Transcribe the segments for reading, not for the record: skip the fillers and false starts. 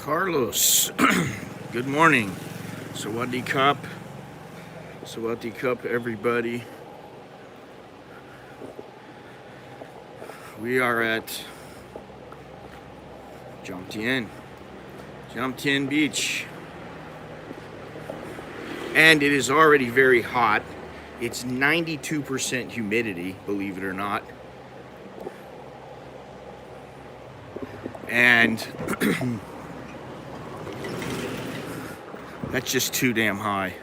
Carlos, good morning. Sawadee Cup. Sawadee Cup, everybody. We are at Jomtien Beach. And it is already very hot. It's 92% humidity, believe it or not. And that's just too damn high.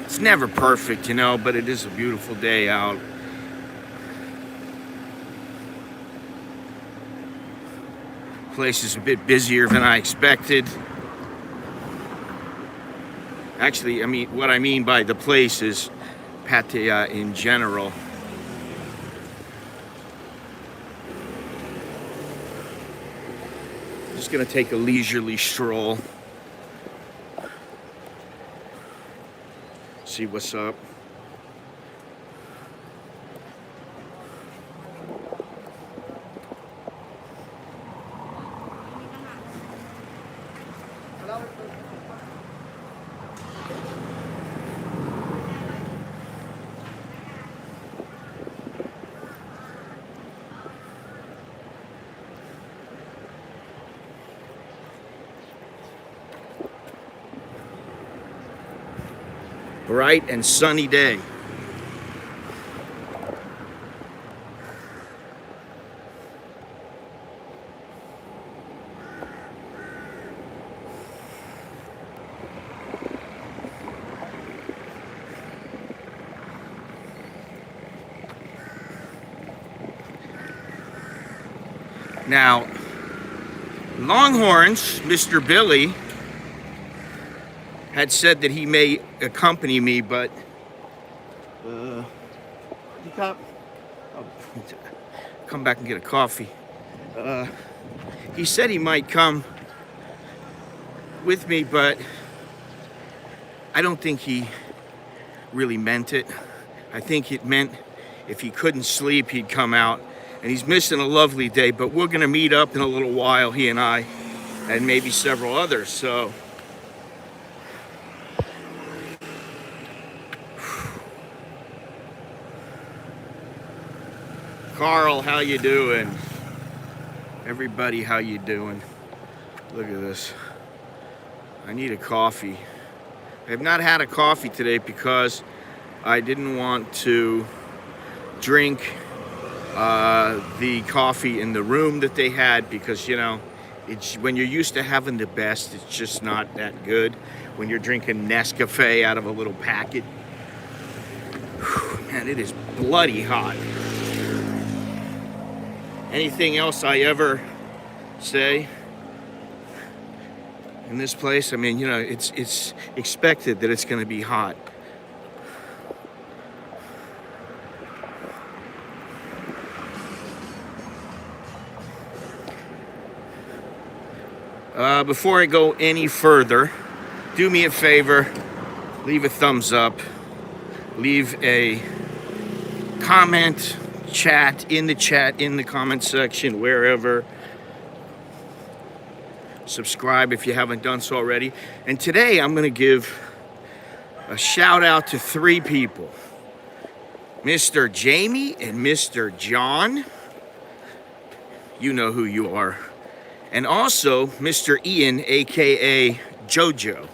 It's never perfect, you know, but it is a beautiful day out. Place is a bit busier than I expected. Actually, what I mean by the place is Pattaya in general. Just gonna take a leisurely stroll. See what's up. Bright and sunny day. Now, Longhorns, Mr. Billy, had said that he may accompany me, but come back and get a coffee. He said he might come with me, but I don't think he really meant it. I think it meant if he couldn't sleep, he'd come out. And he's missing a lovely day, but we're gonna meet up in a little while, he and I, and maybe several others, so. Carl, how you doing? Everybody, how you doing? Look at this. I need a coffee. I have not had a coffee today because I didn't want to drink the coffee in the room that they had because, you know, it's when you're used to having the best, it's just not that good. When you're drinking Nescafe out of a little packet. Whew, man, it is bloody hot. Anything else I ever say in this place, I mean, you know, it's expected that it's going to be hot. Before I go any further, do me a favor, leave a thumbs up, leave a comment, chat in the comment section, wherever. Subscribe if you haven't done so already. And today I'm going to give a shout out to 3 people. Mr. Jamie and Mr. John. You know who you are. And also Mr. Ian, aka Jojo,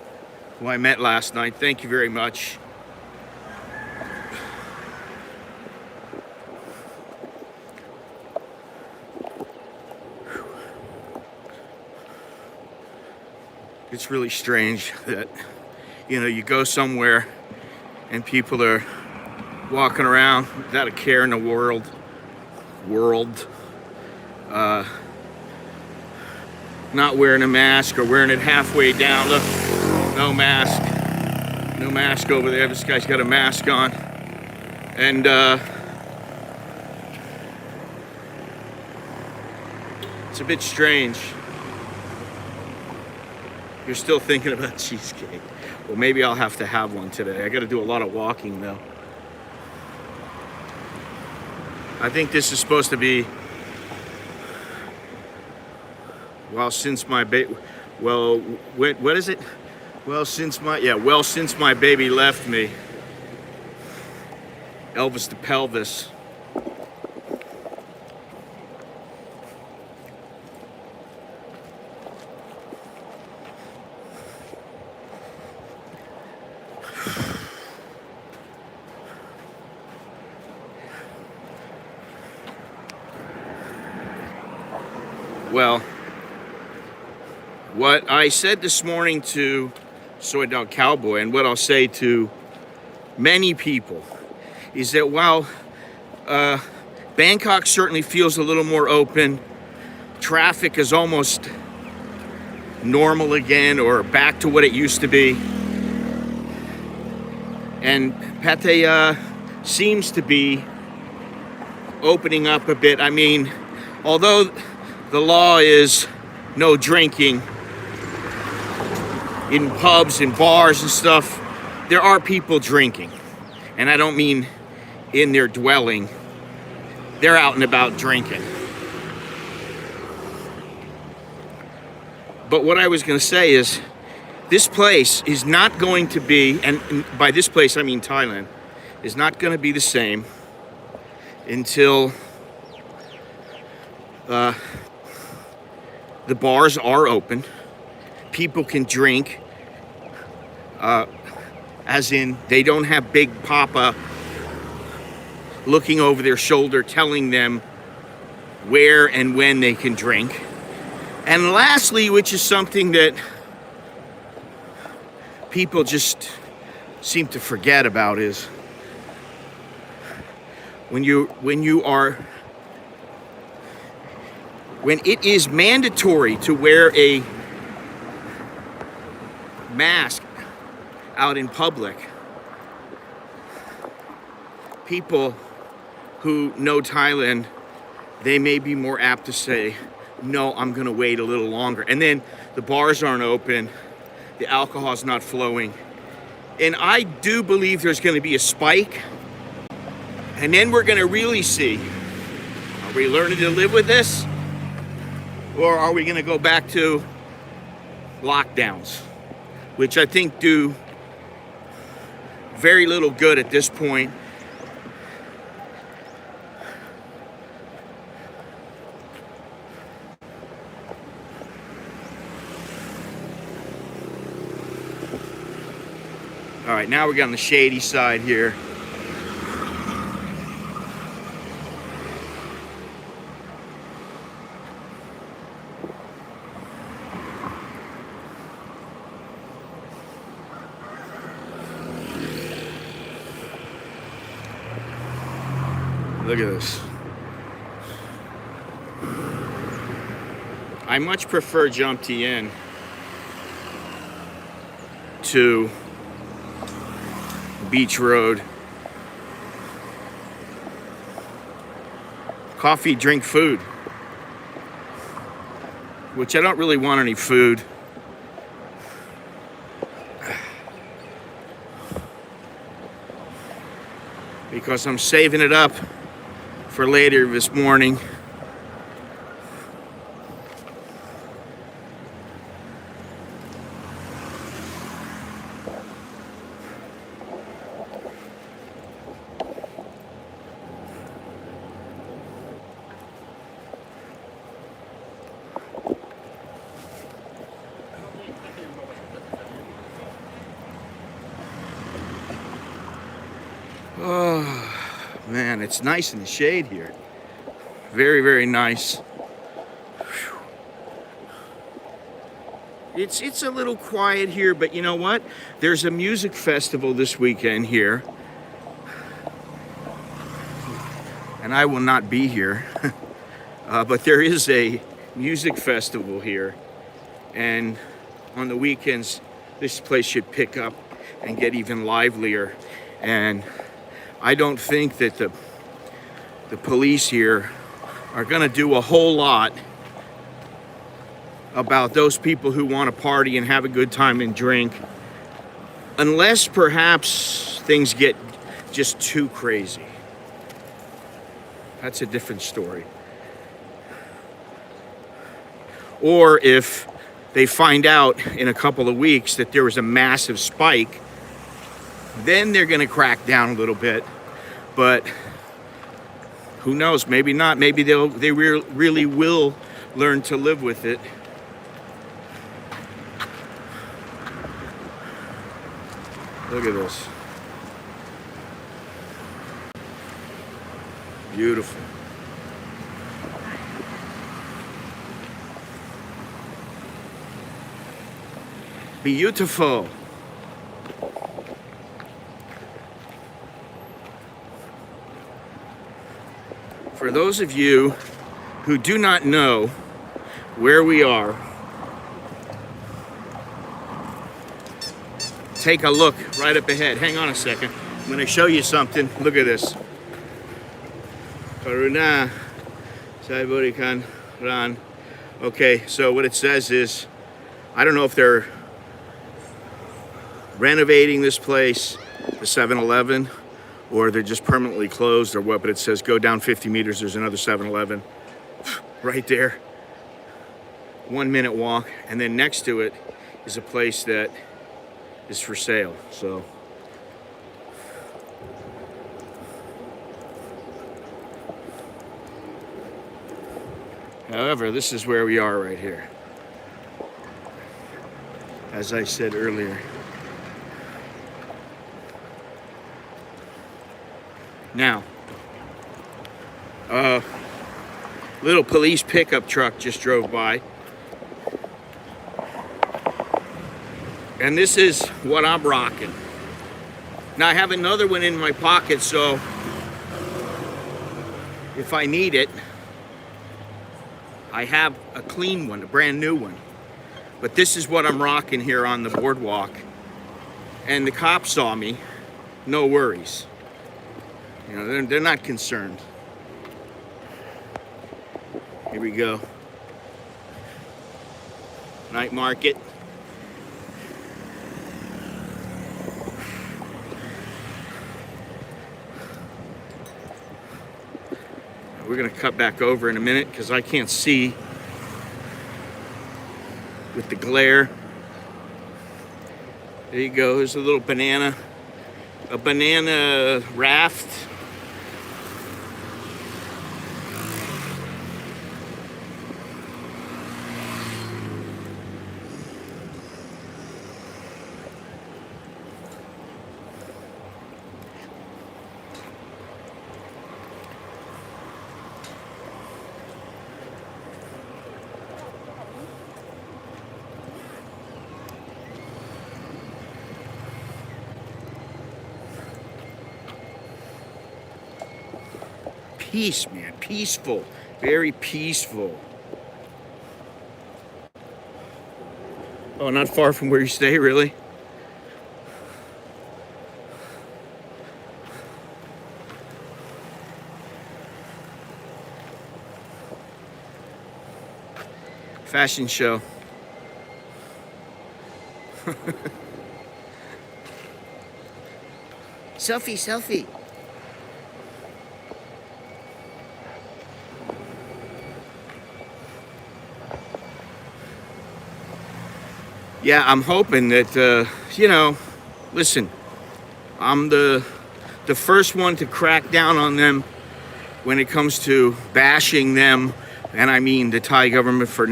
who I met last night. Thank you very much. It's really strange that, you know, you go somewhere and people are walking around without a care in the world. Not wearing a mask or wearing it halfway down. Look, no mask. No mask over there. This guy's got a mask on. And it's a bit strange. You're still thinking about cheesecake. Well, maybe I'll have to have one today. I got to do a lot of walking though. I think this is supposed to be, well, since my baby, well, what is it? Well, since my baby left me. Elvis the pelvis. Well, what I said this morning to Soy Dog Cowboy, and what I'll say to many people, is that while Bangkok certainly feels a little more open, traffic is almost normal again, or back to what it used to be, and Pattaya seems to be opening up a bit. I mean, although the law is no drinking in pubs and bars and stuff, there are people drinking. And I don't mean in their dwelling. They're out and about drinking. But what I was going to say is, this place is not going to be, and by this place I mean Thailand, is not going to be the same until the bars are open. People can drink, as in they don't have Big Papa looking over their shoulder telling them where and when they can drink. And lastly, which is something that people just seem to forget about, is when it is mandatory to wear a mask out in public, people who know Thailand, they may be more apt to say, no, I'm gonna wait a little longer. And then the bars aren't open, the alcohol's not flowing. And I do believe there's gonna be a spike, and then we're gonna really see, are we learning to live with this? Or are we gonna go back to lockdowns, which I think do very little good at this point. All right, now we're on the shady side here. Look at this. I much prefer Jomtien to Beach Road. Coffee, drink, food. Which I don't really want any food. Because I'm saving it up for later this morning. Oh man, it's nice in the shade here. Very, very nice. It's a little quiet here, but you know what? There's a music festival this weekend here. And I will not be here. But there is a music festival here. And on the weekends, this place should pick up and get even livelier. And I don't think that the police here are going to do a whole lot about those people who want to party and have a good time and drink, unless perhaps things get just too crazy. That's a different story. Or if they find out in a couple of weeks that there was a massive spike, then they're going to crack down a little bit. But who knows? Maybe not. Maybe they really will learn to live with it. Look at this. Beautiful. Beautiful. For those of you who do not know where we are, take a look right up ahead. Hang on a second. I'm going to show you something. Look at this. Karuna Saiburikan Ran. Okay, so what it says is, I don't know if they're renovating this place, the 7-Eleven, or they're just permanently closed or what, but it says go down 50 meters, there's another 7-Eleven right there. 1 minute walk, and then next to it is a place that is for sale. So however, this is where we are right here. As I said earlier. Now, little police pickup truck just drove by. And this is what I'm rocking. Now I have another one in my pocket, so if I need it, I have a clean one, a brand new one. But this is what I'm rocking here on the boardwalk. And the cops saw me, no worries. You know, they're not concerned. Here we go. Night market. We're gonna cut back over in a minute because I can't see with the glare. There you go, there's a little banana raft. Peace, man, peaceful, very peaceful. Oh, not far from where you stay, really? Fashion show. Selfie. Yeah, I'm hoping that, you know, listen, I'm the first one to crack down on them when it comes to bashing them, and I mean the Thai government for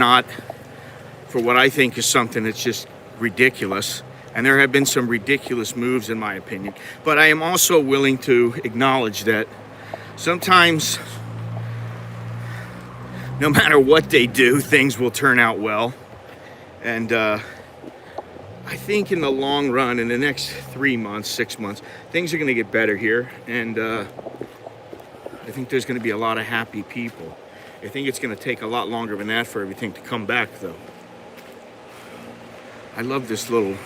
what I think is something that's just ridiculous. And there have been some ridiculous moves in my opinion. But I am also willing to acknowledge that sometimes, no matter what they do, things will turn out well. And I think in the long run, in the next 3 months, 6 months, things are going to get better here. And I think there's going to be a lot of happy people. I think it's going to take a lot longer than that for everything to come back, though. I love this little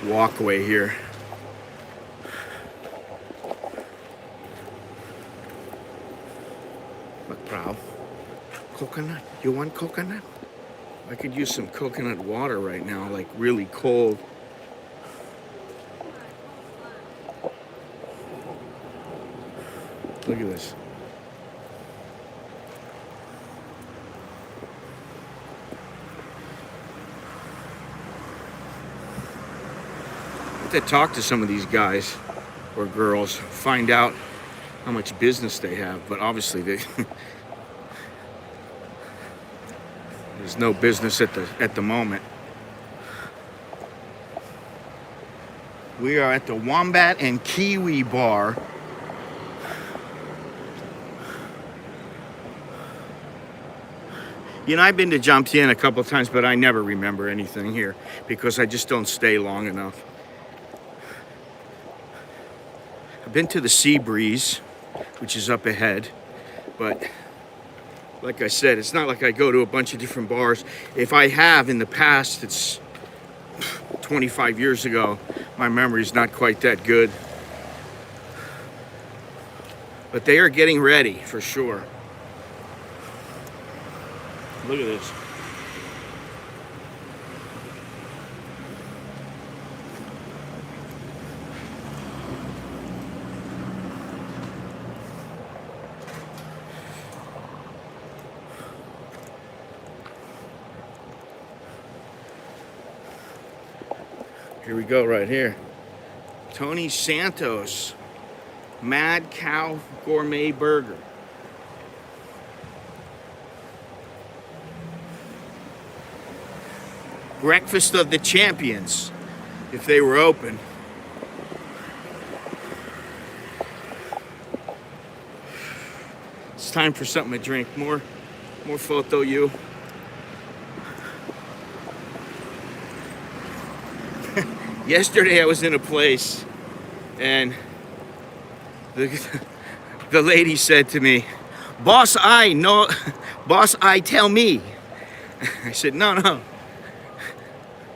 walkway here. Macprao. Coconut. You want coconut? I could use some coconut water right now, like really cold. Look at this. to talk to some of these guys or girls, find out how much business they have. But obviously, there's no business at the moment. We are at the Wombat and Kiwi Bar. You know, I've been to Jomtien a couple of times, but I never remember anything here because I just don't stay long enough. I've been to the Sea Breeze, which is up ahead, but like I said, it's not like I go to a bunch of different bars. If I have in the past, it's 25 years ago. My memory's not quite that good. But they are getting ready for sure. Look at this. Here we go right here. Tony Santos Mad Cow Gourmet Burger. Breakfast of the Champions, if they were open. It's time for something to drink. More photo you. Yesterday I was in a place and the lady said to me, boss, I tell me. I said, no.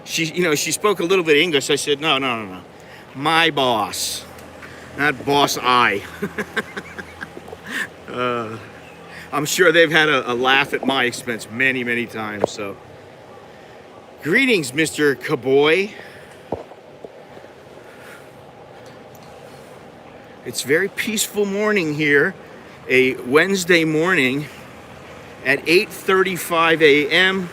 She spoke a little bit of English. I said, no. My boss, not boss I. I'm sure they've had a laugh at my expense many times. So, greetings, Mr. Cowboy. It's a very peaceful morning here, a Wednesday morning at 8:35 a.m.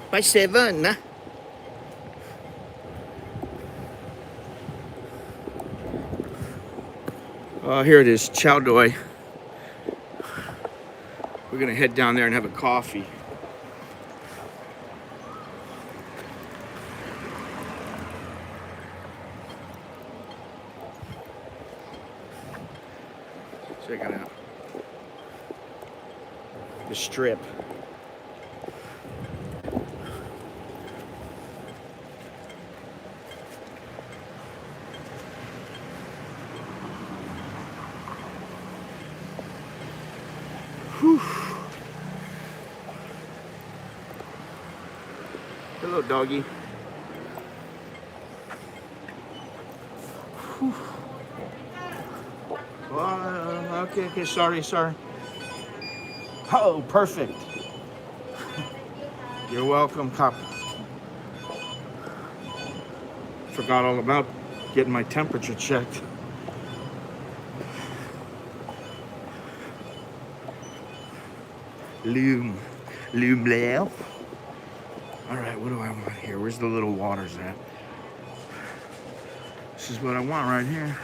By 7, nah? Here it is, Chow Doi. We're gonna head down there and have a coffee. Check it out. The strip. Whew. Hello, doggy. Whew. Okay, sorry. Oh, perfect. You're welcome, cop. Forgot all about getting my temperature checked. Loom left. All right, what do I want here? Where's the little waters at? This is what I want right here.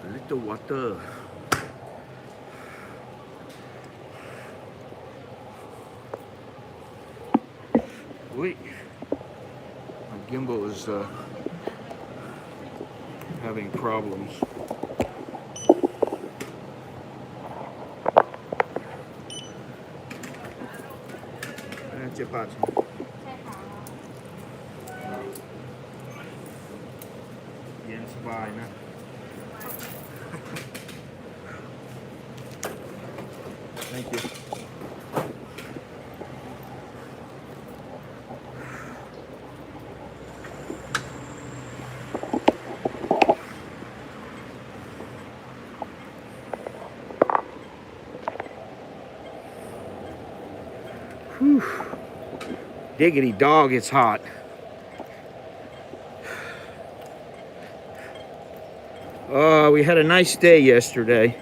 A little water. Wait, my gimbal is having problems. Thank you. Whew. Diggity dog, it's hot. We had a nice day yesterday.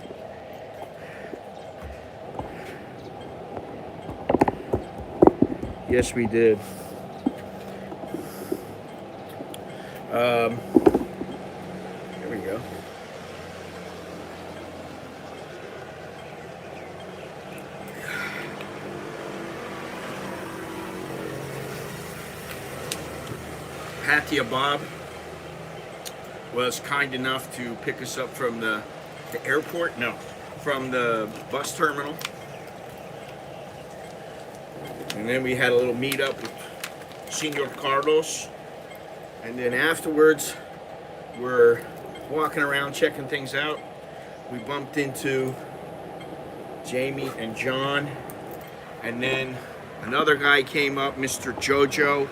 Yes, we did. Here we go. Patia Bob was kind enough to pick us up from the airport, no, from the bus terminal. And then we had a little meet up with Senor Carlos. And then afterwards, we're walking around checking things out. We bumped into Jamie and John. And then another guy came up, Mr. Jojo.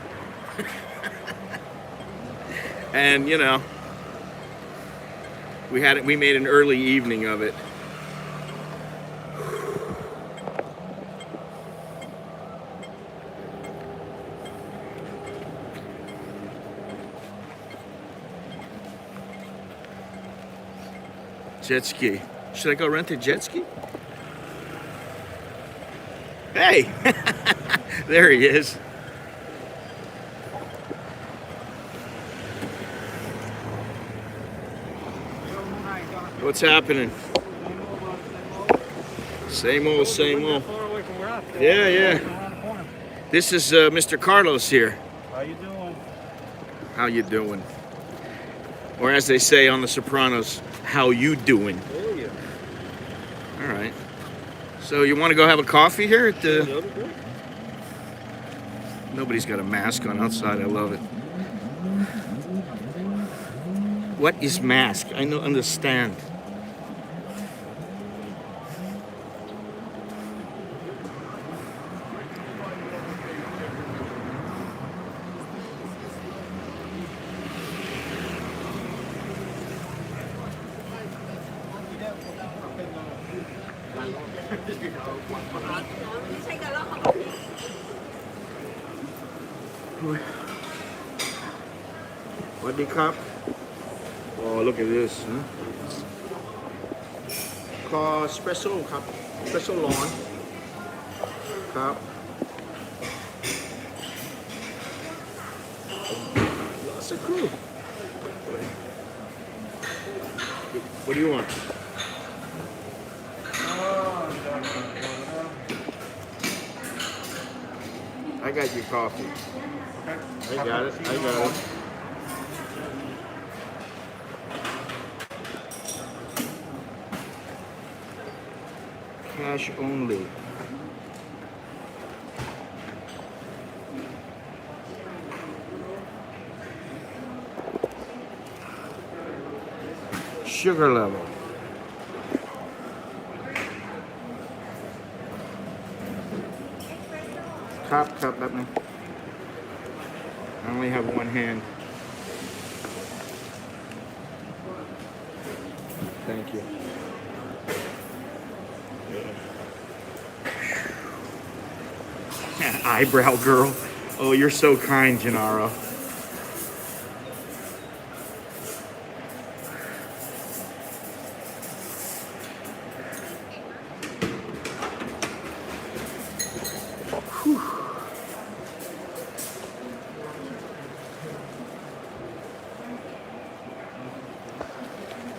And you know, we made an early evening of it. Jet ski. Should I go rent a jet ski? Hey, there he is. What's happening? Same old, same old. Yeah, yeah. This is Mr. Carlos here. How you doing? How you doing? Or as they say on The Sopranos, how you doing? Oh, yeah. All right. So you want to go have a coffee here at the... Nobody's got a mask on outside. I love it. What is mask? I don't understand. What the cup? Oh, look at this. Huh? Called espresso cup. Espresso lawn. Cup. Lots of crew. What do you want? I got your coffee. I got it. I got it. Cash only. Sugar level. Cup, let me. I only have one hand. Thank you. Eyebrow girl. Oh, you're so kind, Gennaro. Whew.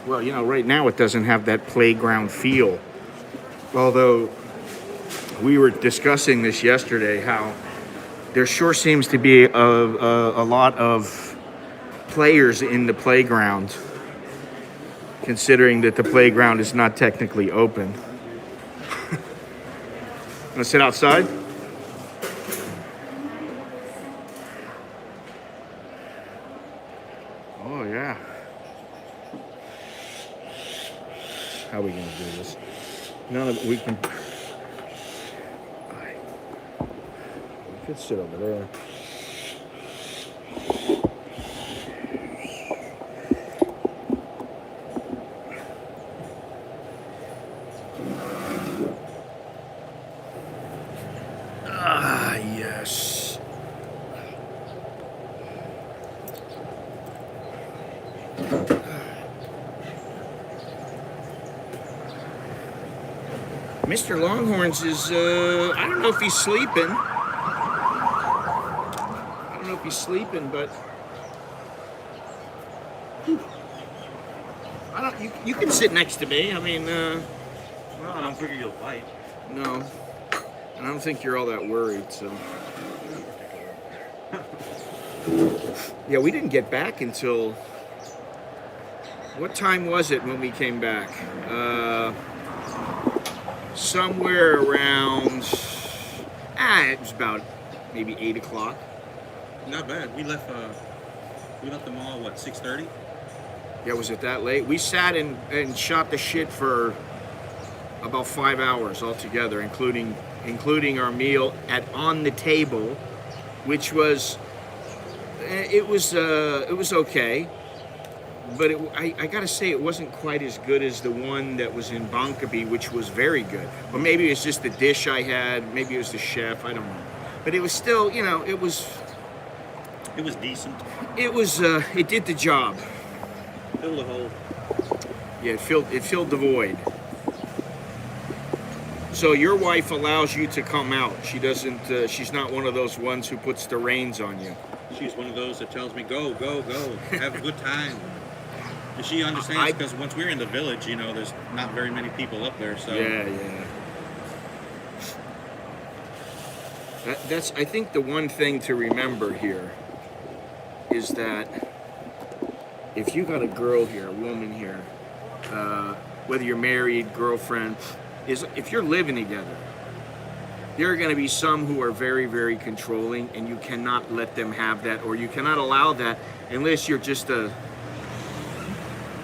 Well, you know, right now it doesn't have that playground feel. Although we were discussing this yesterday, how there sure seems to be a lot of players in the playground, considering that the playground is not technically open. Wanna sit outside? Oh yeah. How are we gonna do this? None of it we can. We could sit over there. Mr. Longhorns is, I don't know if he's sleeping. I don't know if he's sleeping, but I don't. You can sit next to me. I mean, Well, I don't figure you'll fight. no, and I don't think you're all that worried. So, yeah, we didn't get back until what time was it when we came back? Somewhere around. It was about maybe 8 o'clock. Not bad. We left the mall, what, 6:30? Yeah, was it that late? We sat and shot the shit for about 5 hours altogether, including our meal on the table, which was it was okay, but I gotta say it wasn't quite as good as the one that was in Bangkok, which was very good. Or maybe it's just the dish I had. Maybe it was the chef. I don't know, but it was still, it was decent. It did the job. Filled the hole. Yeah, it filled the void. So your wife allows you to come out. She doesn't. She's not one of those ones who puts the reins on you. She's one of those that tells me, go, go, go, have a good time. And she understands because once we're in the village, there's not very many people up there. So yeah. That's. I think the one thing to remember here is that if you got a girl here, a woman here, whether you're married, girlfriend, if you're living together, there are going to be some who are very, very controlling, and you cannot let them have that, or you cannot allow that unless you're just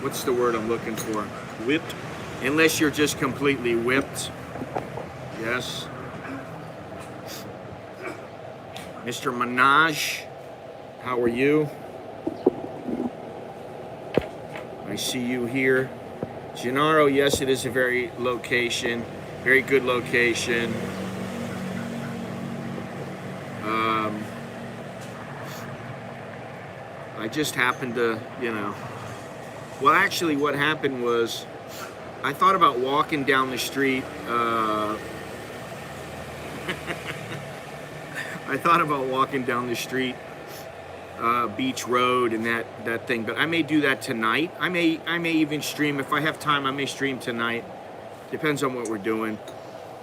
what's the word I'm looking for? whipped. Unless you're just completely whipped. Yes. Mr. Minaj, how are you? I see you here. Gennaro, yes, it is a very good location. I just happened to, well, actually what happened was I thought about walking down the street. Beach Road and that thing, but I may do that tonight. I may even stream if I have time. I may stream tonight. Depends on what we're doing,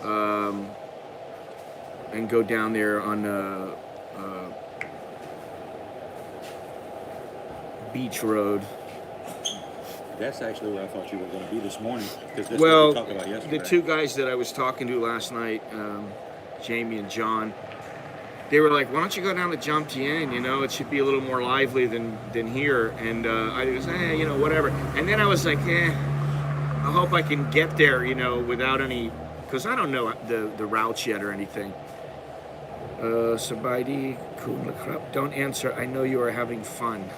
and go down there on Beach Road. That's actually where I thought you were going to be this morning. Because that's Well, what we talked about yesterday. the two guys that I was talking to last night, Jamie and John, they were like, why don't you go down to Jomtien? It should be a little more lively than here. And I was, whatever. And then I was like, I hope I can get there, without any, because I don't know the routes yet or anything. Sabaidi, don't answer. I know you are having fun.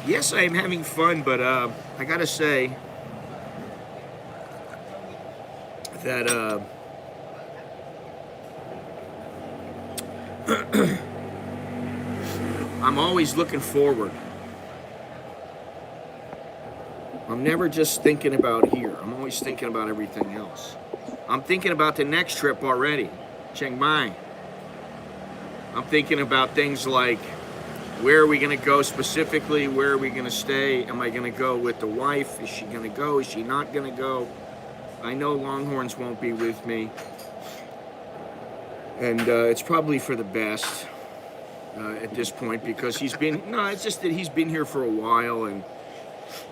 Yes, I am having fun, but I gotta say that I'm always looking forward. I'm never just thinking about here. I'm always thinking about everything else. I'm thinking about the next trip already, Chiang Mai. I'm thinking about things like, where are we going to go specifically? Where are we going to stay? Am I going to go with the wife? Is she going to go? Is she not going to go? I know Longhorns won't be with me. And it's probably for the best at this point, because it's just that he's been here for a while, and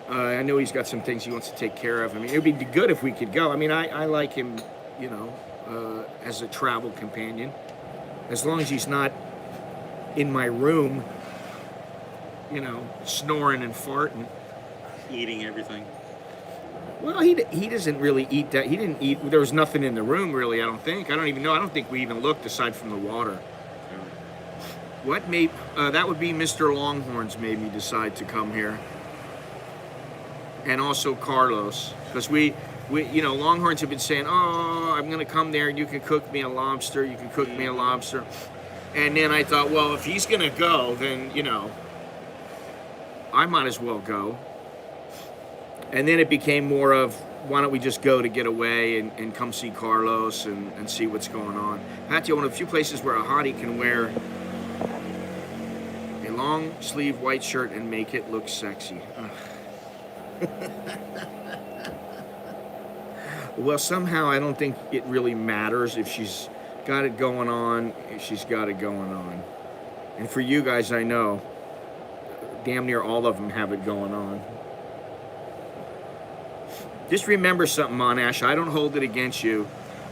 I know he's got some things he wants to take care of. I mean, it would be good if we could go. I mean, I like him, as a travel companion, as long as he's not in my room, snoring and farting. Eating everything. Well, he doesn't really eat that. He didn't eat. There was nothing in the room, really, I don't think. I don't even know. I don't think we even looked aside from the water. What made, that would be Mr. Longhorns made me decide to come here. And also Carlos. Because we Longhorns have been saying, oh, I'm going to come there and you can cook me a lobster. You can cook me a lobster. And then I thought, well, if he's going to go, then, I might as well go. And then it became more of, why don't we just go to get away and come see Carlos and see what's going on. Patio, one of the few places where a hottie can wear a long sleeve white shirt and make it look sexy. Well, somehow I don't think it really matters if she's got it going on, if she's got it going on. And for you guys, I know, damn near all of them have it going on. Just remember something, Monash, I don't hold it against you.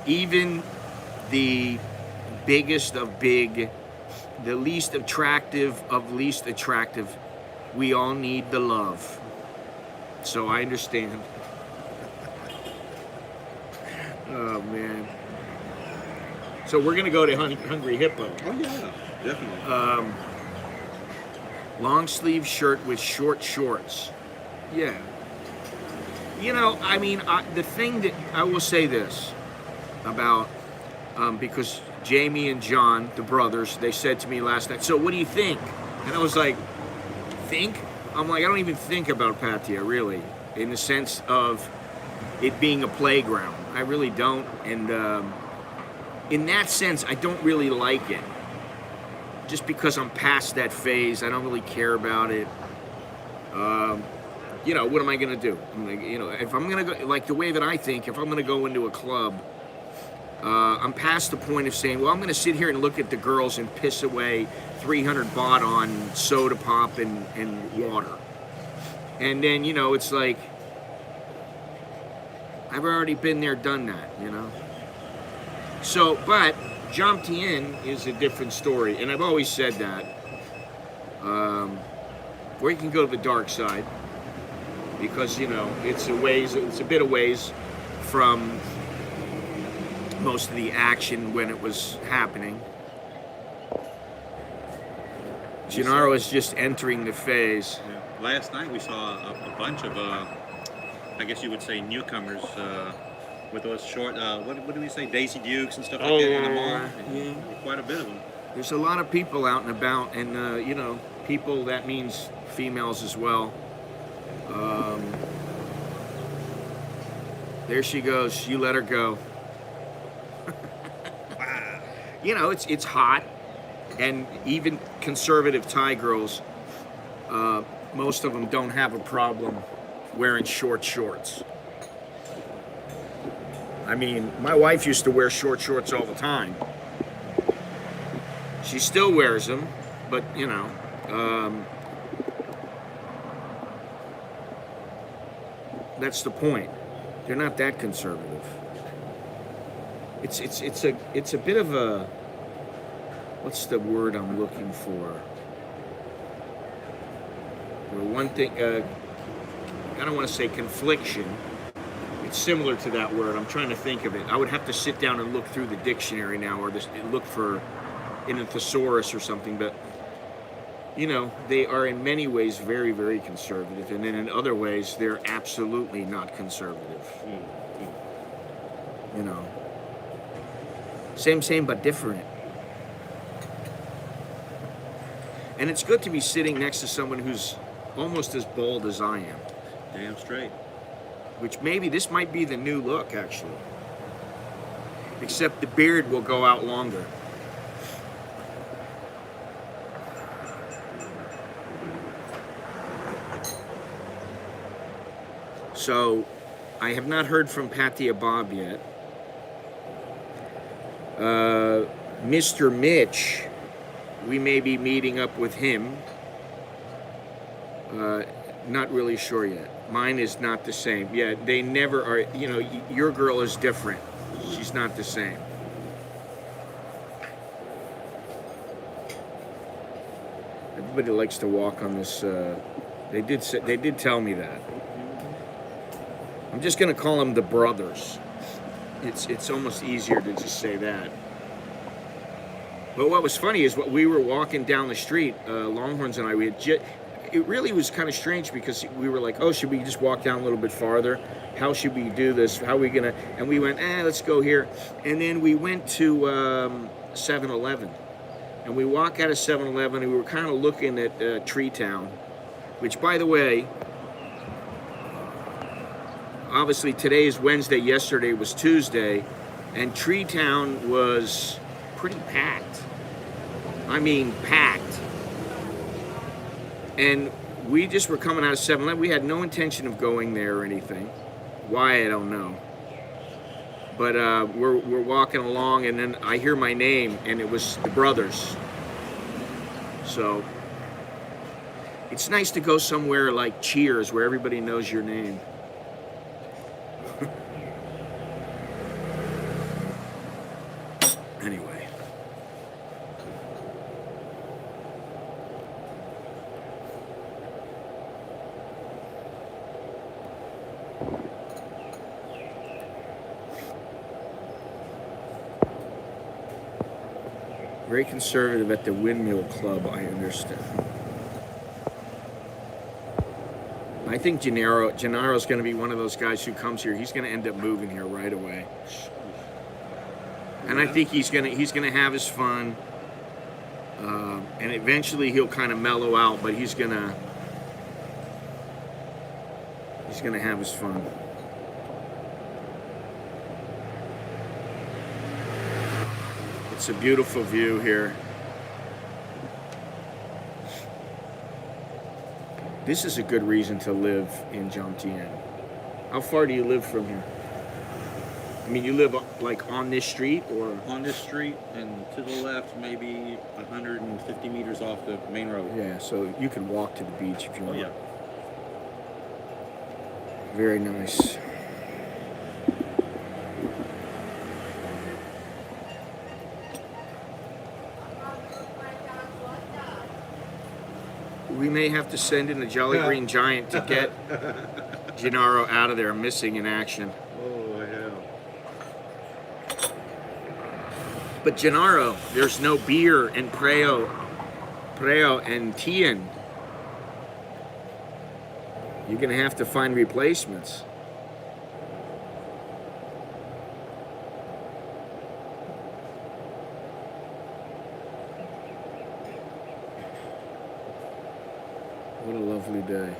Even the biggest of big, the least attractive of least attractive, we all need the love. So I understand. Oh, man. So we're going to go to Hungry Hippo. Oh, yeah, definitely. Long sleeve shirt with short shorts. Yeah. You know, I mean, the thing that I will say this about, because Jamie and John, the brothers, they said to me last night, so what do you think? And I was like, think? I'm like, I don't even think about Pattaya, really, in the sense of it being a playground. I really don't. And in that sense, I don't really like it. Just because I'm past that phase, I don't really care about it. You know, what am I going to do? I'm like, you know, if I'm going to go, like the way that I think, if I'm going to go into a club, I'm past the point of saying, well, I'm going to sit here and look at the girls and piss away 300 baht on soda pop and water. And then, you know, it's like, I've already been there, done that, you know? So, but Jomtien is a different story, and I've always said that. Or you can go to the dark side, because, you know, it's a bit of ways from most of the action when it was happening. Gennaro is just entering the phase. Yeah. Last night we saw a bunch of, I guess you would say, newcomers with those short, what do we say, Daisy Dukes and stuff like that in the mall. Yeah. Quite a bit of them. There's a lot of people out and about, and you know, people, that means females as well. There she goes. You let her go. Wow. You know, it's hot, and even conservative Thai girls, most of them don't have a problem wearing short shorts. I mean, my wife used to wear short shorts all the time. She still wears them, but you know, that's the point. They're not that conservative. It's a bit of a, what's the word I'm looking for? One thing, I don't want to say confliction. It's similar to that word. I'm trying to think of it. I would have to sit down and look through the dictionary now, or look for in a thesaurus or something. But you know, they are in many ways very, very conservative, and then in other ways they're absolutely not conservative. You know, same but different. And it's good to be sitting next to someone who's almost as bald as I am. Damn straight. Which maybe this might be the new look, actually. Except the beard will go out longer. So, I have not heard from Pattaya Bob yet. Mr. Mitch, we may be meeting up with him. Not really sure yet. Mine is not the same. Yeah, they never are. You know, your girl is different. She's not the same. Everybody likes to walk on this. They did tell me that. I'm just gonna call them the brothers. It's almost easier to just say that. But what was funny is, what we were walking down the street, Longhorns and I. It really was kind of strange, because we were like, oh, should we just walk down a little bit farther? How should we do this? How are we gonna? And we went, let's go here. And then we went to 7-Eleven. And we walk out of 7-Eleven, and we were kind of looking at Tree Town, which, by the way, obviously today is Wednesday, yesterday was Tuesday, and Tree Town was pretty packed. I mean, packed. And we just were coming out of 7-Eleven. We had no intention of going there or anything. Why, I don't know. But we're walking along, and then I hear my name, and it was the brothers. So it's nice to go somewhere like Cheers, where everybody knows your name. Anyway. Very conservative at the Windmill Club, I understand. I think Gennaro's going to be one of those guys who comes here. He's going to end up moving here right away. And I think he's gonna have his fun, and eventually he'll kind of mellow out. But he's gonna have his fun. It's a beautiful view here. This is a good reason to live in Jomtien. How far do you live from here? I mean, you live like on this street, or? On this street, and to the left, maybe 150 meters off the main road. Yeah, so you can walk to the beach if you want. Oh, yeah. Very nice. We may have to send in a Jolly Green Giant to get Gennaro out of there, missing in action. Oh, hell. But Gennaro, there's no beer in Preo and Tien. You're gonna have to find replacements. What a lovely day.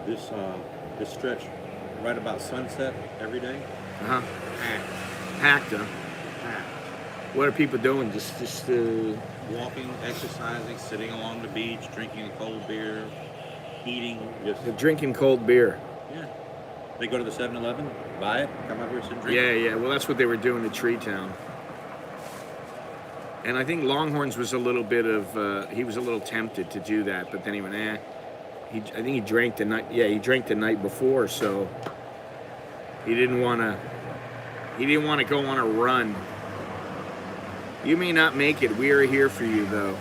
This stretch right about sunset every day. Uh-huh. Packed. Packed, huh? Packed. What are people doing? Just Walking, exercising, sitting along the beach, drinking a cold beer, eating. Just drinking cold beer. Yeah. They go to the 7-Eleven, buy it, come over here, sit and drink. Yeah. Well, that's what they were doing in Tree Town. And I think Longhorns was a little bit of, he was a little tempted to do that, but then he went, I think he drank the night, he drank the night before, so he didn't want to go on a run. You may not make it. We are here for you, though.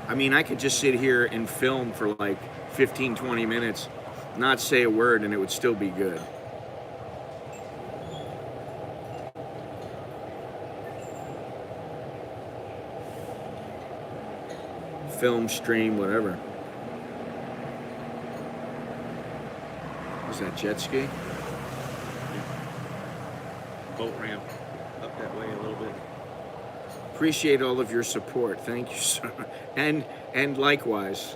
I mean, I could just sit here and film for like 15, 20 minutes, not say a word, and it would still be good. Film, stream, whatever. Was that jet ski? Boat ramp up that way a little bit. Appreciate all of your support. Thank you, sir. And likewise.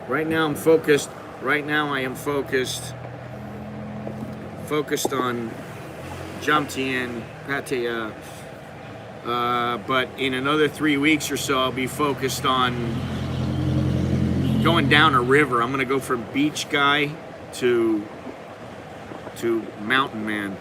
Right now I'm focused. Right now I am focused on Jomtien, Pattaya. But in another 3 weeks or so, I'll be focused on going down a river. I'm gonna go from beach guy to mountain man.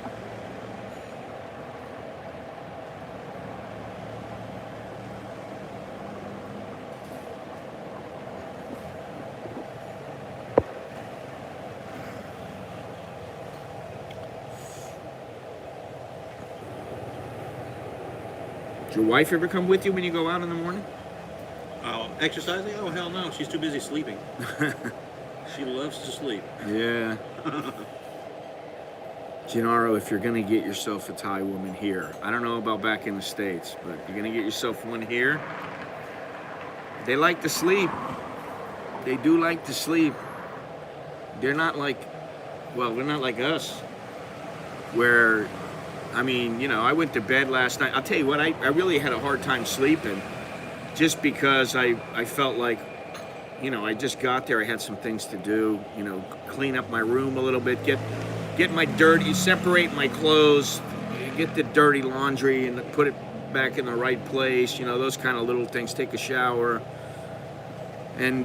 Does your wife ever come with you when you go out in the morning? Exercising? Oh, hell no. She's too busy sleeping. She loves to sleep. Yeah. Gennaro, if you're gonna get yourself a Thai woman here, I don't know about back in the States, but you're gonna get yourself one here. They like to sleep. They do like to sleep. They're not like, well, they're not like us. Where, I mean, you know, I went to bed last night. I'll tell you what, I really had a hard time sleeping just because I felt like, you know, I just got there. I had some things to do, you know, clean up my room a little bit, get my dirty, separate my clothes, get the dirty laundry and put it back in the right place, you know, those kind of little things, take a shower. And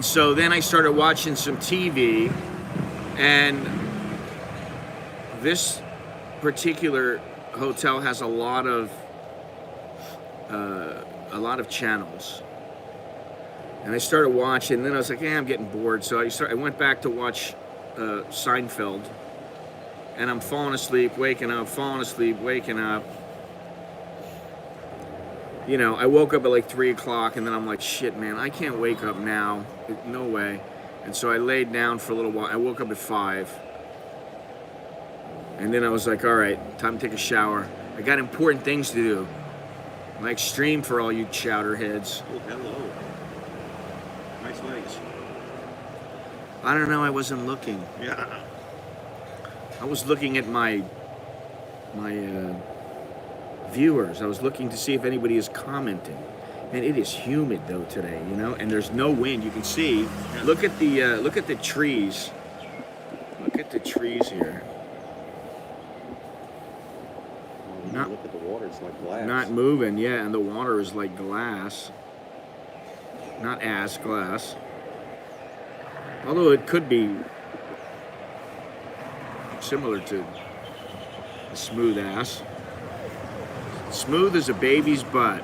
so then I started watching some TV, and this particular hotel has a lot of channels. And I started watching, and then I was like, yeah, I'm getting bored. So I went back to watch Seinfeld, and I'm falling asleep, waking up, falling asleep, waking up. You know, I woke up at like 3 o'clock, and then I'm like, shit, man, I can't wake up now. No way. And so I laid down for a little while. I woke up at 5. And then I was like, all right, time to take a shower. I got important things to do. Like stream for all you chowder heads. Oh, hello. Nice legs. I don't know, I wasn't looking. Yeah. I was looking at my viewers. I was looking to see if anybody is commenting. And it is humid though today, you know, and there's no wind. You can see. Yeah. Look at the trees. Look at the trees here. Not, look at the water, it's like glass. Not moving, yeah, and the water is like glass. Not as glass. Although it could be similar to a smooth ass. Smooth as a baby's butt.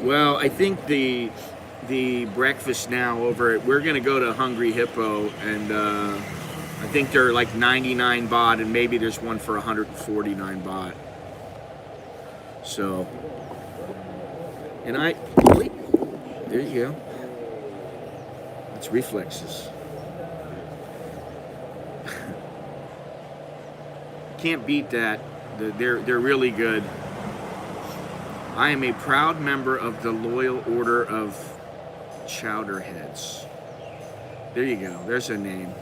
Well, I think the breakfast now over at, we're gonna go to Hungry Hippo, and I think they're like 99 baht, and maybe there's one for 149 baht. So, and there you go. It's reflexes. Can't beat that. They're really good. I am a proud member of the Loyal Order of Chowderheads. There you go. There's a name.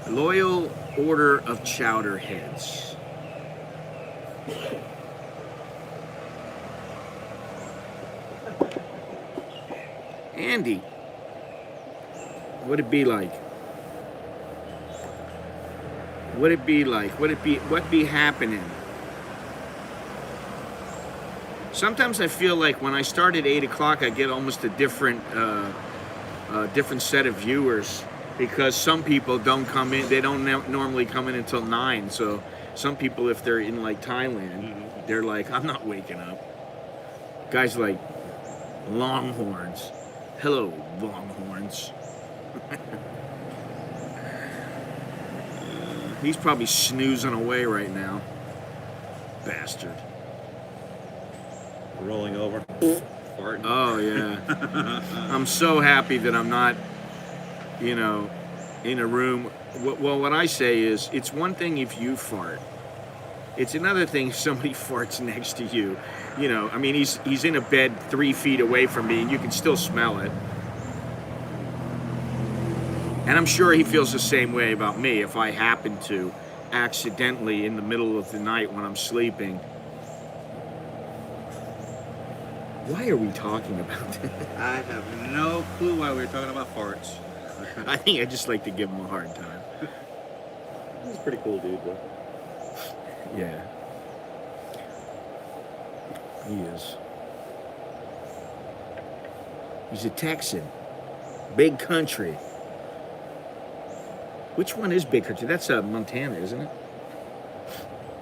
Loyal Order of Chowderheads. Andy, what'd it be like? What'd it be like? What'd be happening? Sometimes I feel like when I start at 8 o'clock, I get almost a different set of viewers, because some people don't come in. They don't normally come in until 9. So some people, if they're in like Thailand, they're like, I'm not waking up. Guys like Longhorns. Hello, Longhorns. He's probably snoozing away right now. Bastard. Rolling over. Farting. Oh, yeah. I'm so happy that I'm not, you know, in a room. Well, what I say is, it's one thing if you fart. It's another thing if somebody farts next to you. You know, I mean, he's in a bed 3 feet away from me, and you can still smell it. And I'm sure he feels the same way about me if I happen to accidentally in the middle of the night when I'm sleeping. Why are we talking about this? I have no clue why we're talking about farts. I think I just like to give him a hard time. He's a pretty cool dude, though. Yeah. He is. He's a Texan. Big country. Which one is big country? That's Montana, isn't it?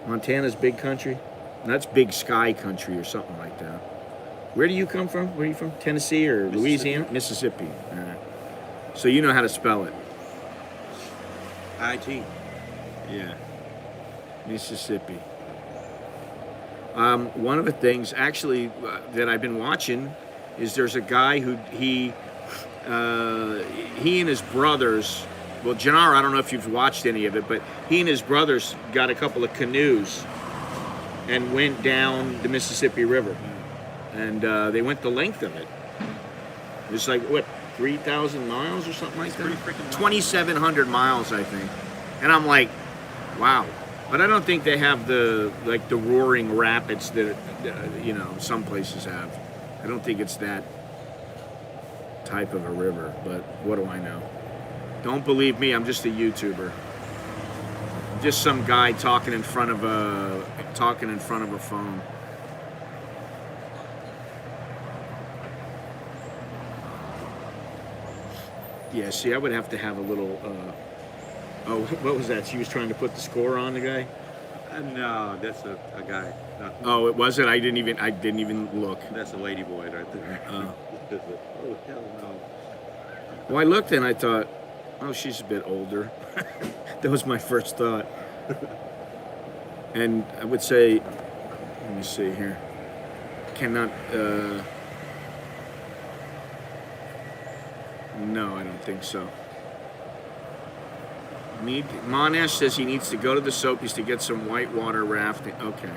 Montana's big country? That's big sky country or something like that. Where do you come from? Where are you from? Tennessee or Louisiana? Mississippi. All right. So you know how to spell it. IT. Yeah. Mississippi. One of the things actually that I've been watching is there's a guy who he and his brothers. Well, Jannar, I don't know if you've watched any of it, but he and his brothers got a couple of canoes and went down the Mississippi River, and they went the length of it. It's like what, 3,000 miles or something like that? 2,700 miles, I think. And I'm like, wow. But I don't think they have the roaring rapids that some places have. I don't think it's that type of a river. But what do I know? Don't believe me. I'm just a YouTuber. I'm just some guy talking in front of a phone. Yeah, see, I would have to have a little. Oh, what was that? She was trying to put the score on the guy. No, that's a guy. Oh, it wasn't. I didn't even look. That's a lady boy right there. Oh hell no. Well, I looked and I thought, oh, she's a bit older. That was my first thought. And I would say, let me see here. Cannot. No, I don't think so. Monash says he needs to go to the Soapies to get some whitewater rafting. Okay.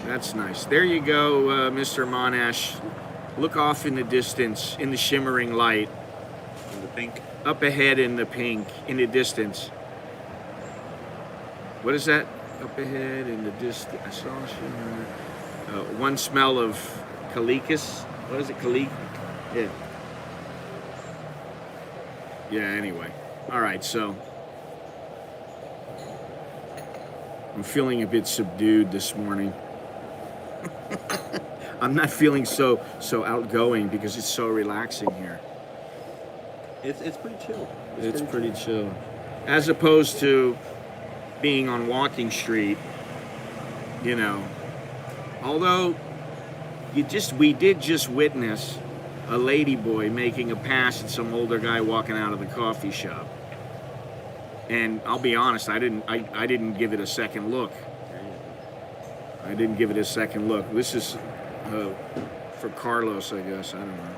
That's nice. There you go, Mr. Monash. Look off in the distance, in the shimmering light. In the pink. Up ahead in the pink, in the distance. What is that? Up ahead in the distance. I saw shimmering. One smell of calicus. What is it, calic? Yeah. Yeah, anyway. All right, so I'm feeling a bit subdued this morning. I'm not feeling so outgoing because it's so relaxing here. It's pretty chill. It's pretty chill. As opposed to being on Walking Street, although we did just witness a lady boy making a pass at some older guy walking out of the coffee shop. And I'll be honest, I didn't give it a second look. I didn't give it a second look. This is for Carlos, I guess. I don't know.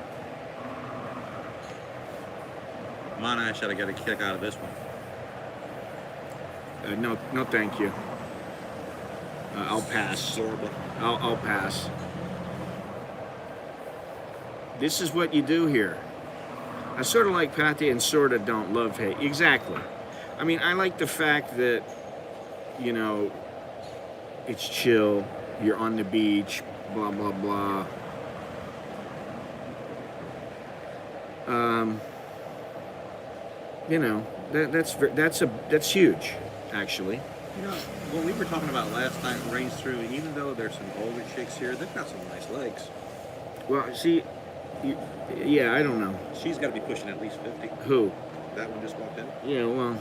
Monash should have got a kick out of this one. No, thank you. I'll pass. I'll pass. This is what you do here. I sort of like Pate and sort of don't love hate. Exactly. I mean, I like the fact that, it's chill. You're on the beach, blah, blah, blah. That's huge, actually. What we were talking about last time rings true. Even though there's some older chicks here, they've got some nice legs. Well, see, yeah, I don't know. She's got to be pushing at least 50. Who? That one just walked in. Yeah, well,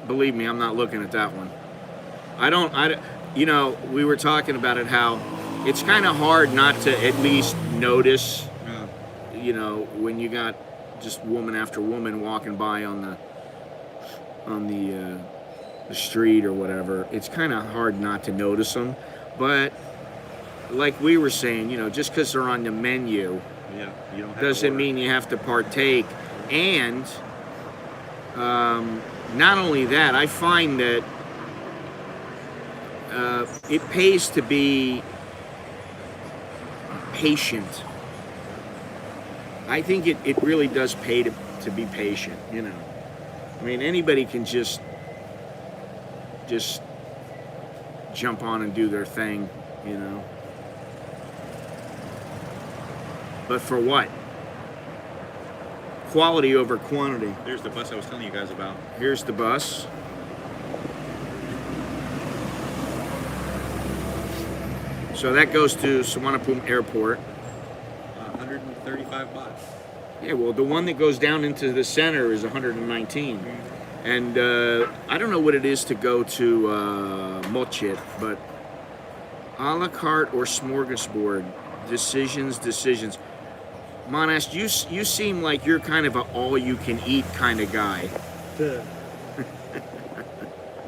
believe me, I'm not looking at that one. We were talking about it, how it's kind of hard not to at least notice, when you got just woman after woman walking by on the street or whatever. It's kind of hard not to notice them. But like we were saying, just because they're on the menu, you don't have doesn't mean you have to partake. And not only that, I find that it pays to be patient. I think it really does pay to be patient, I mean, anybody can just jump on and do their thing, But for what? Quality over quantity. There's the bus I was telling you guys about. Here's the bus. So that goes to Suvarnabhumi Airport. 135 baht. Yeah, well, the one that goes down into the center is 119. And I don't know what it is to go to Mochit, but a la carte or smorgasbord, decisions. Monash, you seem like you're kind of an all-you-can-eat kind of guy.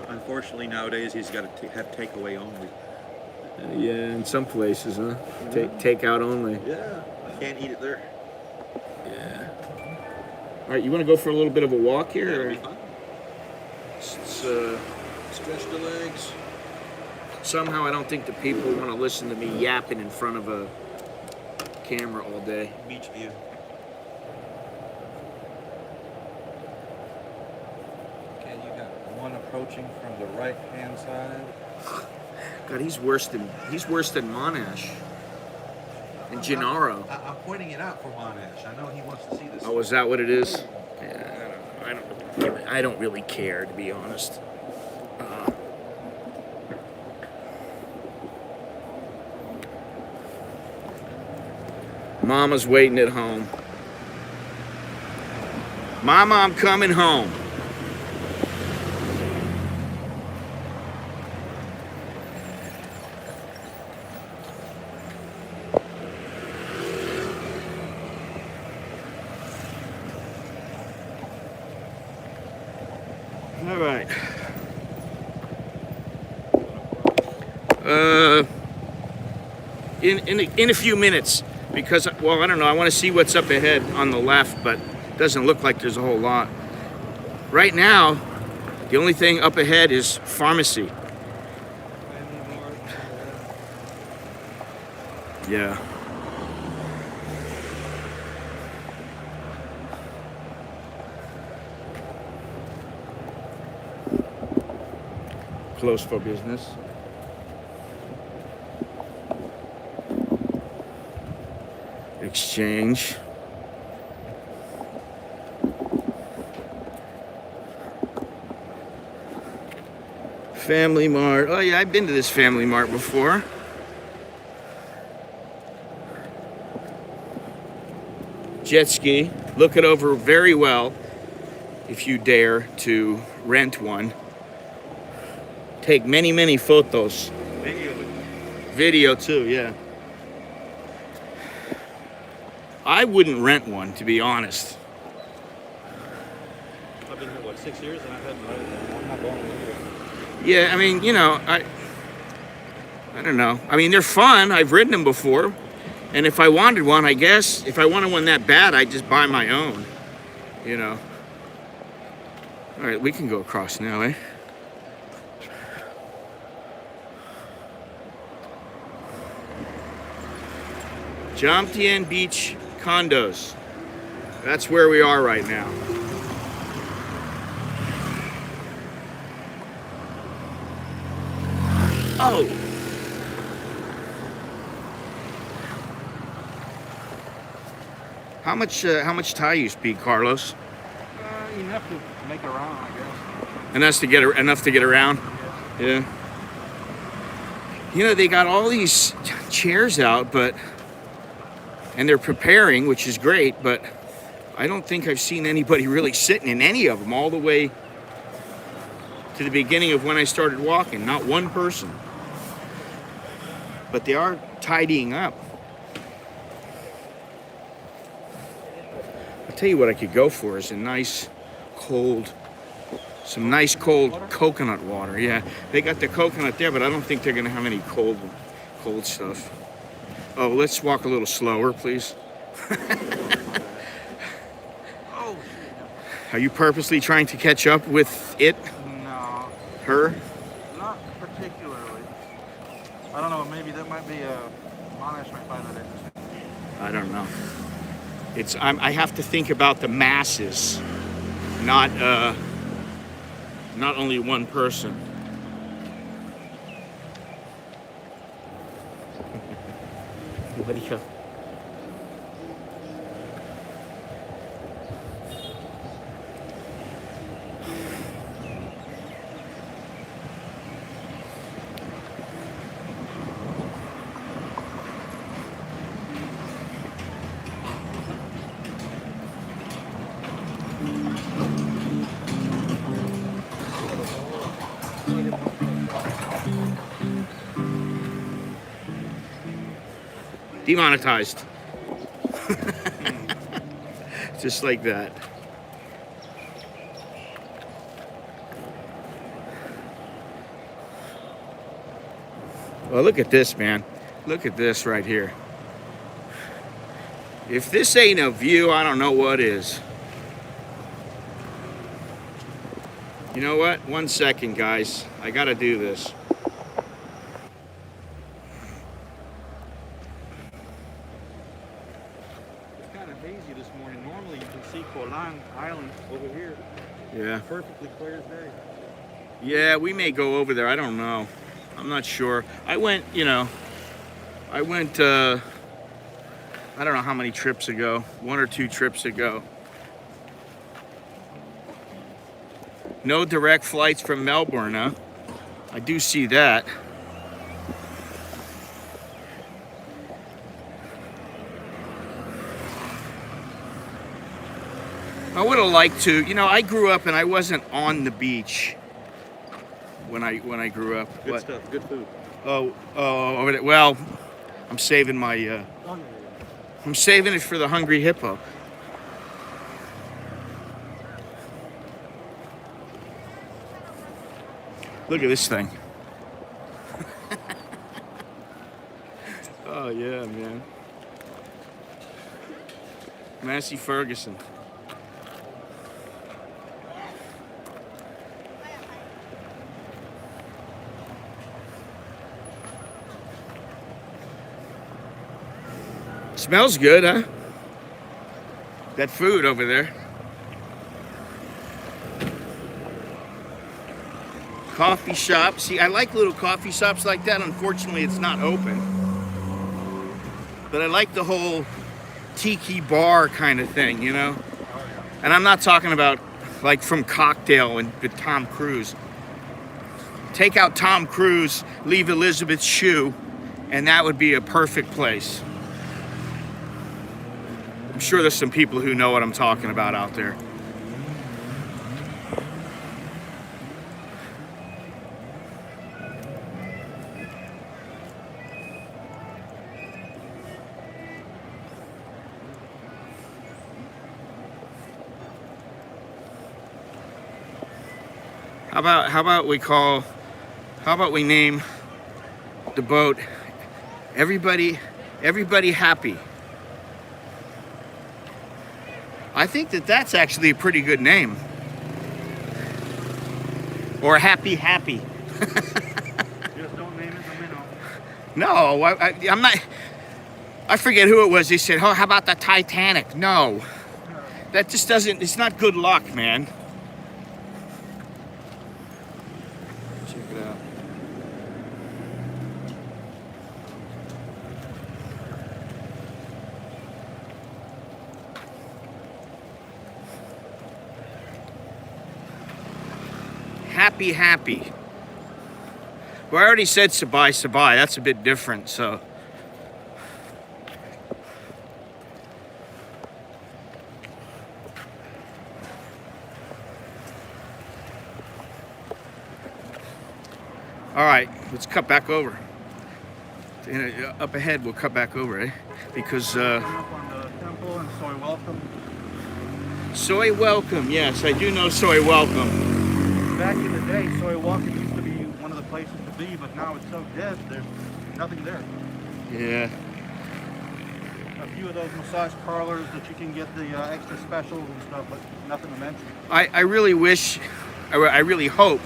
Unfortunately, nowadays, he's got to have takeaway only. Yeah, in some places, huh? Take out only. Yeah, I can't eat it there. Yeah. All right, you want to go for a little bit of a walk here? That'll Or? be fun. Stretch the legs. Somehow I don't think the people want to listen to me yapping in front of a camera all day. Beach view. Okay, you got one approaching from the right-hand side. God, he's worse than Monash and Gennaro. I'm pointing it out for Monash. I know he wants to see this. Oh, is that what it is? Yeah, I don't really care, to be honest. Mama's waiting at home. Mama, I'm coming home. All right. In a few minutes, because, well, I don't know, I want to see what's up ahead on the left, but it doesn't look like there's a whole lot. Right now, the only thing up ahead is pharmacy. Yeah. Close for business. Exchange. Family Mart. Oh yeah, I've been to this Family Mart before. Jet ski. Look it over very well if you dare to rent one. Take many, many photos. Video too, yeah. I wouldn't rent one, to be honest. I've been here, what, 6 years, and I haven't rented one. I'm not going anywhere. Yeah, I mean, you know, I don't know. I mean, they're fun. I've ridden them before. And if I wanted one, I guess, if I wanted one that bad, I'd just buy my own, you know. All right, we can go across now, eh? Jomtien Beach condos. That's where we are right now. Oh! How much Thai you speak, Carlos? Enough to make a round, I guess. Enough to get around? Yeah. You know, they got all these chairs out, and they're preparing, which is great, but I don't think I've seen anybody really sitting in any of them all the way to the beginning of when I started walking. Not one person. But they are tidying up. I'll tell you what I could go for is some nice cold coconut water. Yeah, they got the coconut there, but I don't think they're gonna have any cold stuff. Oh, let's walk a little slower, please. Oh. Are you purposely trying to catch up with it? No. Her? Not particularly. I don't know, maybe that might be a Monash might find that interesting. I don't know. I have to think about the masses, not only one person. What do you? Demonetized. Just like that. Well, look at this, man. Look at this right here. If this ain't a view, I don't know what is. You know what? 1 second, guys. I gotta do this. It's kind of hazy this morning. Normally you can see Koh Lang Island over here. Yeah. Perfectly clear as day. Yeah, we may go over there. I don't know. I'm not sure. I went, I don't know how many trips ago. 1 or 2 trips ago. No direct flights from Melbourne, huh? I do see that. I would have liked to. I grew up and I wasn't on the beach when I grew up. Good stuff. Good food. Well, I'm saving my. I'm saving it for the hungry hippo. Look at this thing. Oh yeah, man. Massey Ferguson. Smells good, huh? That food over there. Coffee shop. See, I like little coffee shops like that. Unfortunately, it's not open. But I like the whole tiki bar kind of thing, And I'm not talking about like from Cocktail and with Tom Cruise. Take out Tom Cruise, leave Elizabeth Shue, and that would be a perfect place. I'm sure there's some people who know what I'm talking about out there. How about we name the boat Everybody Happy? I think that's actually a pretty good name. Or Happy. Just don't name it the minnow. No, I'm not. I forget who it was. They said, "Oh, how about the Titanic?" No, that just doesn't. It's not good luck, man. Check it out. Happy. Well, I already said Sabai. That's a bit different, so. All right, let's cut back over. Up ahead, we'll cut back over, eh? Because Up on the temple and Soy Welcome. Soy Welcome, yes, I do know Soy Welcome. Back in the day, Soy Welcome used to be one of the places to be, but now it's so dead, there's nothing there. Yeah. A few of those massage parlors that you can get the extra specials and stuff, but nothing to mention. I really wish, I really hope.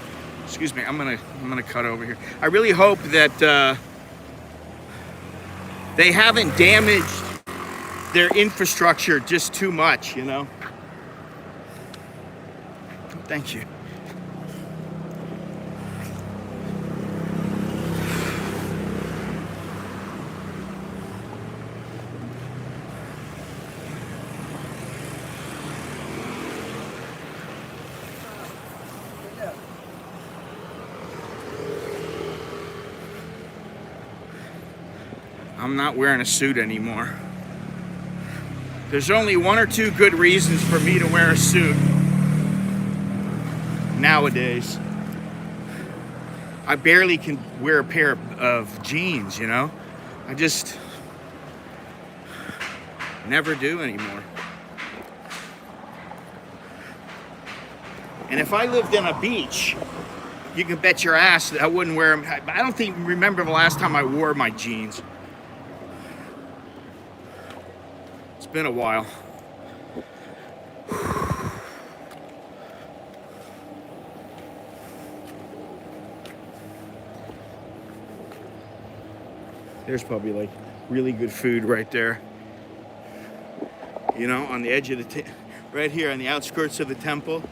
Excuse me, I'm gonna cut over here. I really hope that they haven't damaged their infrastructure just too much, Thank you. I'm not wearing a suit anymore. There's only 1 or 2 good reasons for me to wear a suit nowadays. I barely can wear a pair of jeans, I just never do anymore. And if I lived in a beach, you can bet your ass that I wouldn't wear them. I don't remember the last time I wore my jeans. It's been a while. There's probably like really good food right there. You know, on the edge of the, right here on the outskirts of the temple.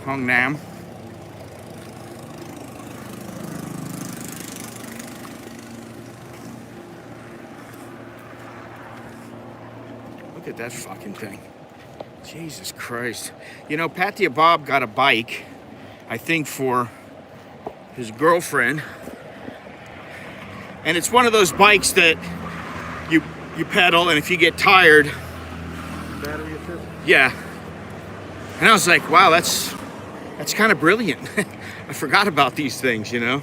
Hong Nam. Look at that fucking thing. Jesus Christ. You know, Patia Bob got a bike, I think for his girlfriend. And it's one of those bikes that you pedal, and if you get tired. Battery assist? Yeah. And I was like, wow, that's kind of brilliant. I forgot about these things, you know.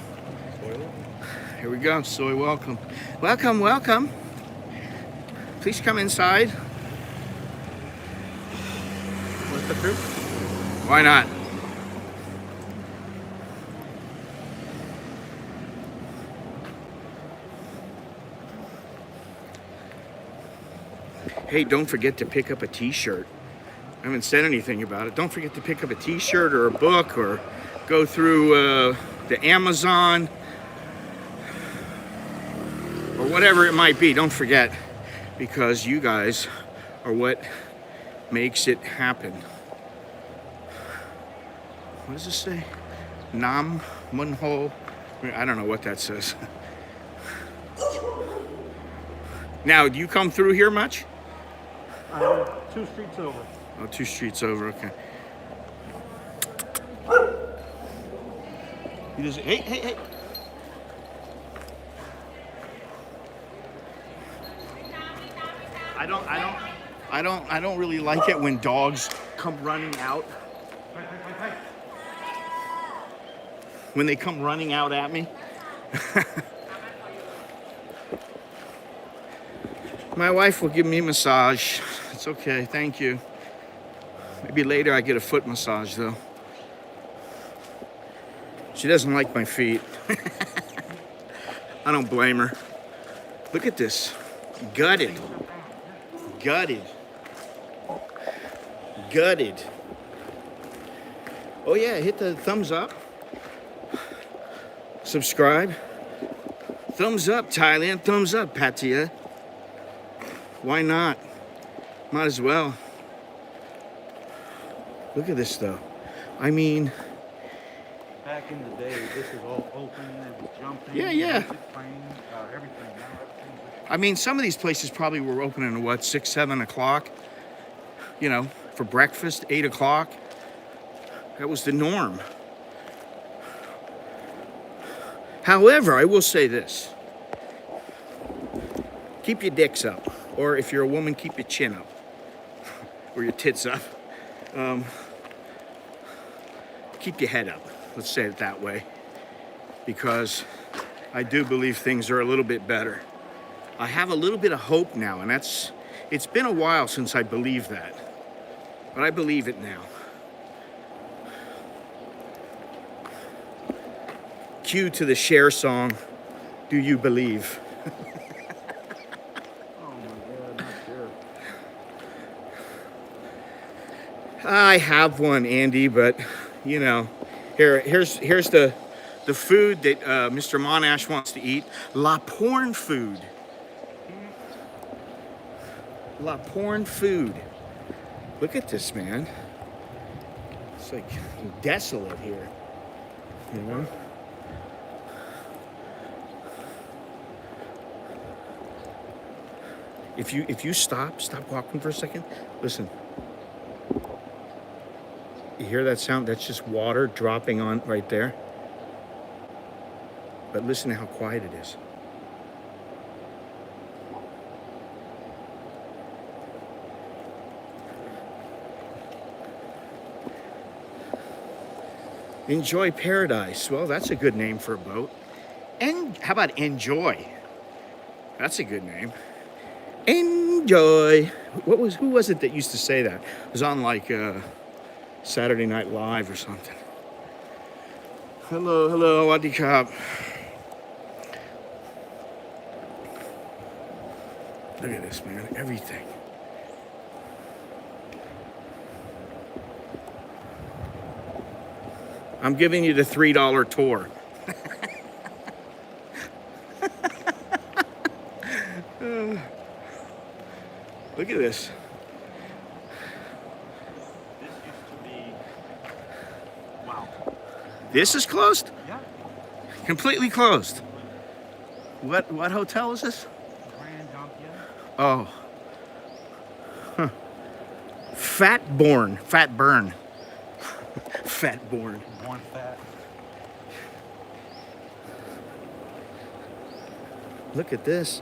Here we go. Soy welcome. Welcome, welcome. Please come inside. What's the truth? Why not? Hey, don't forget to pick up a t-shirt. I haven't said anything about it. Don't forget to pick up a t-shirt or a book or go through the Amazon or whatever it might be. Don't forget, because you guys are what makes it happen. What does this say? Nam Munho. I don't know what that says. Now, do you come through here much? 2 streets over. Oh, 2 streets over, okay. He doesn't, hey. I don't really like it when dogs come running out. When they come running out at me. My wife will give me a massage. It's okay, thank you. Maybe later I get a foot massage though. She doesn't like my feet. I don't blame her. Look at this. Gutted. Gutted. Gutted. Oh yeah, hit the thumbs up. Subscribe. Thumbs up, Thailand. Thumbs up, Patia. Why not? Might as well. Look at this though. I mean, Back in the day, this is all open and jumping. Yeah. Playing, everything. Now everything's I mean, some of these places probably were open at what, 6, 7 o'clock? You know, for breakfast, 8 o'clock. That was the norm. However, I will say this. Keep your dicks up. Or if you're a woman, keep your chin up. Or your tits up. Keep your head up. Let's say it that way. Because I do believe things are a little bit better. I have a little bit of hope now, and it's been a while since I believed that. But I believe it now. Cue to the Cher song, Do You Believe? Oh my God, not sure. I have one, Andy, but you know, here's the food that Mr. Monash wants to eat. La porn food. La porn food. Look at this, man. It's like desolate here. You know? If you stop walking for a second, listen. You hear that sound? That's just water dropping on right there. But listen to how quiet it is. Enjoy Paradise. Well, that's a good name for a boat. And how about Enjoy? That's a good name. Enjoy. Enjoy. Who was it that used to say that? It was on like Saturday Night Live or something. Hello, hello, Wadi Cop. Look at this, man. Everything. I'm giving you the $3 tour. Look at this. This used to be. Wow. This is closed? Yeah. Completely closed. What hotel is this? Grand Jomtien. Oh. Huh. Fat burn. Fat burn. One fat. Look at this.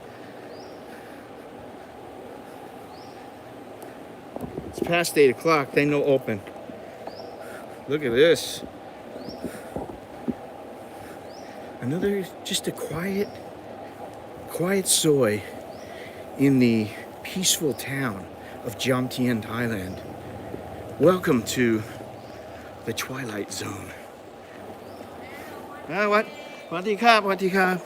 It's past 8 o'clock. They no open. Look at this. Another, just a quiet soy in the peaceful town of Jomtien, Thailand. Welcome to the Twilight Zone. What? What do you have? What do you have?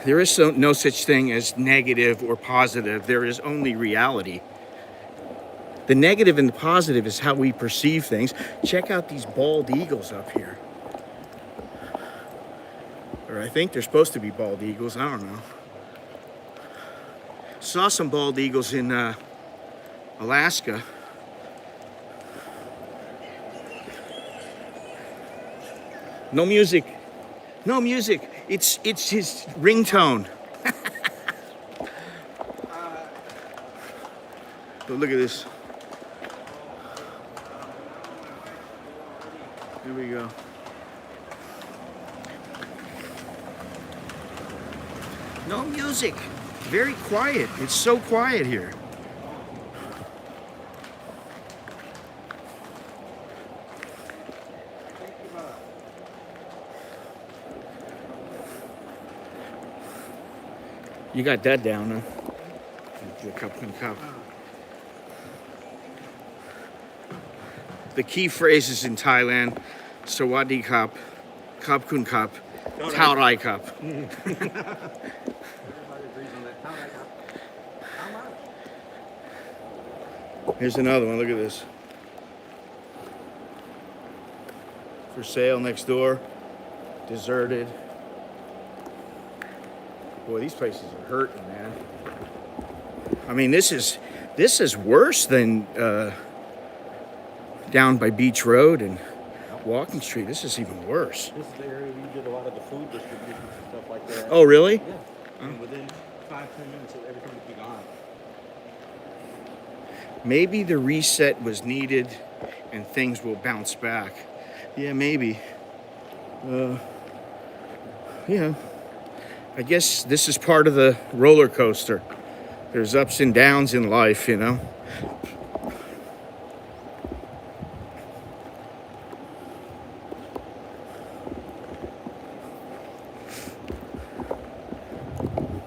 There is no such thing as negative or positive. There is only reality. The negative and the positive is how we perceive things. Check out these bald eagles up here. Or I think they're supposed to be bald eagles. I don't know. Saw some bald eagles in Alaska. No music. No music. It's his ringtone. But look at this. Here we go. No music. Very quiet. It's so quiet here. You got that down, huh? The cup and cup. The key phrases in Thailand: Sawadee Cup, Cup Kun Cup, Tao Rai Cup. Everybody agrees on that. How much? Here's another one. Look at this. For sale next door. Deserted. Boy, these places are hurting, man. I mean, this is worse than down by Beach Road and Walking Street. This is even worse. This is the area we did a lot of the food distribution and stuff like that. Oh, really? Yeah. And within 5-10 minutes, everything would be gone. Maybe the reset was needed and things will bounce back. Yeah, maybe. Yeah. I guess this is part of the roller coaster. There's ups and downs in life, you know.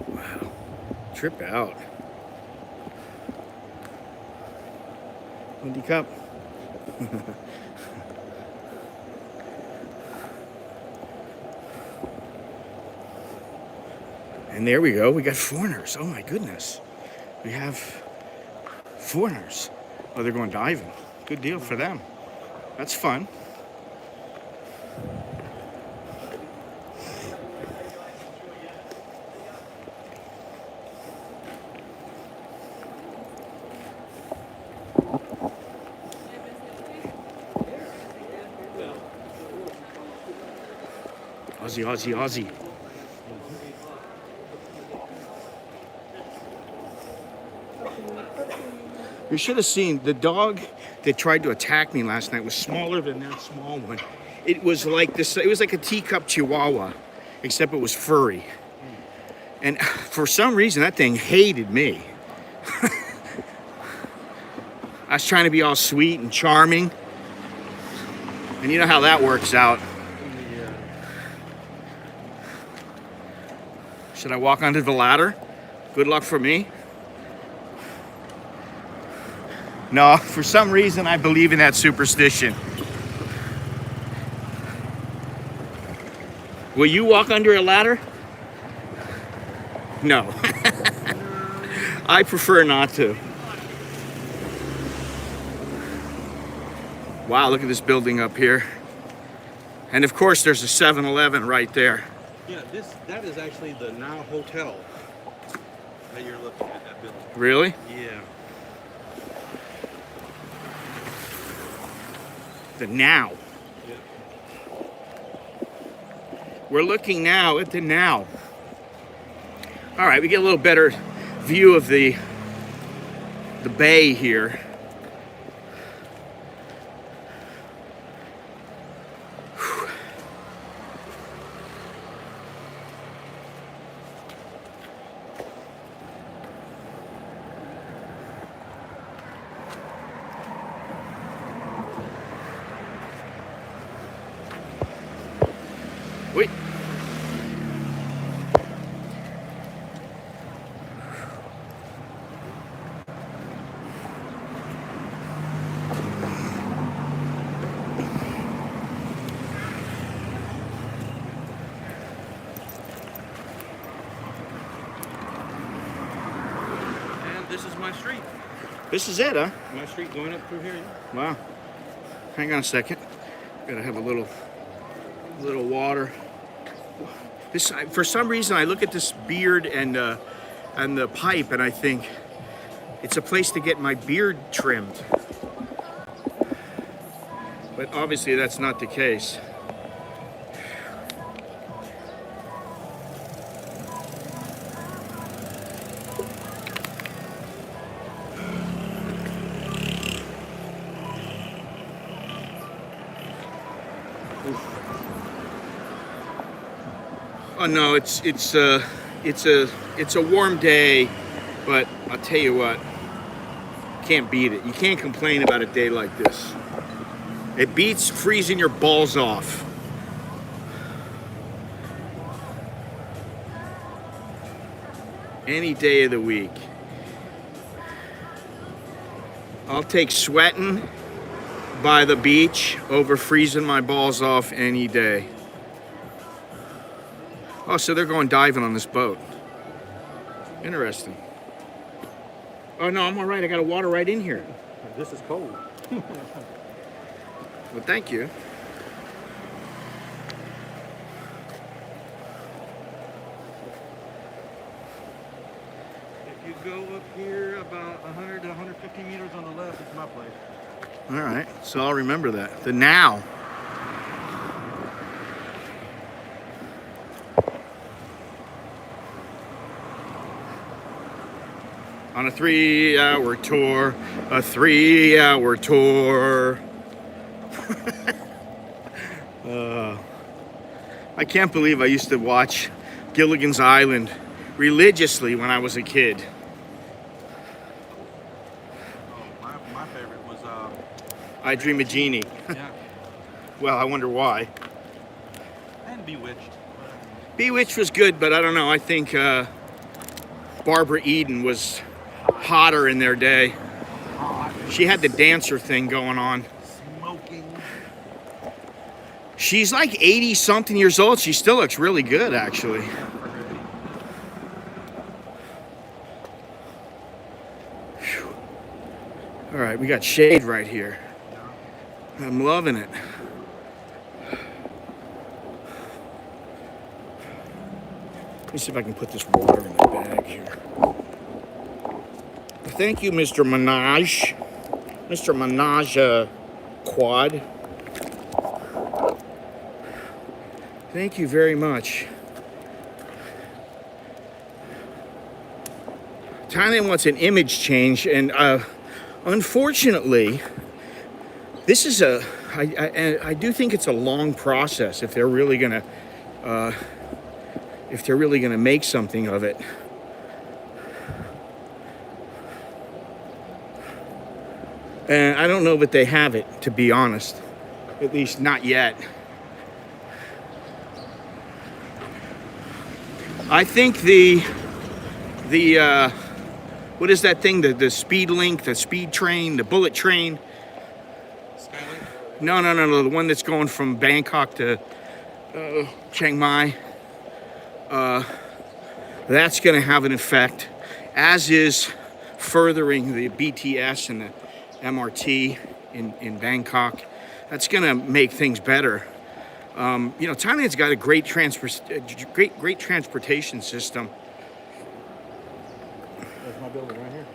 Wow. Trip out. Windy Cup. And there we go. We got foreigners. Oh my goodness. We have foreigners. Oh, they're going diving. Good deal for them. That's fun. Aussie, Aussie, Aussie. You should have seen the dog that tried to attack me last night was smaller than that small one. It was like this. It was like a teacup chihuahua, except it was furry. And for some reason, that thing hated me. I was trying to be all sweet and charming. And you know how that works out. Yeah. Should I walk onto the ladder? Good luck for me. No, for some reason I believe in that superstition. Will you walk under a ladder? No. I prefer not to. Wow, look at this building up here. And of course there's a 7-Eleven right there. Yeah, that is actually the Now Hotel that you're looking at, that building. Really? Yeah. The Now. Yeah. We're looking now at the Now. All right, we get a little better view of the bay here. Wait. And this is my street. This is it, huh? My street going up through here. Yeah. Wow. Hang on a second. Gotta have a little water. This, for some reason, I look at this beard and the pipe, and I think it's a place to get my beard trimmed. But obviously, that's not the case. Oh no, it's a warm day, but I'll tell you what, can't beat it. You can't complain about a day like this. It beats freezing your balls off. Any day of the week. I'll take sweating by the beach over freezing my balls off any day. Oh, so they're going diving on this boat. Interesting. Oh no, I'm all right. I got water right in here. This is cold. Well, thank you. If you go up here about 100 to 150 meters on the left, it's my place. All right, so I'll remember that. The Now. On a 3-hour tour, a 3-hour tour. I can't believe I used to watch Gilligan's Island religiously when I was a kid. Oh, my favorite was I Dream of Jeannie. yeah, Well, I wonder why. and Bewitched. Bewitched was good, but I don't know. I think Barbara Eden was hotter in their day. She had the dancer thing going on. Smoking. She's like 80-something years old. She still looks really good, actually. Whew. All right, we got shade right here. I'm loving it. Let me see if I can put this water in the bag here. Thank you, Mr. Minaj. Mr. Minaj Quad. Thank you very much. Thailand wants an image change, and unfortunately, this is I do think it's a long process if they're really gonna make something of it. And I don't know that they have it, to be honest. At least not yet. I think the what is that thing? The speed link, the speed train, the bullet train. Skylink? No. The one that's going from Bangkok to Chiang Mai. That's going to have an effect, as is furthering the BTS and the MRT in Bangkok. That's going to make things better. Thailand's got a great transportation system. There's my building right here.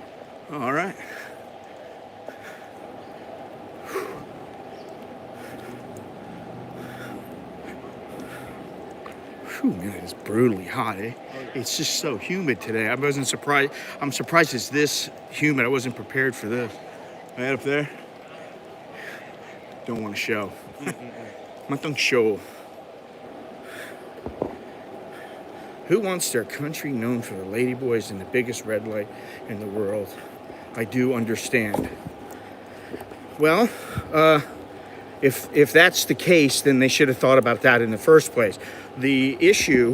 All right. Whew, man, it's brutally hot, eh? It's just so humid today. I wasn't surprised. I'm surprised it's this humid. I wasn't prepared for this. Right up there. Don't want to show. Matang show. Who wants their country known for the ladyboys and the biggest red light in the world? I do understand. Well, if that's the case, then they should have thought about that in the first place. The issue,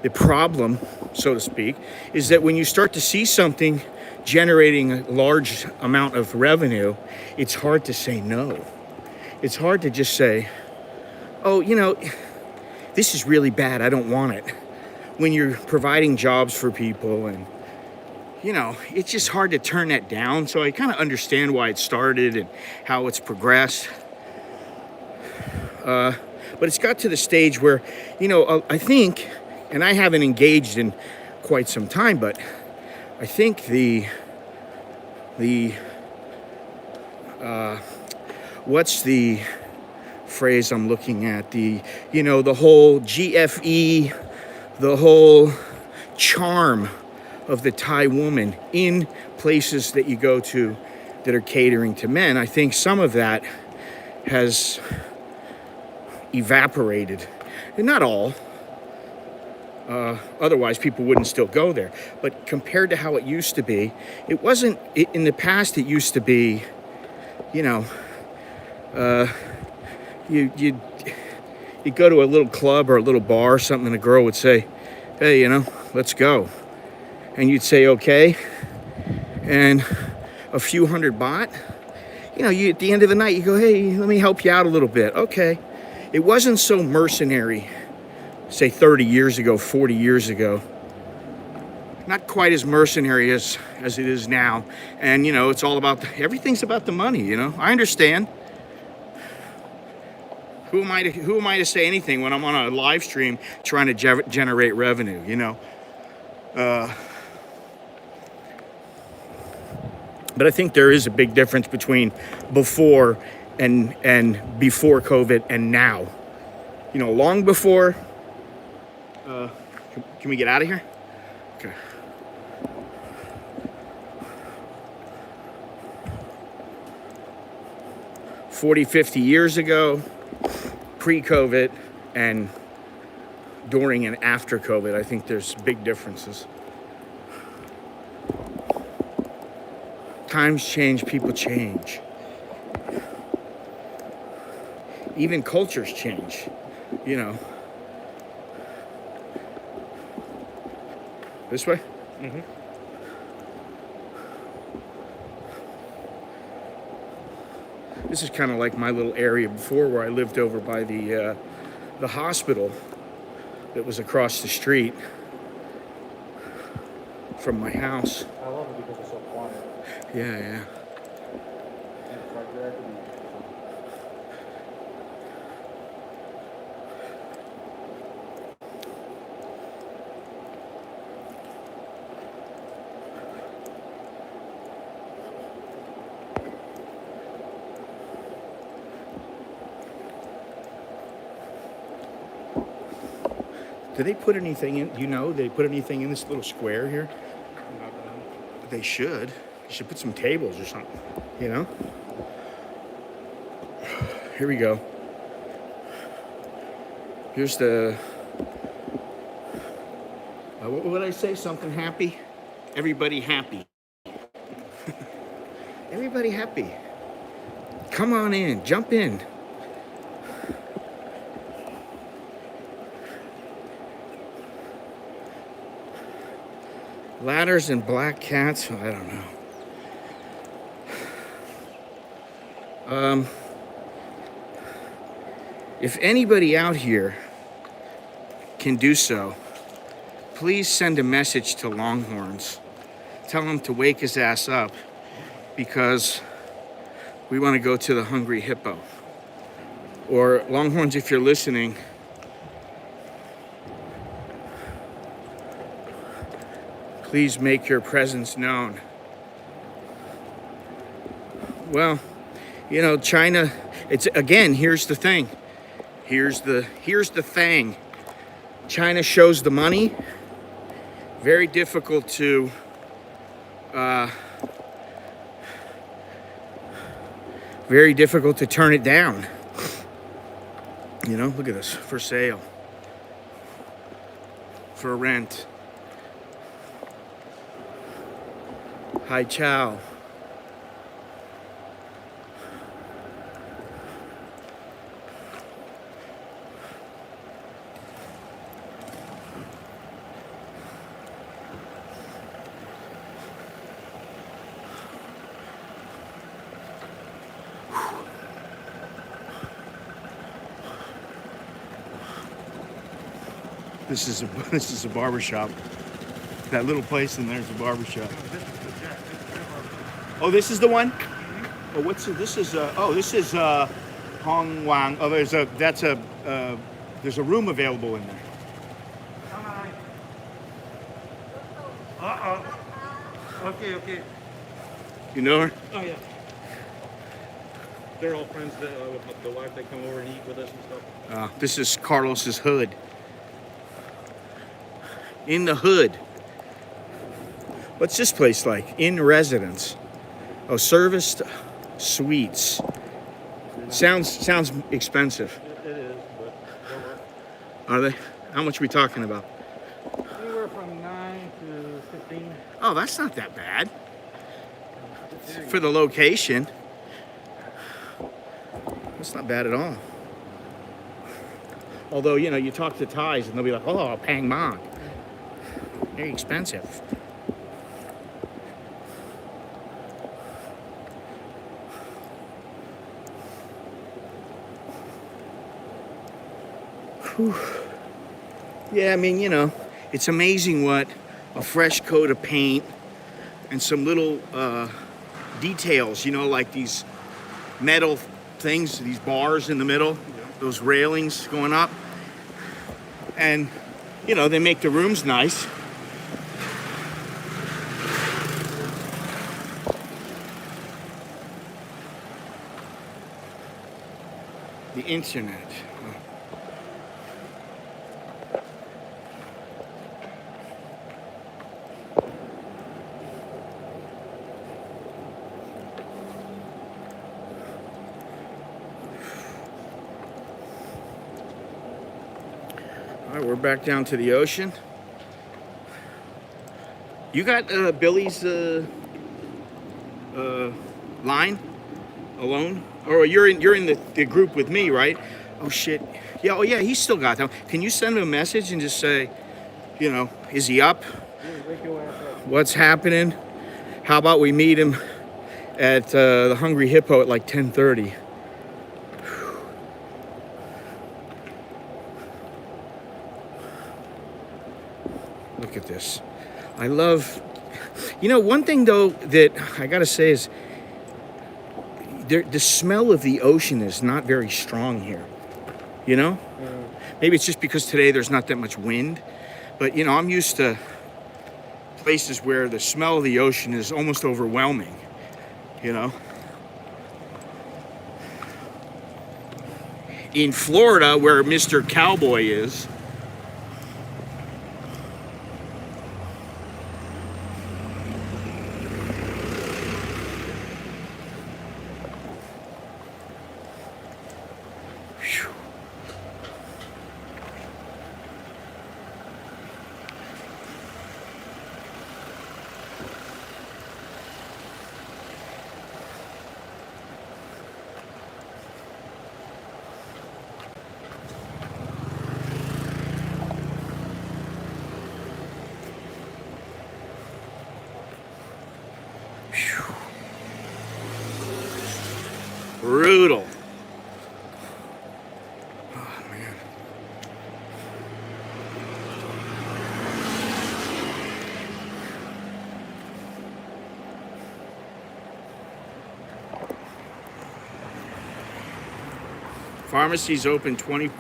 the problem, so to speak, is that when you start to see something generating a large amount of revenue, it's hard to say no. It's hard to just say, oh, this is really bad, I don't want it. When you're providing jobs for people and, it's just hard to turn that down. So I kind of understand why it started and how it's progressed. But it's got to the stage where, I think, and I haven't engaged in quite some time, but I think what's the phrase I'm looking at? The whole GFE, the whole charm of the Thai woman in places that you go to that are catering to men. I think some of that has evaporated. And not all. Otherwise, people wouldn't still go there. But compared to how it used to be, it wasn't, in the past, it used to be, you go to a little club or a little bar or something, and a girl would say, hey, let's go. And you'd say, okay. And a few $100 baht, at the end of the night, you go, hey, let me help you out a little bit. Okay. It wasn't so mercenary, say 30 years ago, 40 years ago. Not quite as mercenary as it is now. And, it's all about, everything's about the money, I understand. Who am I to say anything when I'm on a live stream trying to generate revenue, But I think there is a big difference between before and before COVID and now. Long before. Can we get out of here? Okay. $40, $50 years ago, pre-COVID, and during and after COVID, I think there's big differences. Times change, people change. Even cultures change, This way? Mm-hmm. This is kind of like my little area before where I lived over by the hospital that was across the street from my house. I love it because it's so quiet. Yeah. And it's right there. Do they put anything in? They put anything in this little square here? They should. You should put some tables or something. Here we go. Here's the. What would I say? Something happy? Everybody happy. Everybody happy. Come on in, jump in. Ladders and black cats, I don't know. If anybody out here can do so, please send a message to Longhorns. Tell him to wake his ass up because we want to go to the Hungry Hippo. Or Longhorns, if you're listening, please make your presence known. Well, you know, China, it's again, here's the thing. Here's the thing. China shows the money. Very difficult to turn it down. You know, look at this, for sale, for rent. Hai Chow. This is a barber shop. That little place in there's a barber shop. Oh, this is the one. Oh, what's it? This is this is Hong Wang. Oh, there's a room available in there. Okay. You know her? Oh yeah. They're all friends with the wife. They come over and eat with us and stuff. This is Carlos's hood. In the hood. What's this place like? In residence. Oh, serviced suites. Sounds expensive. It is, but they'll work. Are they? How much are we talking about? Anywhere from 9 to 15. Oh, that's not that bad. For the location. That's not bad at all. Although, you know, you talk to Thais and they'll be like, oh, Pang Mang. Very expensive. Whew. Yeah, I mean, you know, it's amazing what a fresh coat of paint and some little details, you know, like these metal things, these bars in the middle, those railings going up. And, you know, they make the rooms nice. The internet. All right, we're back down to the ocean. You got Billy's line alone? Or you're in the group with me, right? Oh shit. Yeah, oh yeah, he's still got them. Can you send him a message and just say, you know, is he up? What's happening? How about we meet him at the Hungry Hippo at like 10:30? Look at this. I love, you know, one thing though that I gotta say is the smell of the ocean is not very strong here, you know? Maybe it's just because today there's not that much wind, but you know, I'm used to places where the smell of the ocean is almost overwhelming, you know? In Florida, where Mr. Cowboy is, Pharmacy's open 20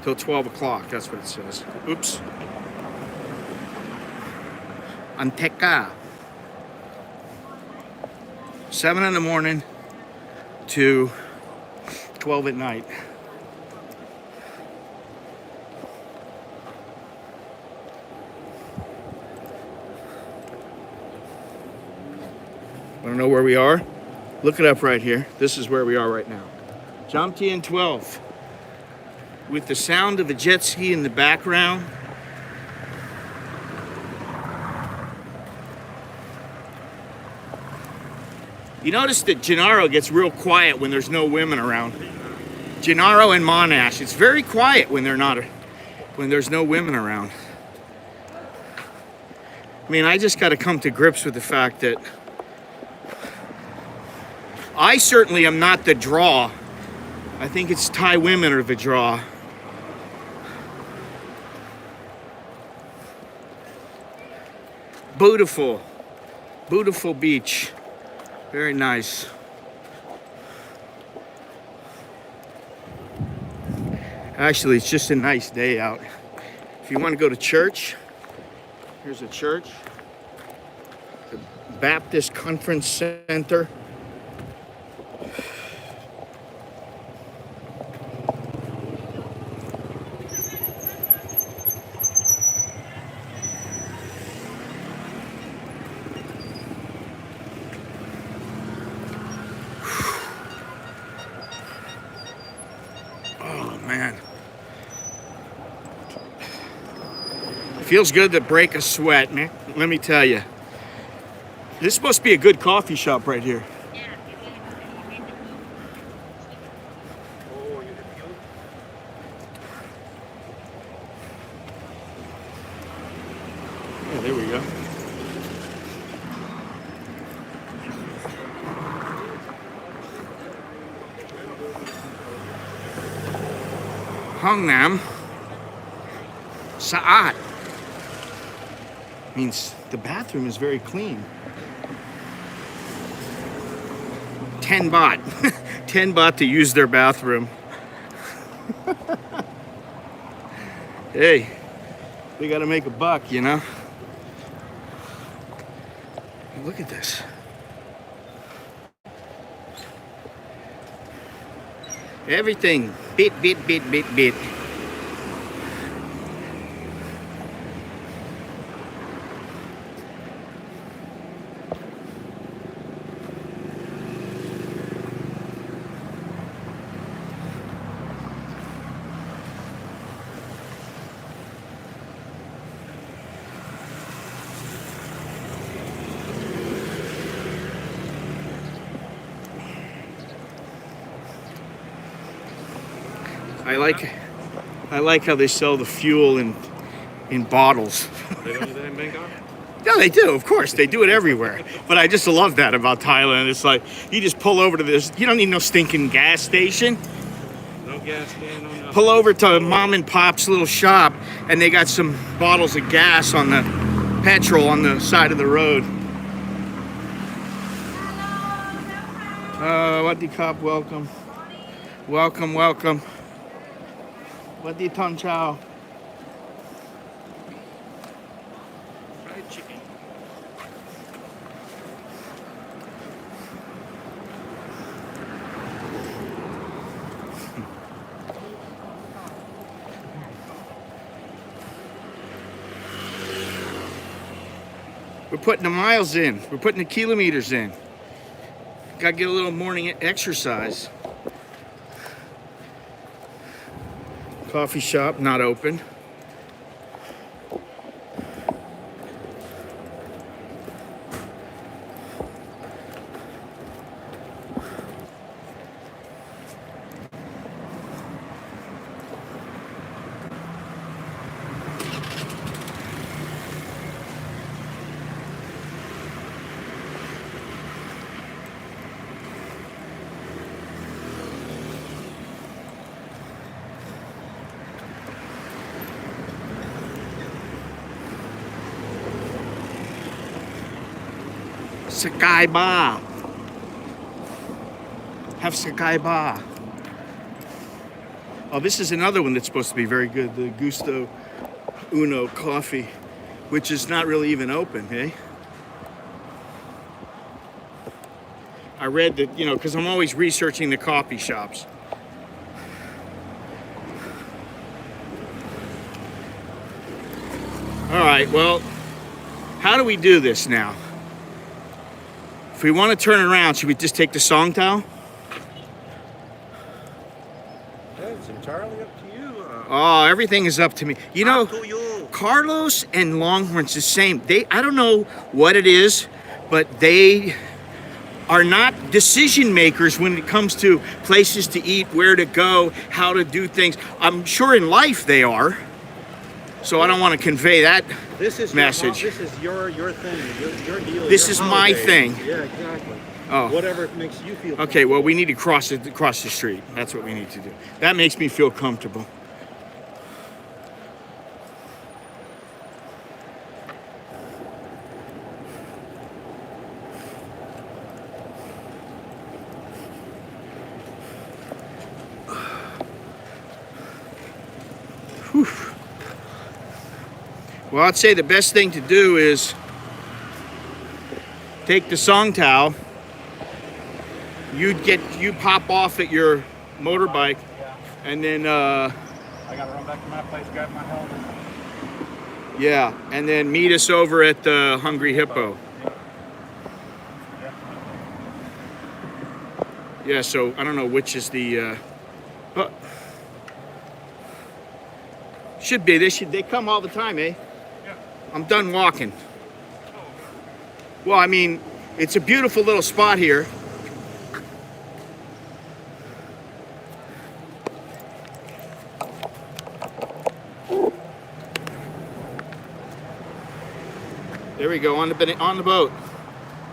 till 12 o'clock. That's what it says. Oops. Anteka. 7 in the morning to 12 at night. Want to know where we are? Look it up right here. This is where we are right now. Jomtien 12. With the sound of a jet ski in the background. You notice that Gennaro gets real quiet when there's no women around. Gennaro and Monash, it's very quiet when there's no women around. I mean, I just got to come to grips with the fact that I certainly am not the draw. I think it's Thai women are the draw. Beautiful, beautiful beach. Very nice. Actually, it's just a nice day out. If you want to go to church, here's a church. The Baptist Conference Center. Man, it feels good to break a sweat, man. Let me tell you, this is supposed to be a good coffee shop right here. Yeah, there we go. Hangnam Sa'at means the bathroom is very clean. 10 baht. 10 baht to use their bathroom. Hey, we gotta make a buck, you know? Look at this. Everything, bit. I like how they sell the fuel in bottles. They don't do that in Bangkok? Yeah, they do. Of course, they do it everywhere. But I just love that about Thailand. It's like you just pull over to this. You don't need no stinking gas station. No gas can, no nothing. Pull over to mom and pop's little shop, and they got some bottles of gas on the petrol on the side of the road. What the cop? Welcome. What the ton chow? Fried chicken. We're putting the miles in. We're putting the kilometers in. Got to get a little morning exercise. Coffee shop not open. Sky bar. Have Sky bar. Oh, this is another one that's supposed to be very good. The Gusto Uno coffee, which is not really even open, eh? I read that, you know, because I'm always researching the coffee shops. All right, well, how do we do this now? If we want to turn around, should we just take the song towel? Yeah, it's entirely up to you. Oh, everything is up to me. You know, Up to you. Carlos and Longhorn's the same. I don't know what it is, but they are not decision makers when it comes to places to eat, where to go, how to do things. I'm sure in life they are. So I don't want to convey that This is message. This is your thing, your deal. This your is my holiday. thing. Yeah, exactly. Oh. Whatever makes you feel. Okay, well, we need to cross the street. That's what we need to do. That makes me feel comfortable. Whew. Well, I'd say the best thing to do is take the song towel. You pop off at your motorbike, and then I gotta run back to my place, grab my helmet. yeah, and then meet us over at the Hungry Hippo. Yeah, so I don't know which is the. Oh, should be. They come all the time, eh? Yeah. I'm done walking. Well, I mean, it's a beautiful little spot here. There we go, on the boat.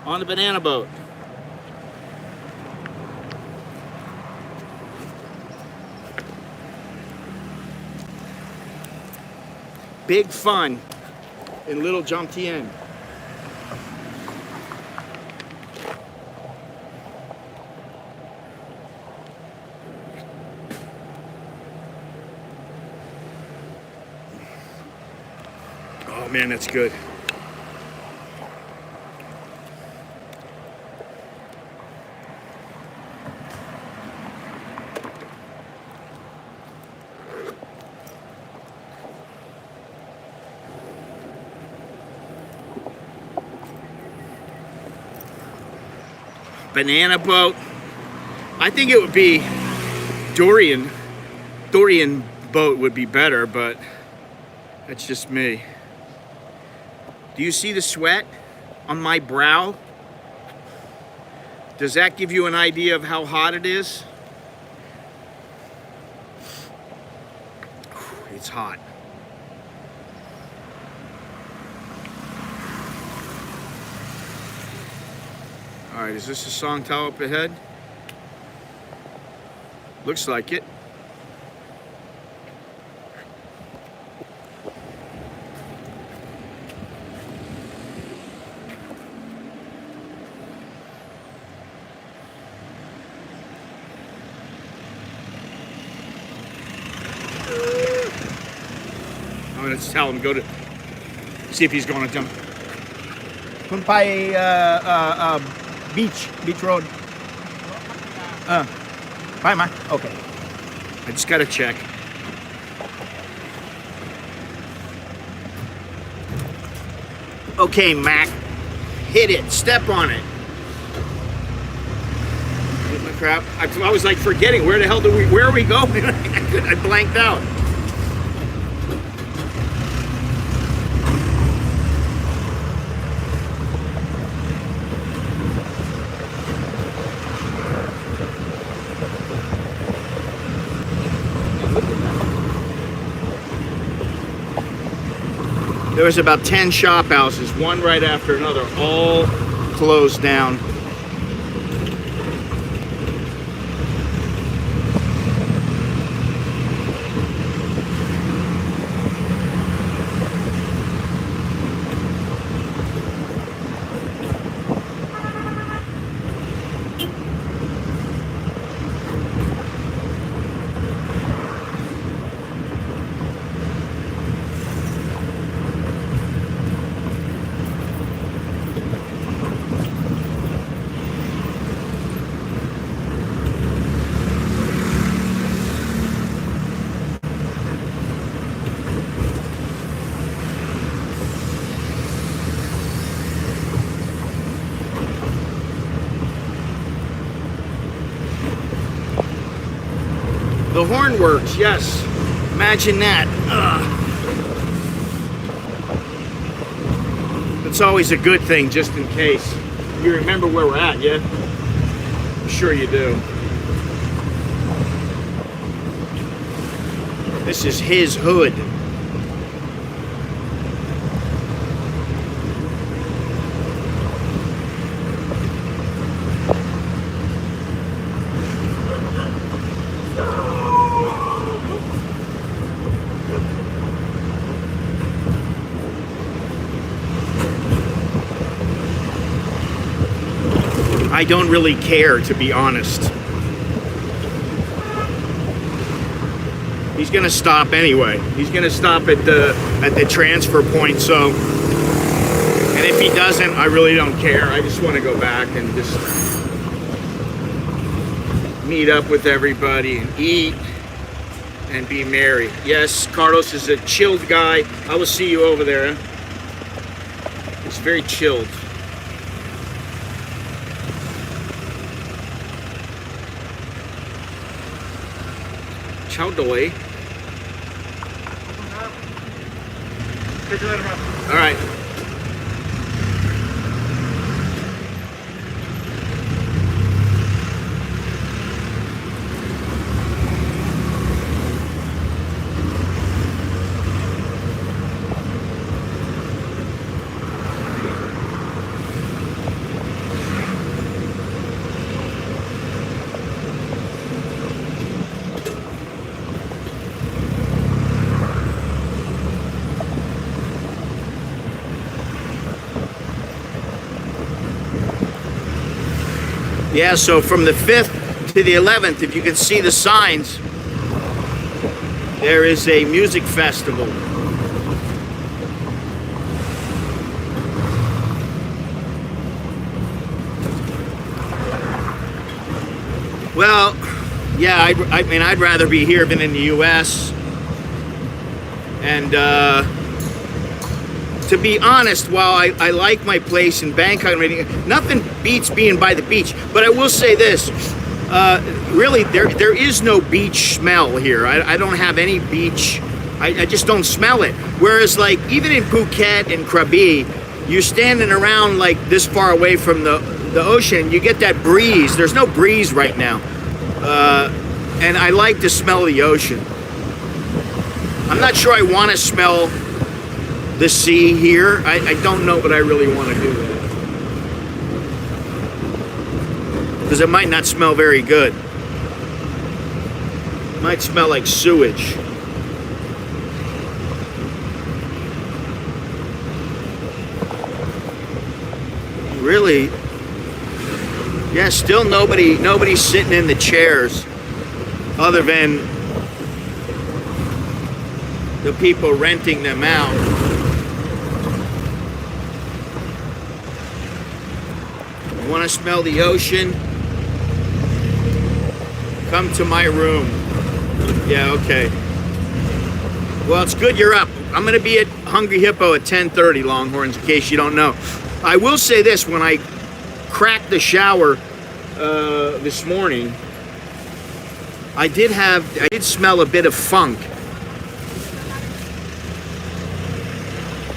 On the banana boat. Big fun in little Jomtien. Oh man, that's good. Banana boat. I think it would be Dorian boat would be better, but that's just me. Do you see the sweat on my brow? Does that give you an idea of how hot it is? It's hot. All right, is this a song towel up ahead? Looks like it. I'm gonna tell him go to see if he's going to jump. Kumpai Beach Road. Bye, ma. Okay. I just gotta check. Okay, Mac. Hit it. Step on it. Get my crap. I was like forgetting where are we going? I blanked out. There was about 10 shop houses, one right after another, all closed down. The horn works, yes. Imagine that. It's always a good thing, just in case. You remember where we're at, yeah? I'm sure you do. This is his hood. I don't really care, to be honest. He's gonna stop anyway. He's gonna stop at the transfer point, so, and if he doesn't, I really don't care. I just want to go back and just meet up with everybody and eat and be merry. Yes, Carlos is a chilled guy. I will see you over there. He's very chilled. Ciao doi. All right. Yeah, so from the 5th to the 11th, if you can see the signs, there is a music festival. Well, yeah, I mean, I'd rather be here than in the U.S. And to be honest, while I like my place in Bangkok, nothing beats being by the beach. But I will say this, really, there is no beach smell here. I don't have any beach. I just don't smell it. Whereas, like, even in Phuket and Krabi, you're standing around like this far away from the ocean, you get that breeze. There's no breeze right now. And I like to smell the ocean. I'm not sure I want to smell the sea here. I don't know what I really want to do with it. Because it might not smell very good. It might smell like sewage. Really? Yeah, still nobody's sitting in the chairs other than the people renting them out. You want to smell the ocean? Come to my room. Yeah, okay. Well, it's good you're up. I'm going to be at Hungry Hippo at 10:30, Longhorns, in case you don't know. I will say this, when I cracked the shower this morning, I did smell a bit of funk.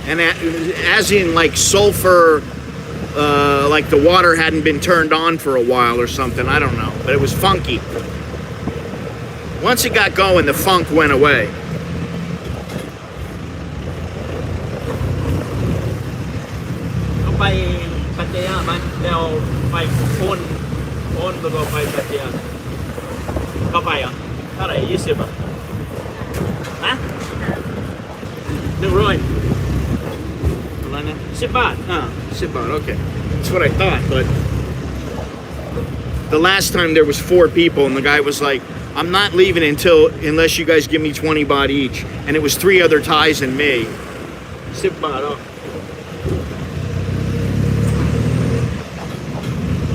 And as in like sulfur, like the water hadn't been turned on for a while or something, I don't know, but it was funky. Once it got going, the funk went away. Okay. That's what I thought, but the last time there was 4 people and the guy was like, I'm not leaving unless you guys give me 20 baht each. And it was 3 other Thais and me. 10 baht off.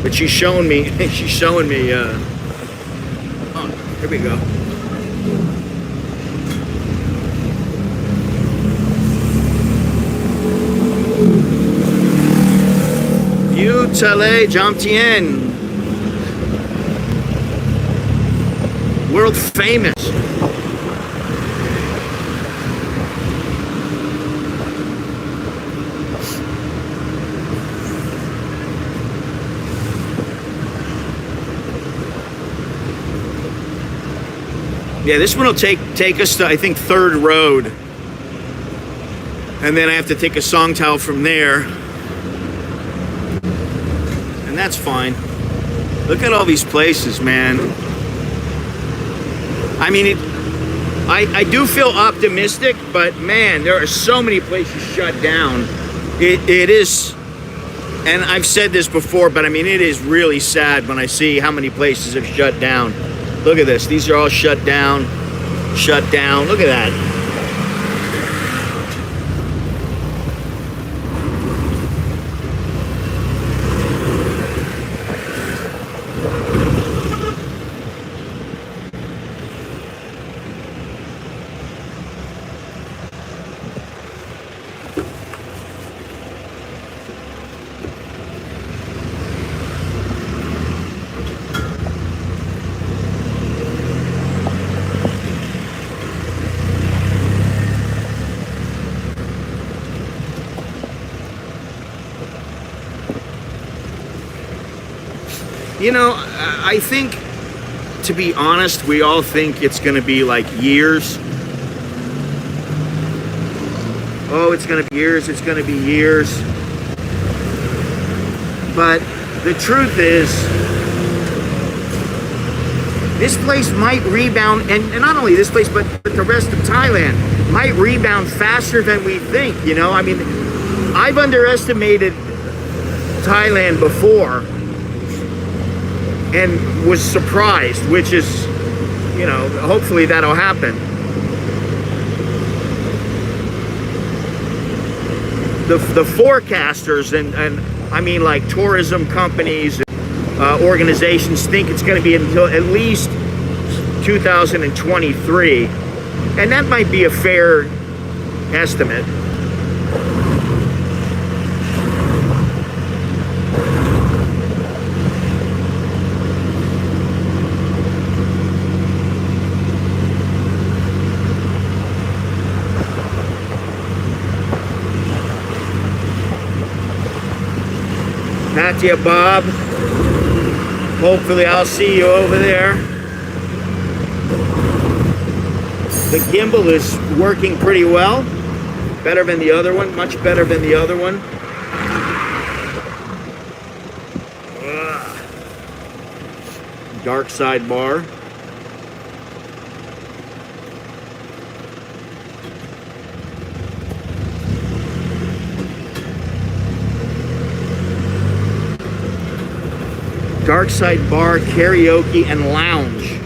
But she's showing me, oh, here we go. Jomtien. world famous. Yeah, this one will take us to, I think, Third Road. And then I have to take a Songtao from there. And that's fine. Look at all these places, man. I mean, I do feel optimistic, but man, there are so many places shut down. It is, and I've said this before, but I mean, it is really sad when I see how many places have shut down. Look at this. These are all shut down. Shut down. Look at that. You know, I think, to be honest, we all think it's going to be like years. Oh, it's going to be years, it's going to be years. But the truth is, this place might rebound, and not only this place, but the rest of Thailand might rebound faster than we think, you know? I mean, I've underestimated Thailand before, and was surprised, which is, you know, hopefully that'll happen. The forecasters and I mean like tourism companies, organizations think it's going to be until at least 2023, and that might be a fair estimate. Patia Bob, hopefully I'll see you over there. The gimbal is working pretty well, better than the other one, much better than the other one. Dark side bar. Dark side bar, karaoke, and lounge.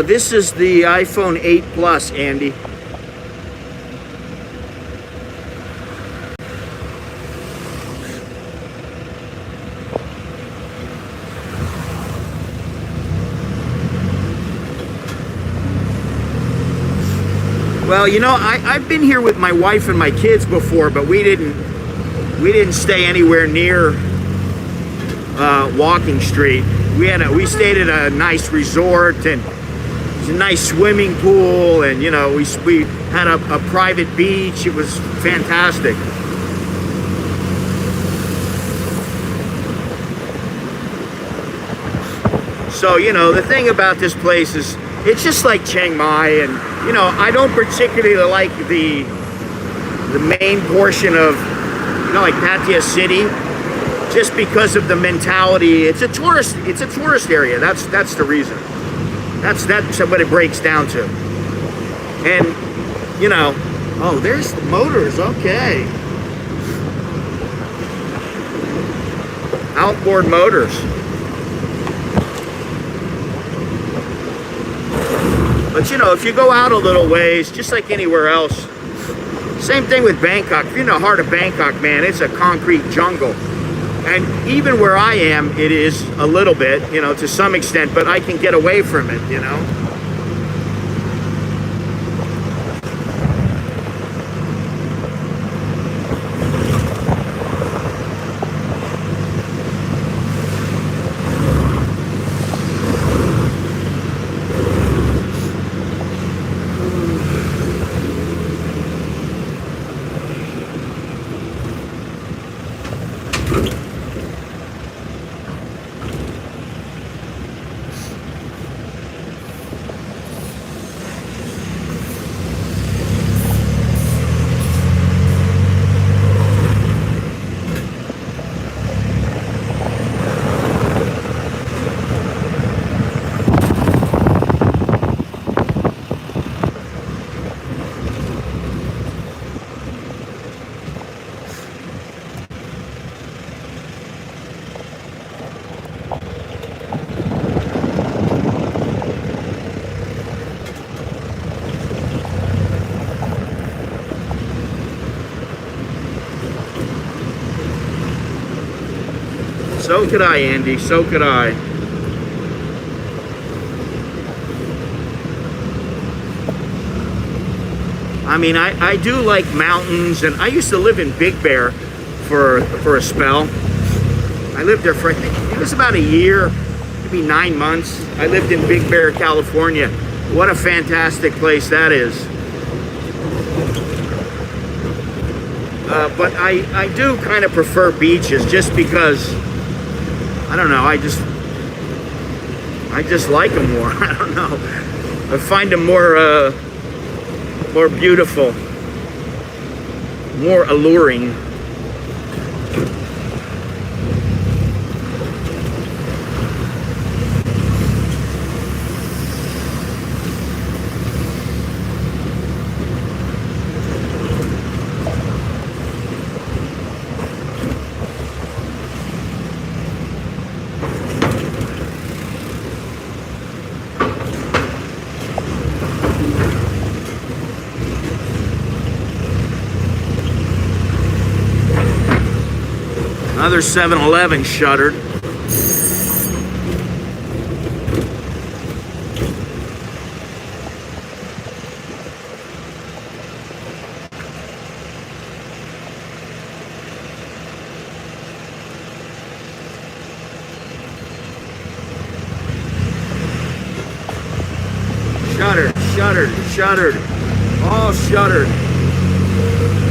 This is the iPhone 8 Plus, Andy. Well, you know, I've been here with my wife and my kids before, but we didn't stay anywhere near Walking Street. We stayed at a nice resort, and a nice swimming pool, and you know, we had a private beach. It was fantastic. So, you know, the thing about this place is it's just like Chiang Mai, and you know, I don't particularly like the main portion of, you know, like Pattaya City, just because of the mentality. It's a tourist area. That's the reason. That's what it breaks down to. And, you know, oh, there's the motors, okay. Outboard motors. But you know, if you go out a little ways, just like anywhere else, same thing with Bangkok. If you're in the heart of Bangkok, man, it's a concrete jungle. And even where I am, it is a little bit, you know, to some extent, but I can get away from it, you know. So could I, Andy, so could I. I mean, I do like mountains, and I used to live in Big Bear for a spell. I lived there for, I think, it was about a year, maybe 9 months. I lived in Big Bear, California. What a fantastic place that is. But I do kind of prefer beaches just because, I don't know, I just like them more. I don't know. I find them more beautiful, more alluring. Another 7-Eleven shuttered. Shuttered, shuttered, shuttered. All shuttered.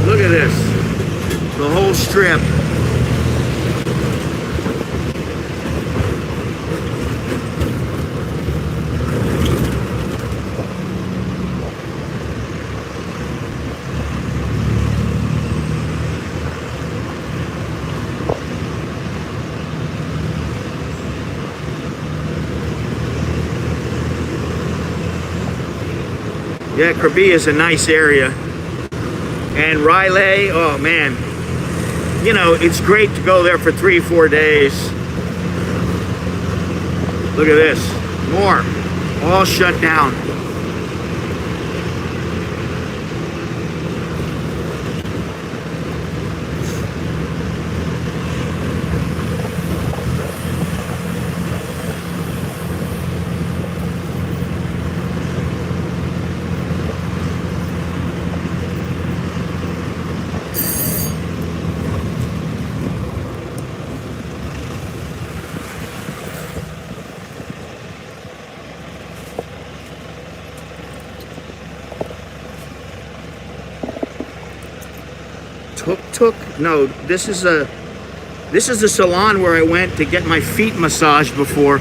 Look at this. The whole strip. Yeah, Krabi is a nice area. And Riley, oh man. You know, it's great to go there for 3-4 days. Look at this. More. All shut down. Tuk? No, this is a salon where I went to get my feet massaged before.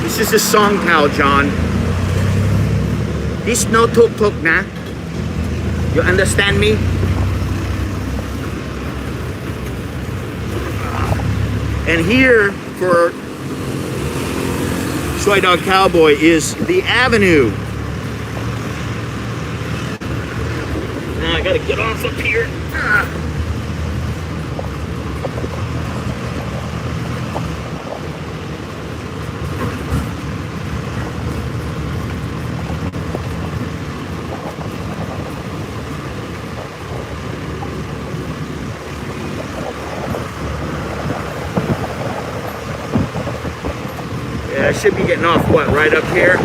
This is a song towel, John. This no tuk na. You understand me? And here for Soy Dog Cowboy is the Avenue. Now I gotta get off up here. Yeah, I should be getting off, what, right up here?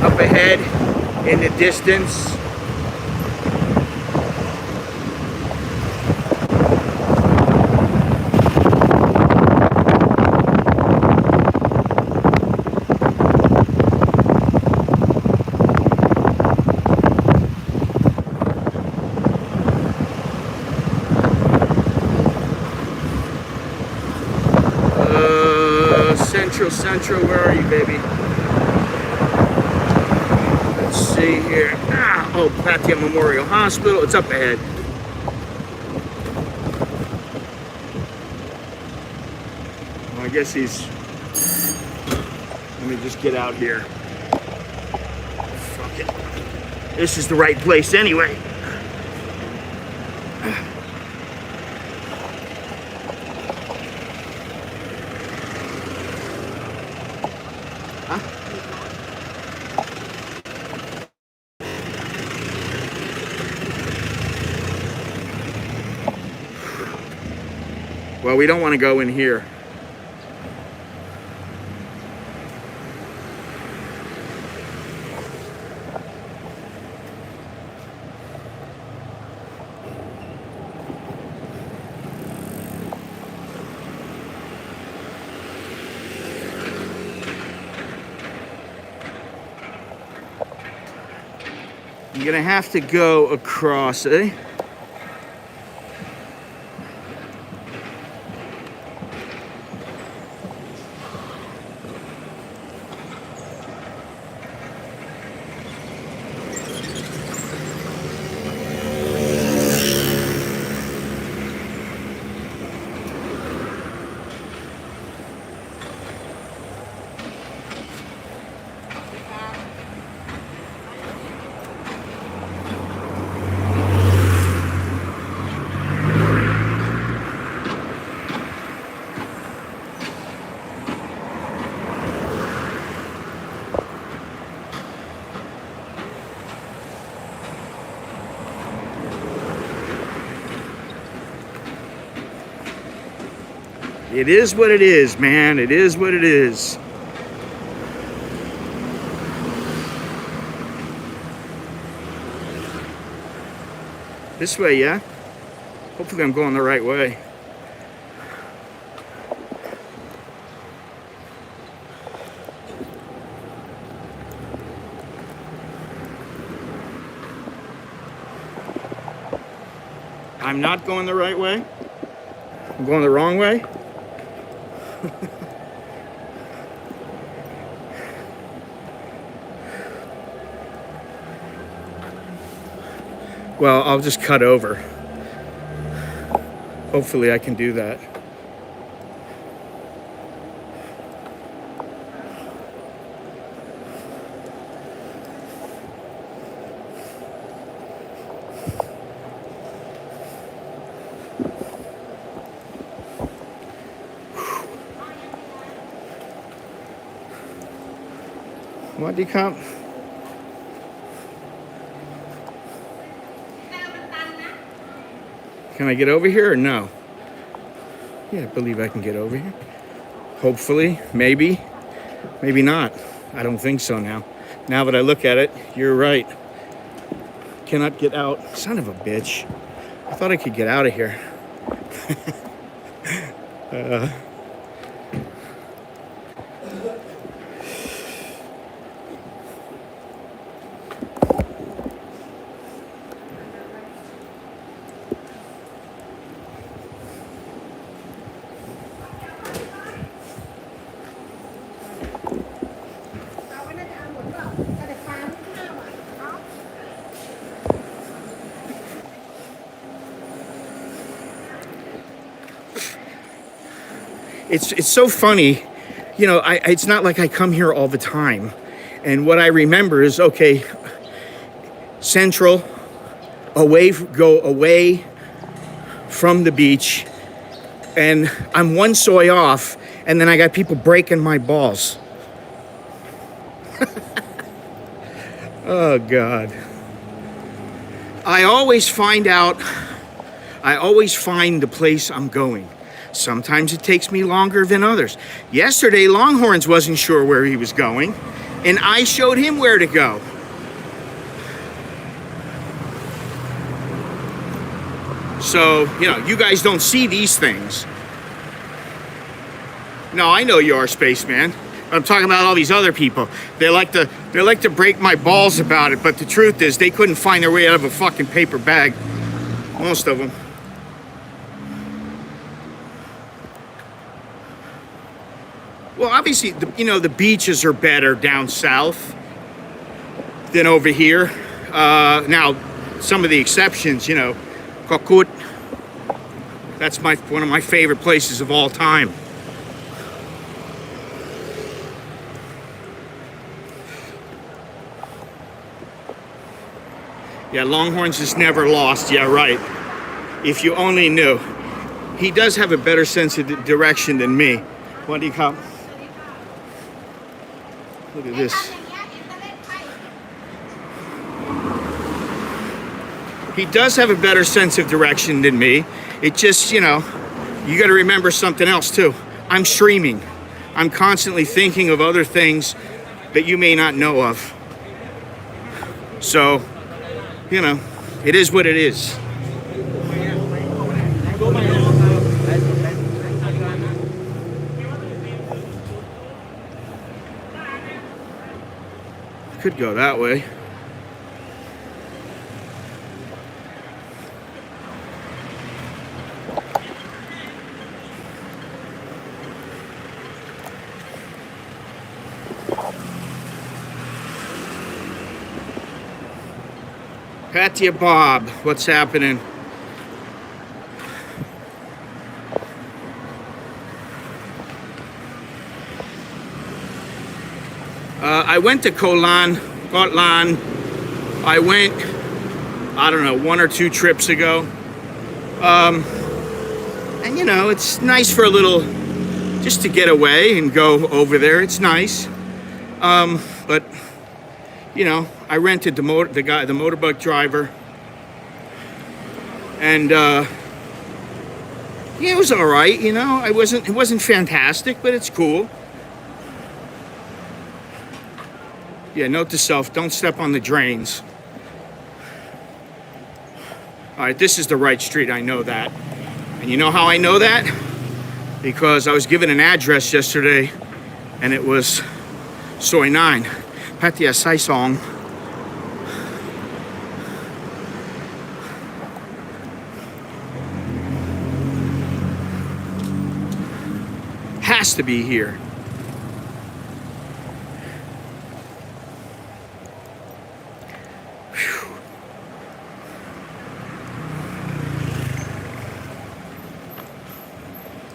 Up ahead, in the distance. Central, where are you, baby? Let's see here. Oh, Patia Memorial Hospital. It's up ahead. Well, I guess he's... Let me just get out here. Fuck it. This is the right place anyway. Well, we don't want to go in here. You're gonna have to go across, eh? It is what it is, man. It is what it is. This way, yeah? Hopefully I'm going the right way. I'm not going the right way. I'm going the wrong way. Well, I'll just cut over. Hopefully I can do that. What do you come? Can I get over here or no? Yeah, I believe I can get over here. Hopefully, maybe, maybe not. I don't think so now. Now that I look at it, you're right. Cannot get out. Son of a bitch. I thought I could get out of here. It's so funny, you know, it's not like I come here all the time. And what I remember is, okay, Central, go away from the beach, and I'm one soy off, and then I got people breaking my balls. Oh, God. I always find the place I'm going. Sometimes it takes me longer than others. Yesterday, Longhorns wasn't sure where he was going, and I showed him where to go. So, you know, you guys don't see these things. No, I know you are, Spaceman. I'm talking about all these other people. They like to break my balls about it, but the truth is they couldn't find their way out of a fucking paper bag. Most of them. Well, obviously, you know, the beaches are better down south than over here. Now, some of the exceptions, you know, Kokut. That's one of my favorite places of all time. Yeah, Longhorns is never lost. Yeah, right. If you only knew. He does have a better sense of direction than me. What do you call? Look at this. He does have a better sense of direction than me. It just, you know, you got to remember something else too. I'm streaming. I'm constantly thinking of other things that you may not know of. So, you know, it is what it is. Could go that way. Patia Bob, what's happening? I went to Kotlan. I went, I don't know, 1 or 2 trips ago. And you know, it's nice for a little, just to get away and go over there. It's nice. But you know, I rented the motorbike driver, and yeah, it was all right. You know, it wasn't fantastic, but it's cool. Yeah, note to self: don't step on the drains. All right, this is the right street. I know that, and you know how I know that? Because I was given an address yesterday, and it was Soy 9. Patia Saisong. Has to be here. Whew.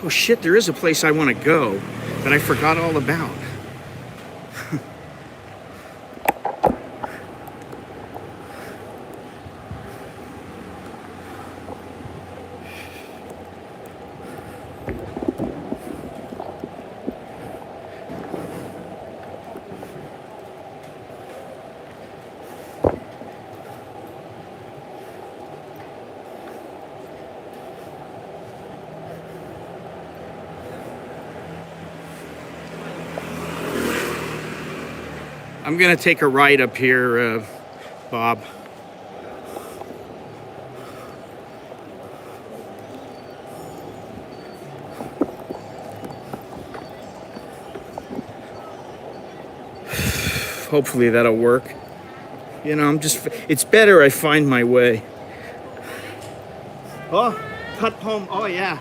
Oh shit, there is a place I want to go that I forgot all about. I'm gonna take a right up here, Bob. Hopefully that'll work. You know, it's better I find my way. Oh, cut home. Oh yeah.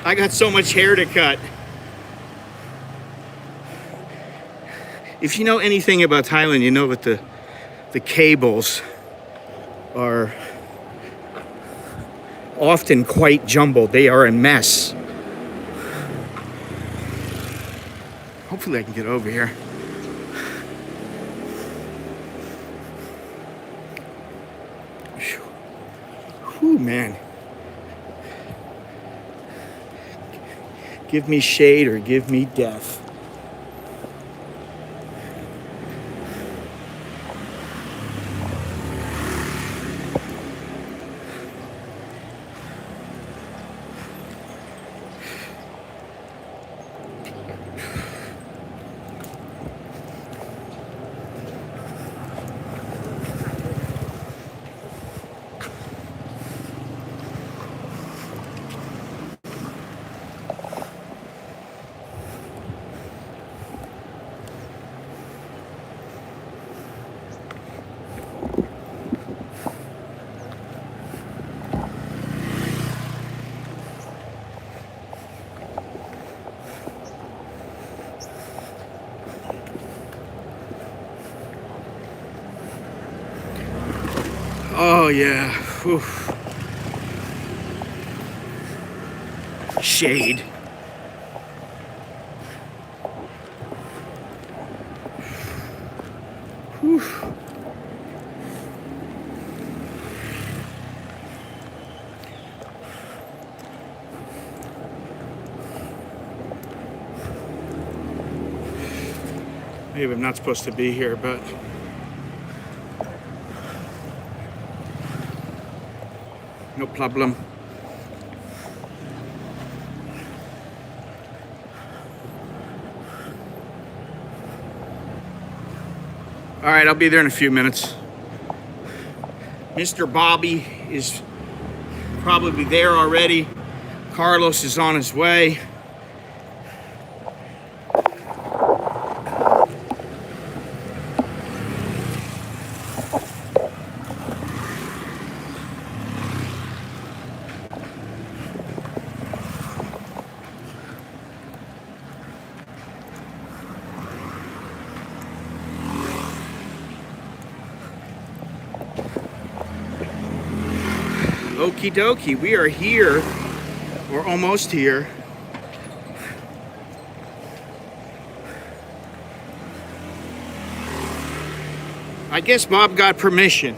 I got so much hair to cut. If you know anything about Thailand, you know that the cables are often quite jumbled. They are a mess. Hopefully I can get over here. Whew, man. Give me shade or give me death. Oh yeah. Whew. Shade. Whew. Maybe I'm not supposed to be here, but no problem. All right, I'll be there in a few minutes. Mr. Bobby is probably there already. Carlos is on his way. Okie dokie, we are here, or almost here. I guess Bob got permission.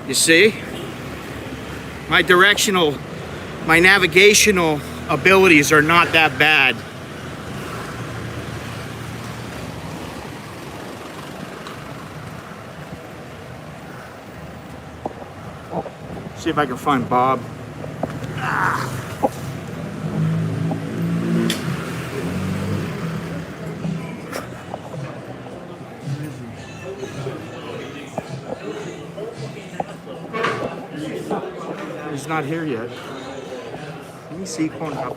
You see? My navigational abilities are not that bad. See if I can find Bob. He's not here yet. Let me see. Corn up.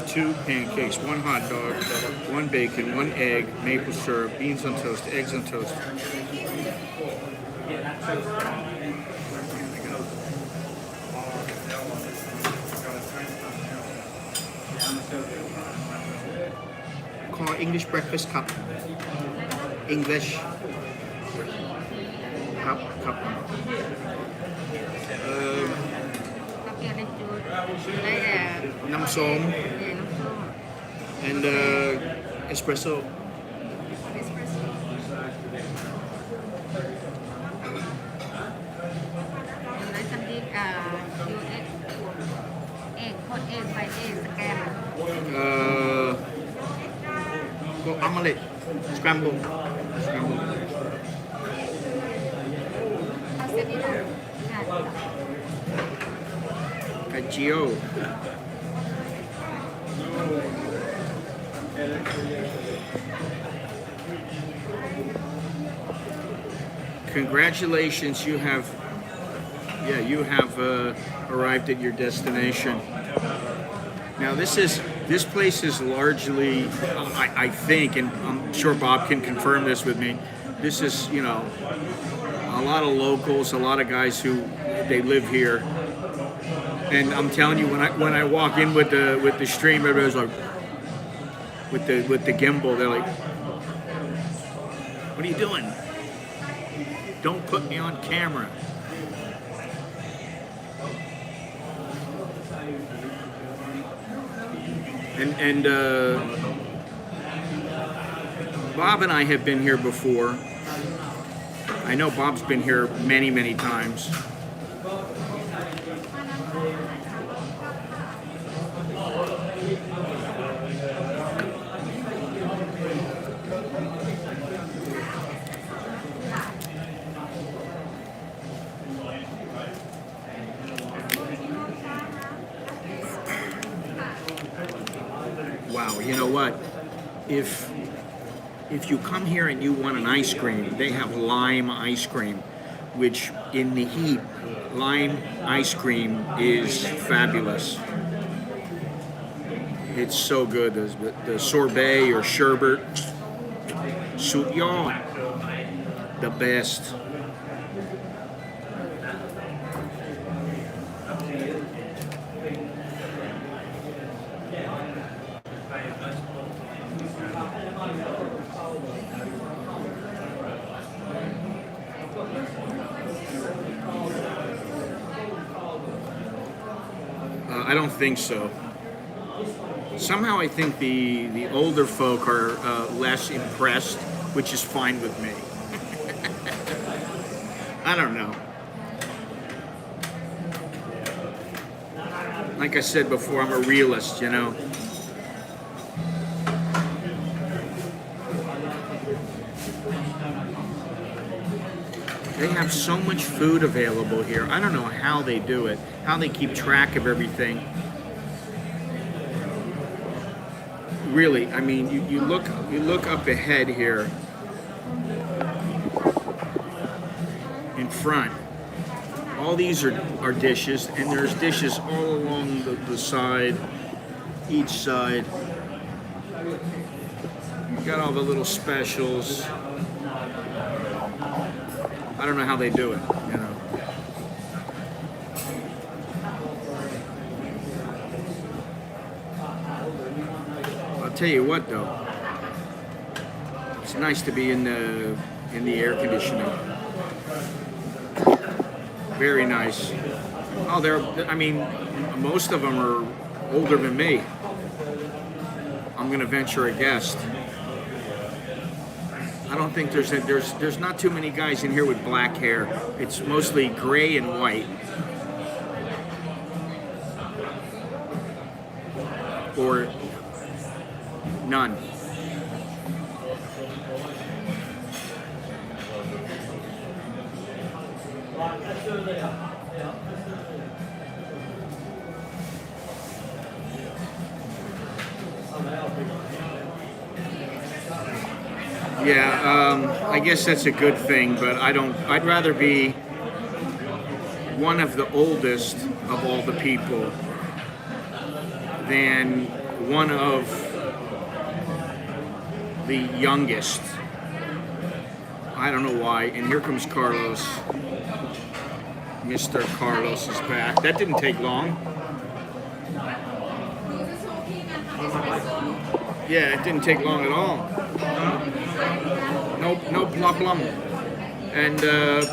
Two pancakes, one hot dog, one bacon, one egg, maple syrup, beans on toast, eggs on toast. Call English breakfast cup. English cup. Nam som and espresso. Go omelette, scramble. Gio. Congratulations, you have arrived at your destination. Now this place is largely, I think, and I'm sure Bob can confirm this with me. This is, you know, a lot of locals, a lot of guys who they live here. And I'm telling you, when I walk in with the stream, everybody's like, with the gimbal, they're like, "What are you doing? Don't put me on camera." And Bob and I have been here before. I know Bob's been here many, many times. Wow, you know what? If you come here and you want an ice cream, they have lime ice cream, which in the heat, lime ice cream is fabulous. It's so good. The sorbet or sherbet, souillon, the best. I don't think so. Somehow I think the older folk are less impressed, which is fine with me. I don't know. Like I said before, I'm a realist, you know. They have so much food available here. I don't know how they do it, how they keep track of everything. Really, I mean, you look up ahead here in front. All these are dishes, and there's dishes all along the side, each side. You got all the little specials. I don't know how they do it, you know. I'll tell you what, though. It's nice to be in the air conditioning. Very nice. Oh, I mean, most of them are older than me. I'm gonna venture a guess. I don't think there's not too many guys in here with black hair. It's mostly gray and white. Or none. Yeah, I guess that's a good thing, but I'd rather be one of the oldest of all the people than one of the youngest. I don't know why. And here comes Carlos. Mr. Carlos is back. That didn't take long. Yeah, it didn't take long at all. No problem. And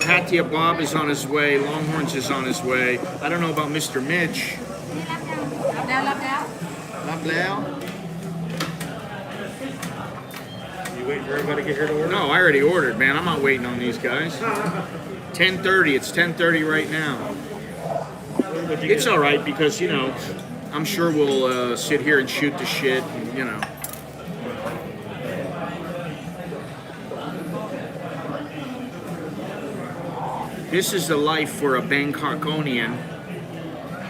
Patia Bob is on his way. Longhorns is on his way. I don't know about Mr. Mitch. You waiting for everybody to get here to order? No, I already ordered, man. I'm not waiting on these guys. 10:30. It's 10:30 right now. It's all right because, you know, I'm sure we'll sit here and shoot the shit, and, you know. This is the life for a Bangkokonian.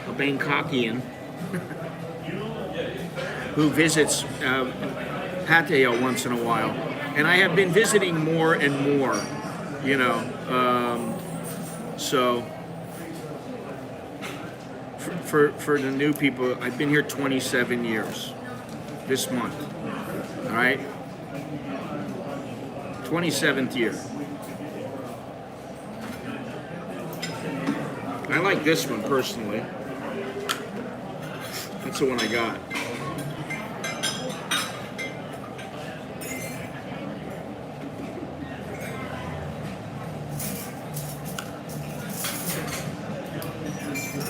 A Bangkokian who visits Pattaya once in a while, and I have been visiting more and more, you know. So for the new people, I've been here 27 years this month. All right, 27th year. I like this one personally. That's the one I got.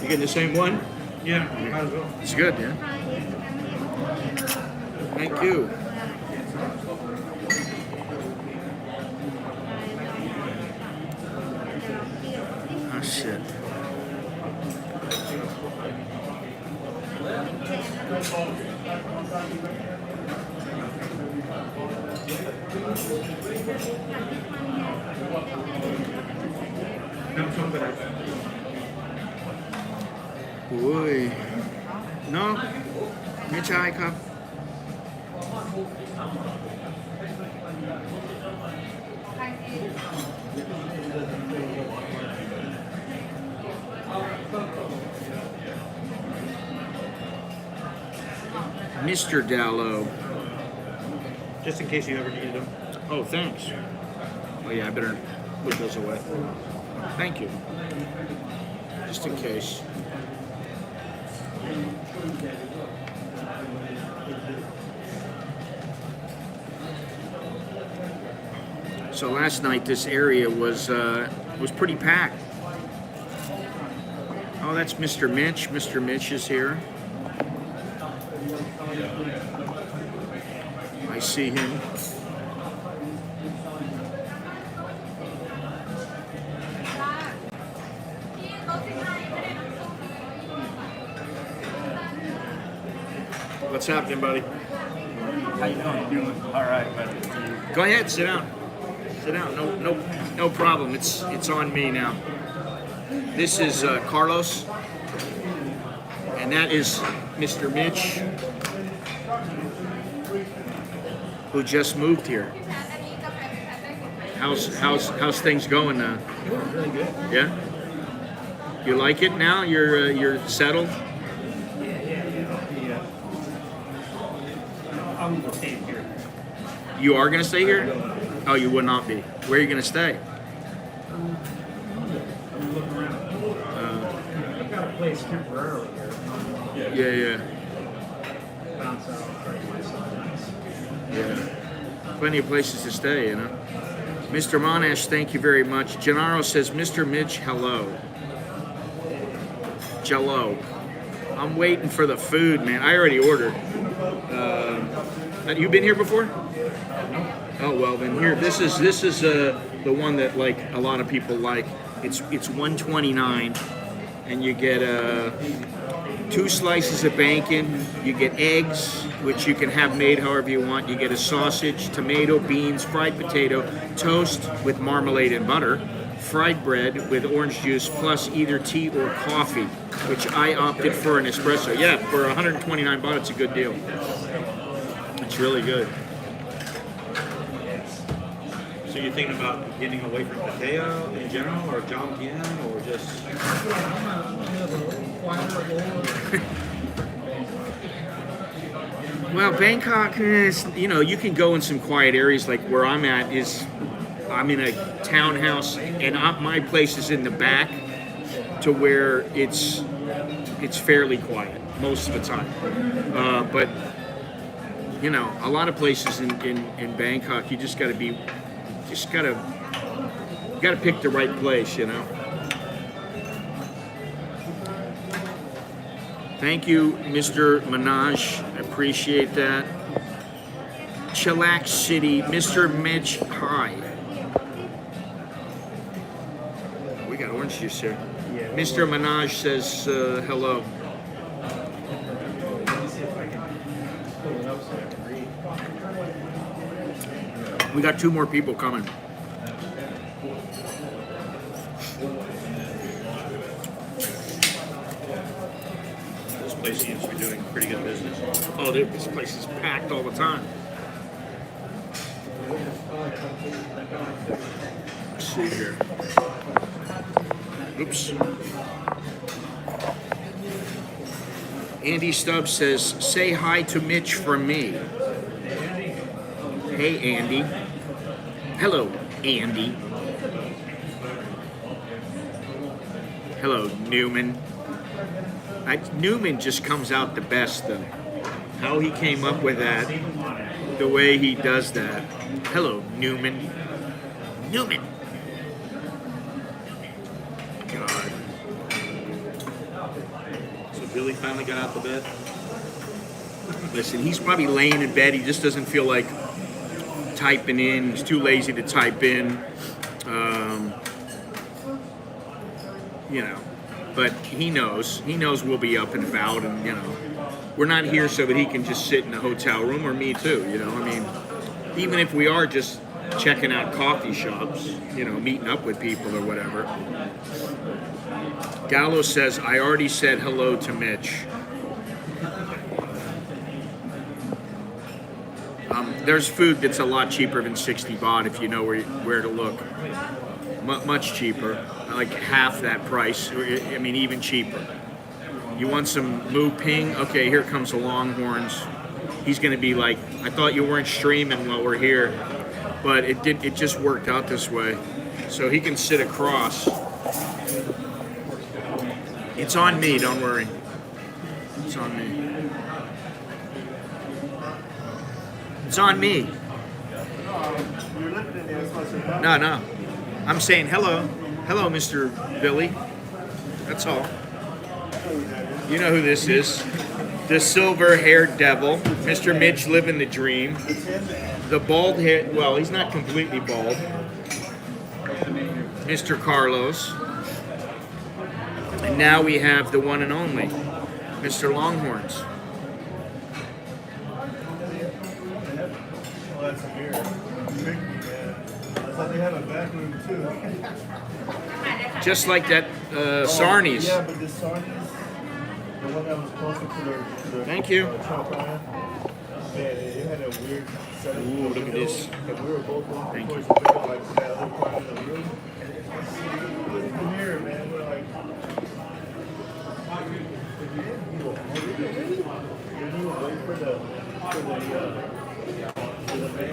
You getting the same one? Yeah, might as well. It's good, yeah. Thank you. Oh shit. Ui. No, ไม่ใช่ครับ Mr. Dallow. Just in case you ever needed them. Oh, thanks. Oh yeah, I better put those away. Thank you. Just in case. So last night this area was pretty packed. Oh, that's Mr. Mitch. Mr. Mitch is here. I see him. What's happening, buddy? How you doing? All right, buddy. Go ahead, sit down. Sit down. No problem. It's on me now. This is Carlos, and that is Mr. Mitch, who just moved here. How's things going now? Really good. Yeah. You like it now? You're settled. Yeah. I'm gonna stay here. You are gonna stay here? Oh, you would not be. Where are you gonna stay? I'm looking around. I've got a place temporarily here. Yeah. Bounce out, try to find something nice. Yeah. Plenty of places to stay, you know. Mr. Monash, thank you very much. Gennaro says, Mr. Mitch, hello. Jello. I'm waiting for the food, man. I already ordered. You been here before? Oh well, then here. This is the one that like a lot of people like. It's $129, and you get 2 slices of bacon. You get eggs, which you can have made however you want. You get a sausage, tomato, beans, fried potato, toast with marmalade and butter, fried bread with orange juice, plus either tea or coffee, which I opted for an espresso. Yeah, for 129 baht, it's a good deal. It's really good. So you're thinking about getting away from Pattaya in general, or Jomtien, or just... Well, Bangkok is, you can go in some quiet areas. Like where I'm at I'm in a townhouse, and my place is in the back to where it's fairly quiet most of the time. But a lot of places in Bangkok, you just got to pick the right place, Thank you, Mr. Minaj. I appreciate that. Chillax City, Mr. Mitch, hi. We got orange juice here. Yeah. Mr. Minaj says hello. Let me see if I can pull it up so I can read. We got 2 more people coming. place seems to be doing pretty good business. Oh, dude, this place is packed all the time. Let's see here. Oops. Andy Stubbs says, say hi to Mitch from me. Hey, Andy. Hello, Andy. Hello, Newman. Newman just comes out the best, though. How he came up with that, the way he does that. Hello, Newman. Newman. God. So Billy finally got out the bed. Listen, he's probably laying in bed. He just doesn't feel like typing in. He's too lazy to type in. You know, but he knows. He knows we'll be up and about, and you know, we're not here so that he can just sit in a hotel room, or me too. You know, I mean, even if we are just checking out coffee shops, you know, meeting up with people or whatever. Gallo says, I already said hello to Mitch. There's food that's a lot cheaper than 60 baht if you know where to look. Much cheaper, like half that price. I mean, even cheaper. You want some Mu Ping? Okay, here comes the Longhorns. He's going to be like, I thought you weren't streaming while we're here, but it just worked out this way. So he can sit across. It's on me, don't worry. It's on me. It's on me. No. I'm saying hello. Hello, Mr. Billy. That's all. You know who this is. The silver-haired devil. Mr. Mitch living the dream. The bald head, well, he's not completely bald. Mr. Carlos. And now we have the one and only, Mr. Longhorns. Oh, that's a beer. Tricked me, man. I thought they had a back room too. Just like that Sarnies. Yeah, but this Sarnies, the one that was closer to the Thank you. Trump man, it had a weird setup. Ooh, look at this. And we were both going Thank towards you. the window, like to that other part of the room. Come here, man. We're like,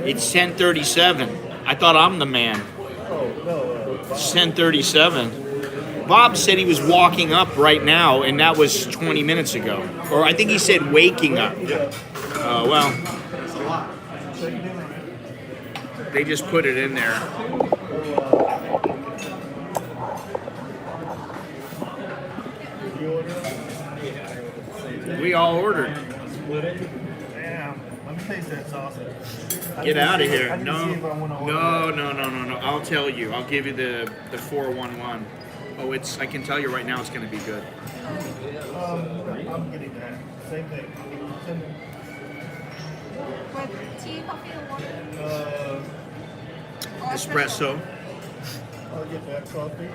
It's 10:37. I thought I'm the man. It's 10:37. Bob said he was walking up right now, and that was 20 minutes ago. Or I think he said waking up. Well, they just put it in there. We all ordered. damn, let me taste that sausage. Get out of here. I need to No. see if I wanna order No. I'll tell you. I'll give you the 411. Oh, I can tell you right now it's going to be good. I'm getting that. Same thing. With tea, coffee, or water? Or Espresso. I'll get that coffee.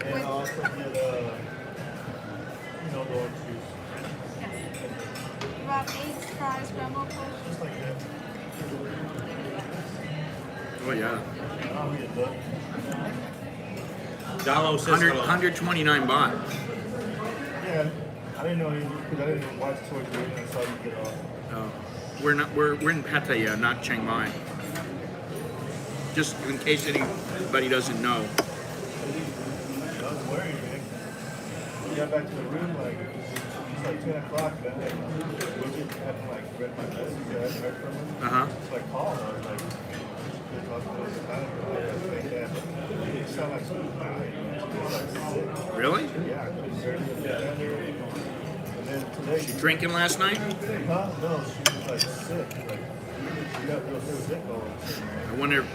And I'll also get, the orange juice. You have eggs, fries, grandma, Just like that. Oh, yeah. I'll get it done. Dallo says 129 baht. Yeah, I didn't know because I didn't watch towards the end. I saw you get off. Oh. We're in Pattaya, not Chiang Mai. Just in case anybody doesn't know. I was worried, man. We got back to the room it's like 10 o'clock. Then Widget hadn't read my message. I hadn't heard from him. So I called. I was like, good talk to us about it. I think that it sounded like something dying. He was sick. Really? Yeah, I couldn't barely get down there. And then today, She drinking last night? huh? No, she was sick. She got real sick going. I wonder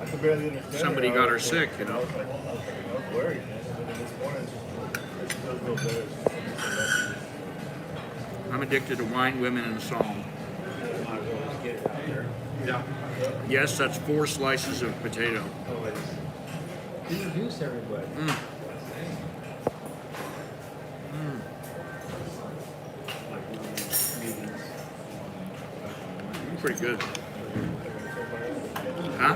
I could barely understand somebody her. got I her was sick, you I know. was worried, man. And then this morning, she feels a little better. I'm addicted to wine, women, and a song. Yeah. Yes, that's 4 slices of potato. Introduce everybody. Pretty good. Huh?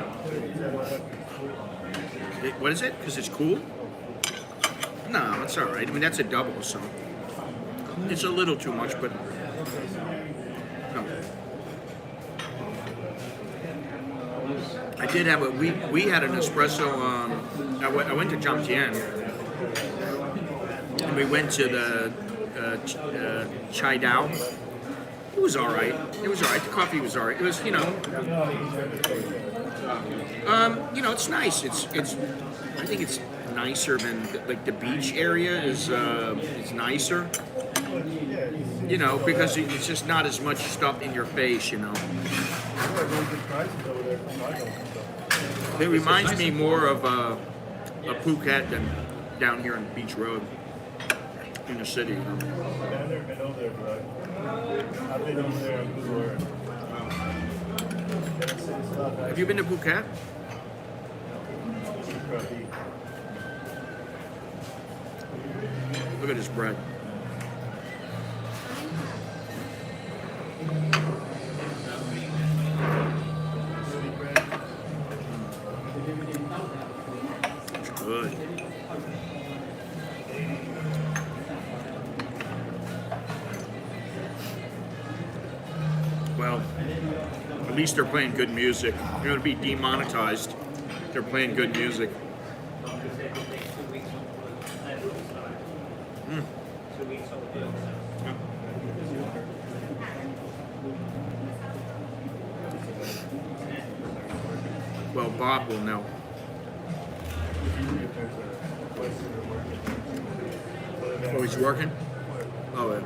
What is it? Because it's cool? No, it's all right. I mean, that's a double, so it's a little too much, but no. I did have we had an espresso. I went to Jomtien, and we went to the Chai Dao. It was all right. It was all right. The coffee was all right. It was, it's nice. It's. I think it's nicer than like the beach area is. It's nicer. Because it's just not as much stuff in your face. It reminds me more of a Phuket than down here on Beach Road in the city. I've never been over there, but I've been over there on Google Earth. Have you been to Phuket? Look at this bread. It's good. Well, at least they're playing good music. You're going to be demonetized. They're playing good music. Well, Bob will know. Oh, he's working? Oh, yeah.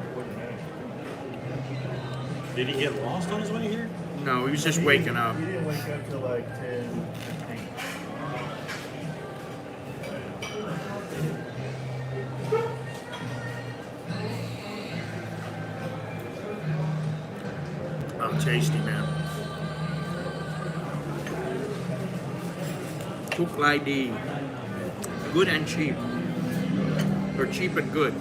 Did he get lost on his way here? No, he was just waking up. He didn't wake up till like 10. Oh, tasty, man. Cook like the good and cheap. Or cheap and good.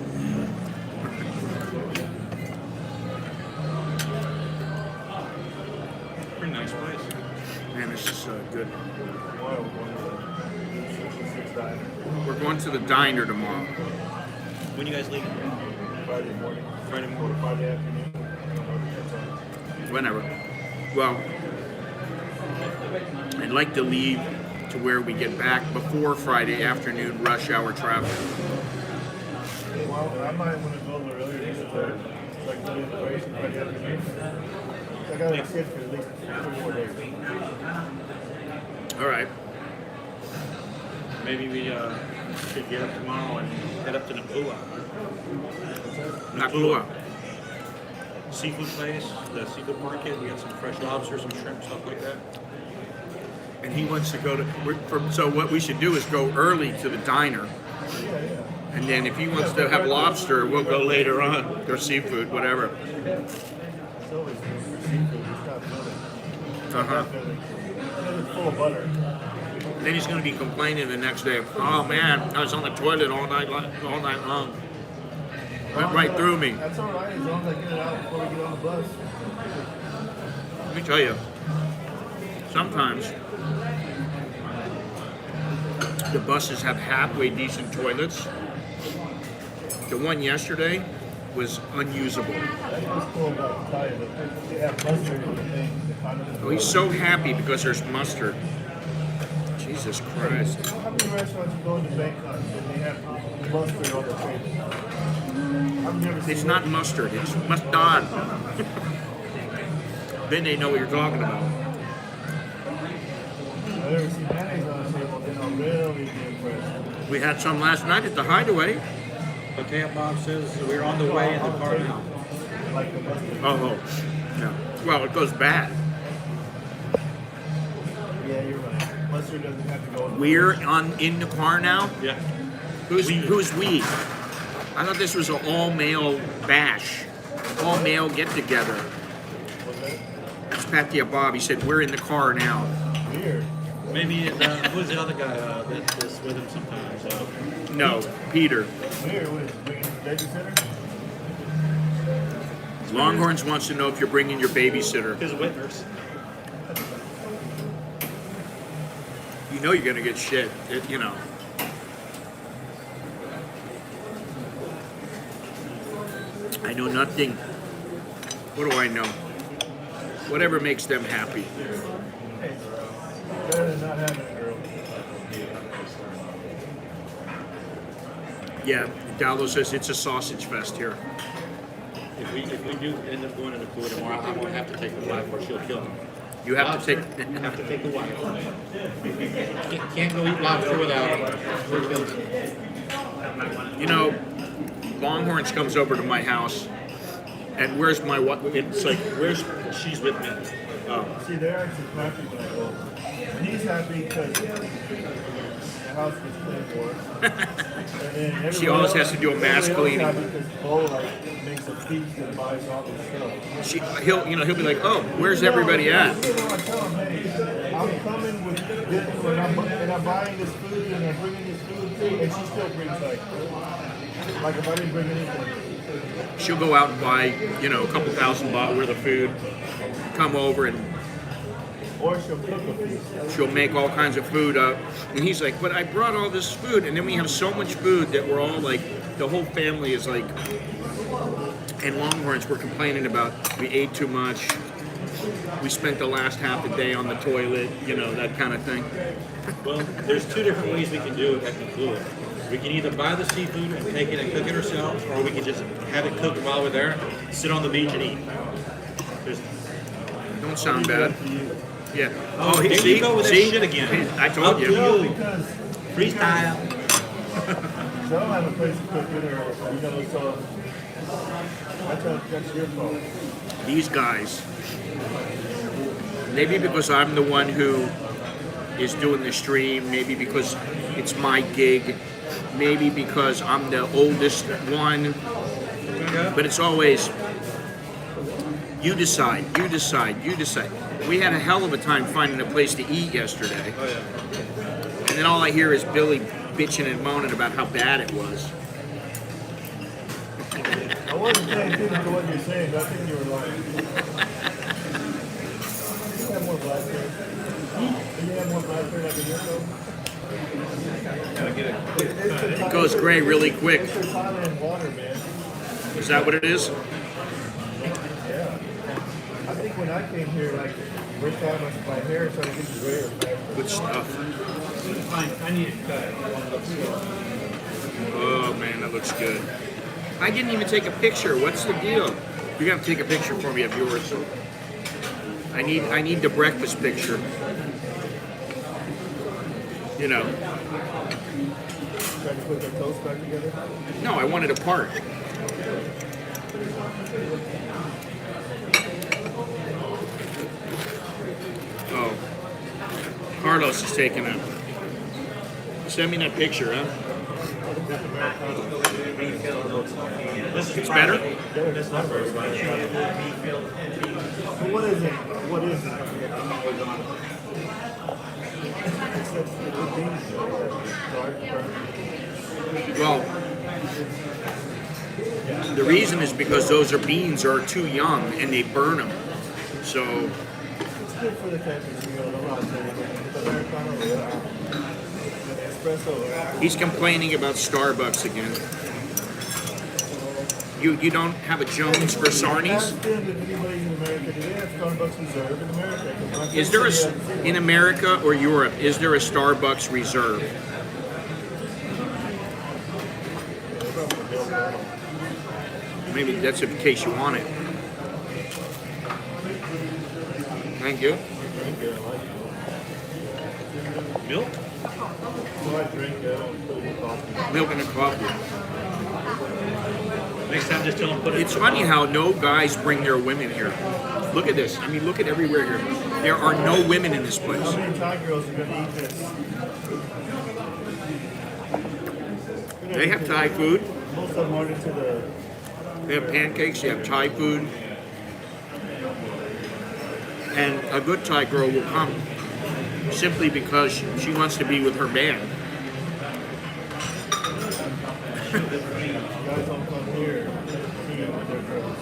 Pretty nice place. Man, this is good. Tomorrow We're going to the diner tomorrow. When you guys leaving? Friday morning. Friday Or morning. Friday afternoon. I don't know the Whenever. Well, I'd like to leave to where we get back before Friday afternoon rush hour traffic. Well, I might want to go a little earlier just to like go to the place Friday afternoon. I got to sit for at least 3 more days. All right. Maybe we should get up tomorrow and head up to Napua. Naklua. Seafood place, the seafood market. We got some fresh lobster, some shrimp, stuff like that. And he wants to go to. So what we should do is go early to the diner, and then if he wants to have lobster, we'll go later on. Or seafood, whatever. It's always good for seafood. It's not filling. Uh huh. It's full of butter. Then he's going to be complaining the next day. Oh man, I was on the toilet all night long. Went right through me. That's all right as long as I get it out before we get on the bus. Let me tell you. Sometimes the buses have halfway decent toilets. The one yesterday was unusable. That's what's cool about Thailand. They have mustard in the thing. The condiment. Oh, he's so happy because there's mustard. Jesus Christ. How many restaurants you go into Bangkok and they have mustard on the table? I've never seen It's not that. mustard, it's mustard. Then they know what you're talking about. I've never seen mayonnaise on the table, then I'll really be impressed. We had some last night at the Hideaway. Okay, Bob says we're on the way in the car now. Like the mustard. Oh, yeah. Well, it goes bad. Yeah, you're right. Mustard doesn't have to go in the We're in the car now. Yeah. Who's we? I thought this was an all-male bash, all-male get-together. Was that It's Patty Bob. He said we're in the car now. weird? Maybe who's the other guy that's with him sometimes? No, Peter. Weird. What is it? Bringing the babysitter? Longhorns wants to know if you're bringing your babysitter. His witness. You know you're gonna get shit. You know. I know nothing. What do I know? Whatever makes them happy. Better than not having a girl. Yeah, Dallo says it's a sausage fest here. If we do end up going to the pool tomorrow, I'm gonna have to take the wife or she'll kill me. You have to take. Have to take the wife. Can't go eat lobster without her. She'll kill me. You know, Longhorns comes over to my house, and where's my what? It's like, where's she's with me. See, they're actually happy when I go. And he's happy because the house gets cleaned for us. And then She always has to do a mass cleaning. Because Bo makes a feast and buys all this stuff. He'll be like, oh, where's everybody at? I tell him, hey, I'm coming with this, and I'm buying this food, and I'm bringing this food, and she still brings like if I didn't bring anything. She'll go out and buy, a couple $1,000 worth of food, come over and Or she'll cook a feast. she'll make all kinds of food up. And he's like, but I brought all this food. And then we have so much food that we're all like, the whole family is like, and Longhorns were complaining about we ate too much. We spent the last half a day on the toilet, that kind of thing. Well, there's two different ways we can do it at the pool. We can either buy the seafood and take it and cook it ourselves, or we can just have it cooked while we're there, sit on the beach and eat. There's, Don't sound bad. Yeah. Oh, here you go with that shit again. I told you. No, because freestyle. I don't have a place to cook dinner, so that's your fault. These guys, maybe because I'm the one who is doing the stream, maybe because it's my gig, maybe because I'm the oldest one, but it's always, you decide. We had a hell of a time finding a place to eat yesterday. Oh, yeah. And then all I hear is Billy bitching and moaning about how bad it was. I wasn't paying attention to what you're saying, but I think you were lying. You have more black hair. You have more black hair like a year ago? It goes gray really quick. It's the Thailand water, man. Is that what it is? Yeah. I think when I came here, first time my hair started getting grayer. Good stuff. Fine, I need it cut. Oh man, that looks good. I didn't even take a picture. What's the deal? You have to take a picture for me of yours. I need the breakfast picture. Trying to put their toast back together? No, I want it apart. Oh. Carlos is taking a. Send me that picture, huh? It's better? That's not very much. What is it? What is it? Well, the reason is because those beans are too young and they burn them. So It's good for the cappuccino, the latte, the Americano, the espresso. he's complaining about Starbucks again. You don't have a Jones for Sarnies? Ask them if anybody's in America, do they have Starbucks Reserve in America? 'Cause my Is there friends say they have in America or Europe, is there a Starbucks Reserve? Maybe that's in case you want it. Thank you. Milk? So I drink that on coffee. Milk and a coffee. Next time, just tell them put it. It's funny how no guys bring their women here. Look at this. I mean, look at everywhere here. There are no women in this place. How many Thai girls are going to eat this? They have Thai food. Most of them are into the... They have pancakes. They have Thai food. And a good Thai girl will come simply because she wants to be with her man. Guys don't come here. eat with their girls.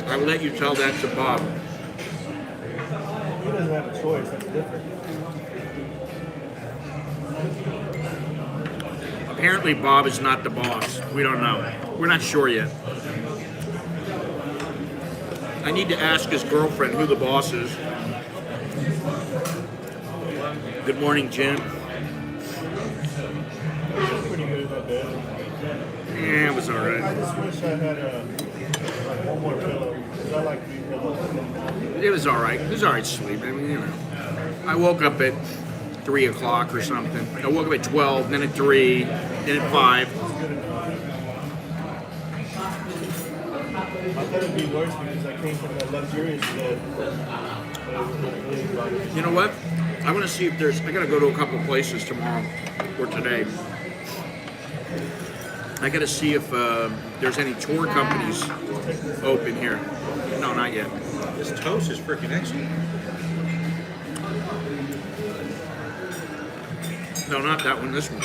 I will let you tell that to Bob. He doesn't have a choice. That's different. Apparently, Bob is not the boss. We don't know. We're not sure yet. I need to ask his girlfriend who the boss is. Good morning, Jim. Pretty good at that bed. Yeah, it was all I right. just wish I had like one more pillow. Because I like 3 pillows. It was all right. It was all right sleep. I mean, you know. I woke up at 3 o'clock or something. I woke up at 12, then at 3, then at 5. I thought it'd be worse because I came from that luxurious bed. But it was really like, You know what? I want to see if there's. I got to go to a couple places tomorrow or today. I got to see if there's any tour companies open here. No, not yet. This toast is freaking excellent. No, not that one. This one.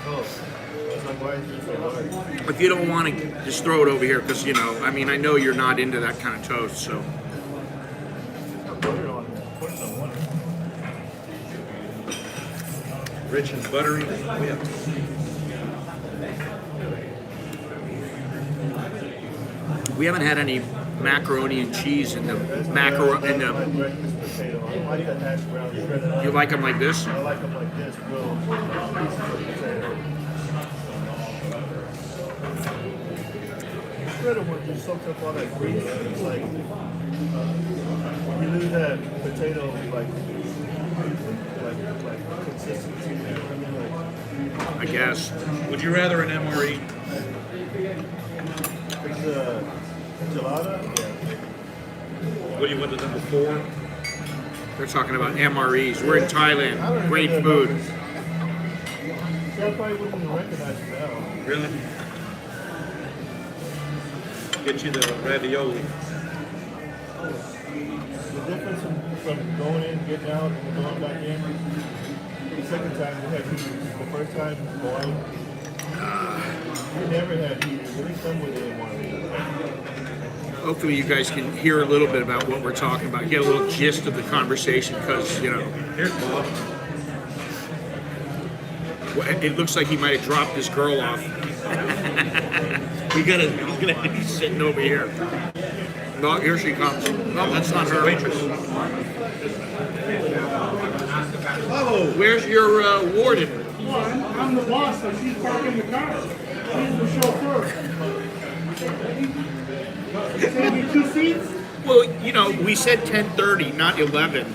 oh, it's like, why is it so hard? If you don't want to, just throw it over here because you know. I mean, I know you're not into that kind of toast, so. Butter on it. Of course I want it. Rich and buttery. Yeah. We haven't had any macaroni and cheese in the macaroni. In My the. breakfast potato. I don't like that hash brown shredded. You like them like this? I like them like this, real pieces of potato. Shredded one just soaks up all that grease. It's like when you lose that potato like consistency. You know what I mean? Like I guess. Would you rather an MRE? it's enchilada. Yeah. What do you want the number 4? We're talking about MREs. We're in I don't Thailand. remember Great the food. numbers. See, I probably wouldn't even recognize it now. Really? Get you the ravioli. The difference from going in, getting out, and going back in. The second time we had heaters. The first time going, we never had heaters. They didn't come with it anymore. Hopefully you guys can hear a little bit about what we're talking about, get a little gist of the conversation, because, you know, Here's Bob. it looks like he might have dropped his girl off. He's gonna be sitting over here. No, here she comes. No, that's not her. Waitress. Oh, where's your warden? I'm the boss, so she's parking the car. She's the chauffeur. Save me 2 seats? Well, you know, we said 10:30, not 11.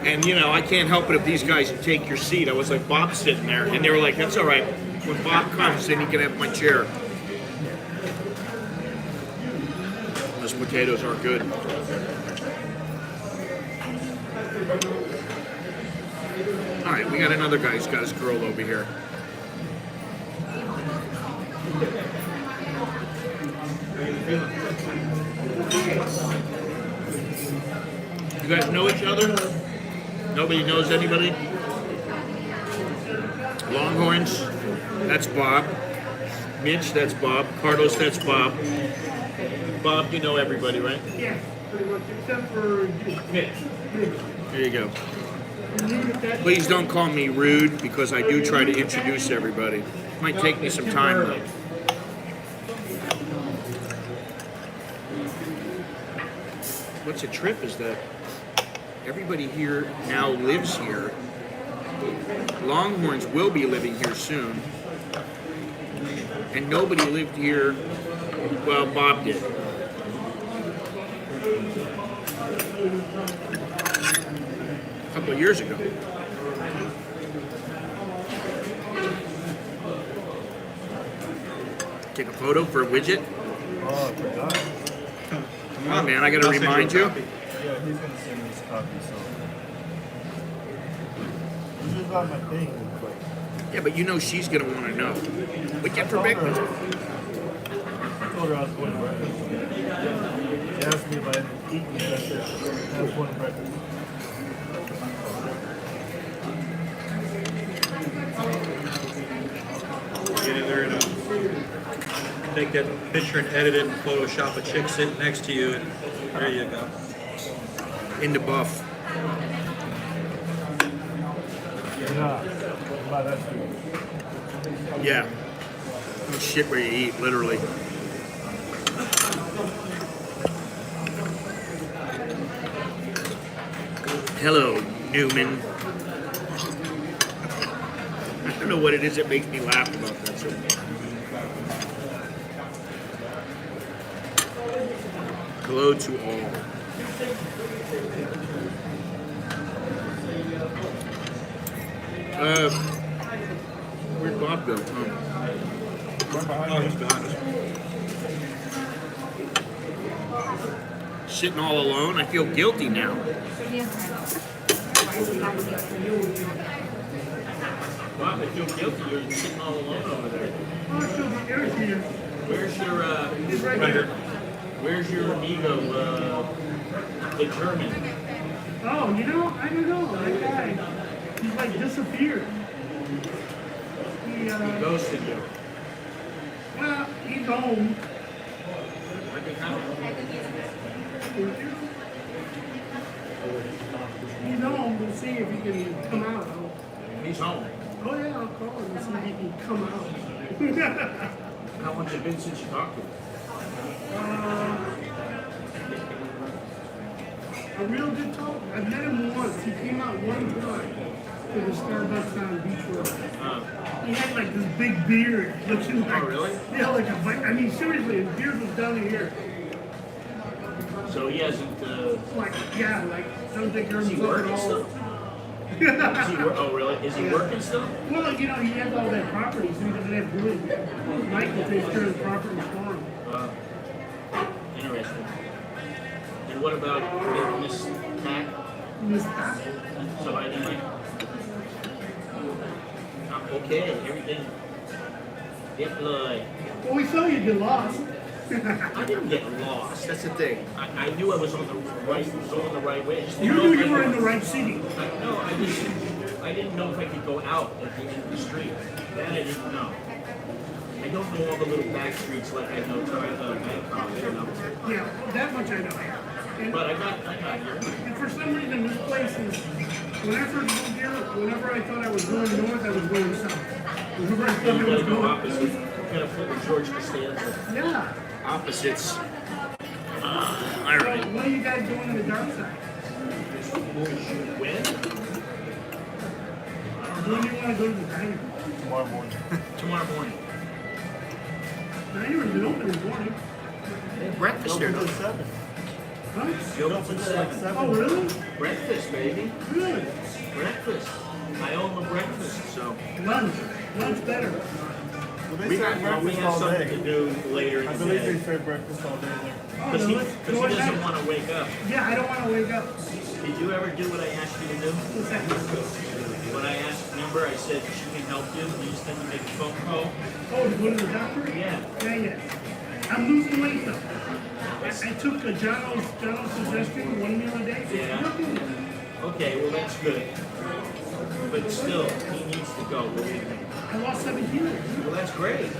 And, you know, I can't help it if these guys take your seat. I was like, Bob's sitting there. And they were like, that's all right. When Bob comes, then he can have my chair. Those potatoes are good. All right, we got another guy who's got his girl over here. You guys know each other? Nobody knows anybody? Longhorns, that's Bob. Mitch, that's Bob. Carlos, that's Bob. Bob, you know everybody, right? Yeah, pretty much, except for Mitch. There you go. Please don't call me rude because I do try to introduce everybody. It might take me some time though. What's a trip is that everybody here now lives here. Longhorns will be living here soon. And nobody lived here, well, Bob did. A couple of years ago. Take a photo for a widget? Oh, I forgot. Come on, man, I gotta remind you. Yeah, he's gonna send me this copy, so. This is not my thing, but. Yeah, but you know she's gonna wanna know. What you have for breakfast? I told her I was going to breakfast. She asked me if I had eaten, and I said, I was going to breakfast. take that picture and edit it and Photoshop a chick sitting next to you, and there you go. In the buff. Yeah. Buy that too. Yeah. No shit where you eat, literally. Hello, Newman. I don't know what it is that makes me laugh about that so much. Hello to all. Where'd Bob go? Oh, he's behind us. Sitting all alone? I feel guilty now. Bob, I feel guilty. You're sitting all alone over there. Oh, so Eric's here. Where's your, He's right here. where's your amigo, the German? Oh, you know, I don't know. That guy, he's like disappeared. He, He ghosted you. well, he's home. Where'd he come? He's home. We'll see if he can come out. He's home. Oh yeah, I'll call him and see if he can come out. How long has it been since you talked to him? A real good talk. I've met him once. He came out one time to the Starbucks on Beach Road. He had like this big beard, looking like, Oh, really? Yeah, like a I mean, seriously, his beard was down to here. So he hasn't, Like, yeah, like, don't take care of is he himself at working all. still? Oh, really? Is he working still? Well, you know, he has all that property, so he doesn't have to do it. Michael takes care of the property for him. Interesting. And what about Miss Mac? Miss Pat. So I didn't okay, everything. Deploy. Well, we saw you get lost. I didn't get lost. That's the thing. I knew I was on the right, going the right way. I just You didn't know knew if you I were in could- the right city. No, I didn't know if I could go out at the end of the street. That I didn't know. I don't know all the little back streets like I know Bangkok, you know. Yeah, that much I know. And, But I got here. and for some reason, this place is, when I first moved here, whenever I thought I was going north, I was going south. Whenever I thought I You was gotta go going opposite. You gotta flip with George Costanza. Yeah. Opposites. All So, right. what are you guys doing on the dark side? When? When do you want to go to the diner? Tomorrow morning. Tomorrow morning. Diner has been open in the morning. Breakfast there. Open till 7. Huh? Go to Open till like 7. Oh, really? breakfast, baby. Good. Breakfast. I owe him a breakfast, so. Lunch. Lunch better. Well, they We serve got, we breakfast have all something to day. do later in I the believe they day. serve breakfast all day there. Oh, Because no, he, let's cause go he at doesn't night. want to wake up. Yeah, I don't want to wake up. Did you ever do what I asked you to do? What's that? When I asked, remember, I said she can help you. You just have to make a phone call. Oh, to go to the doctor? Yeah. Yeah. I'm losing weight though. I took Jono's suggestion, 1 meal a day. Yeah. Nothing. Okay, well, that's good. But still, he needs to go. What do you think? I lost 7 kilos Well, that's great.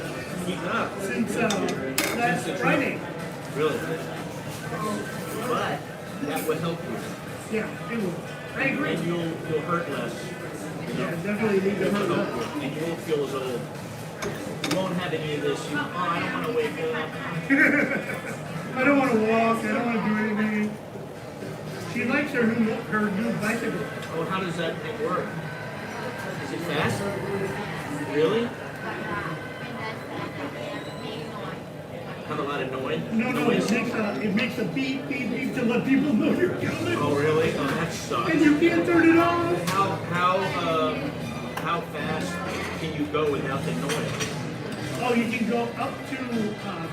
Keep it up. since last Friday. Really. But that would help you. Yeah, it will. I agree. And you'll hurt less. Yeah, definitely need to hurt up. And you won't feel as old. You won't have any of this. I don't want to wake up. I don't want to walk. I don't want to do anything. She likes her new bicycle. Oh, how does that thing work? Is it fast? Really? Have a lot of noise? No, it makes a beep, beep, beep to let people know you're coming. Oh, really? Oh, that sucks. And you can't turn it off. How fast can you go without the noise? Oh, you can go up to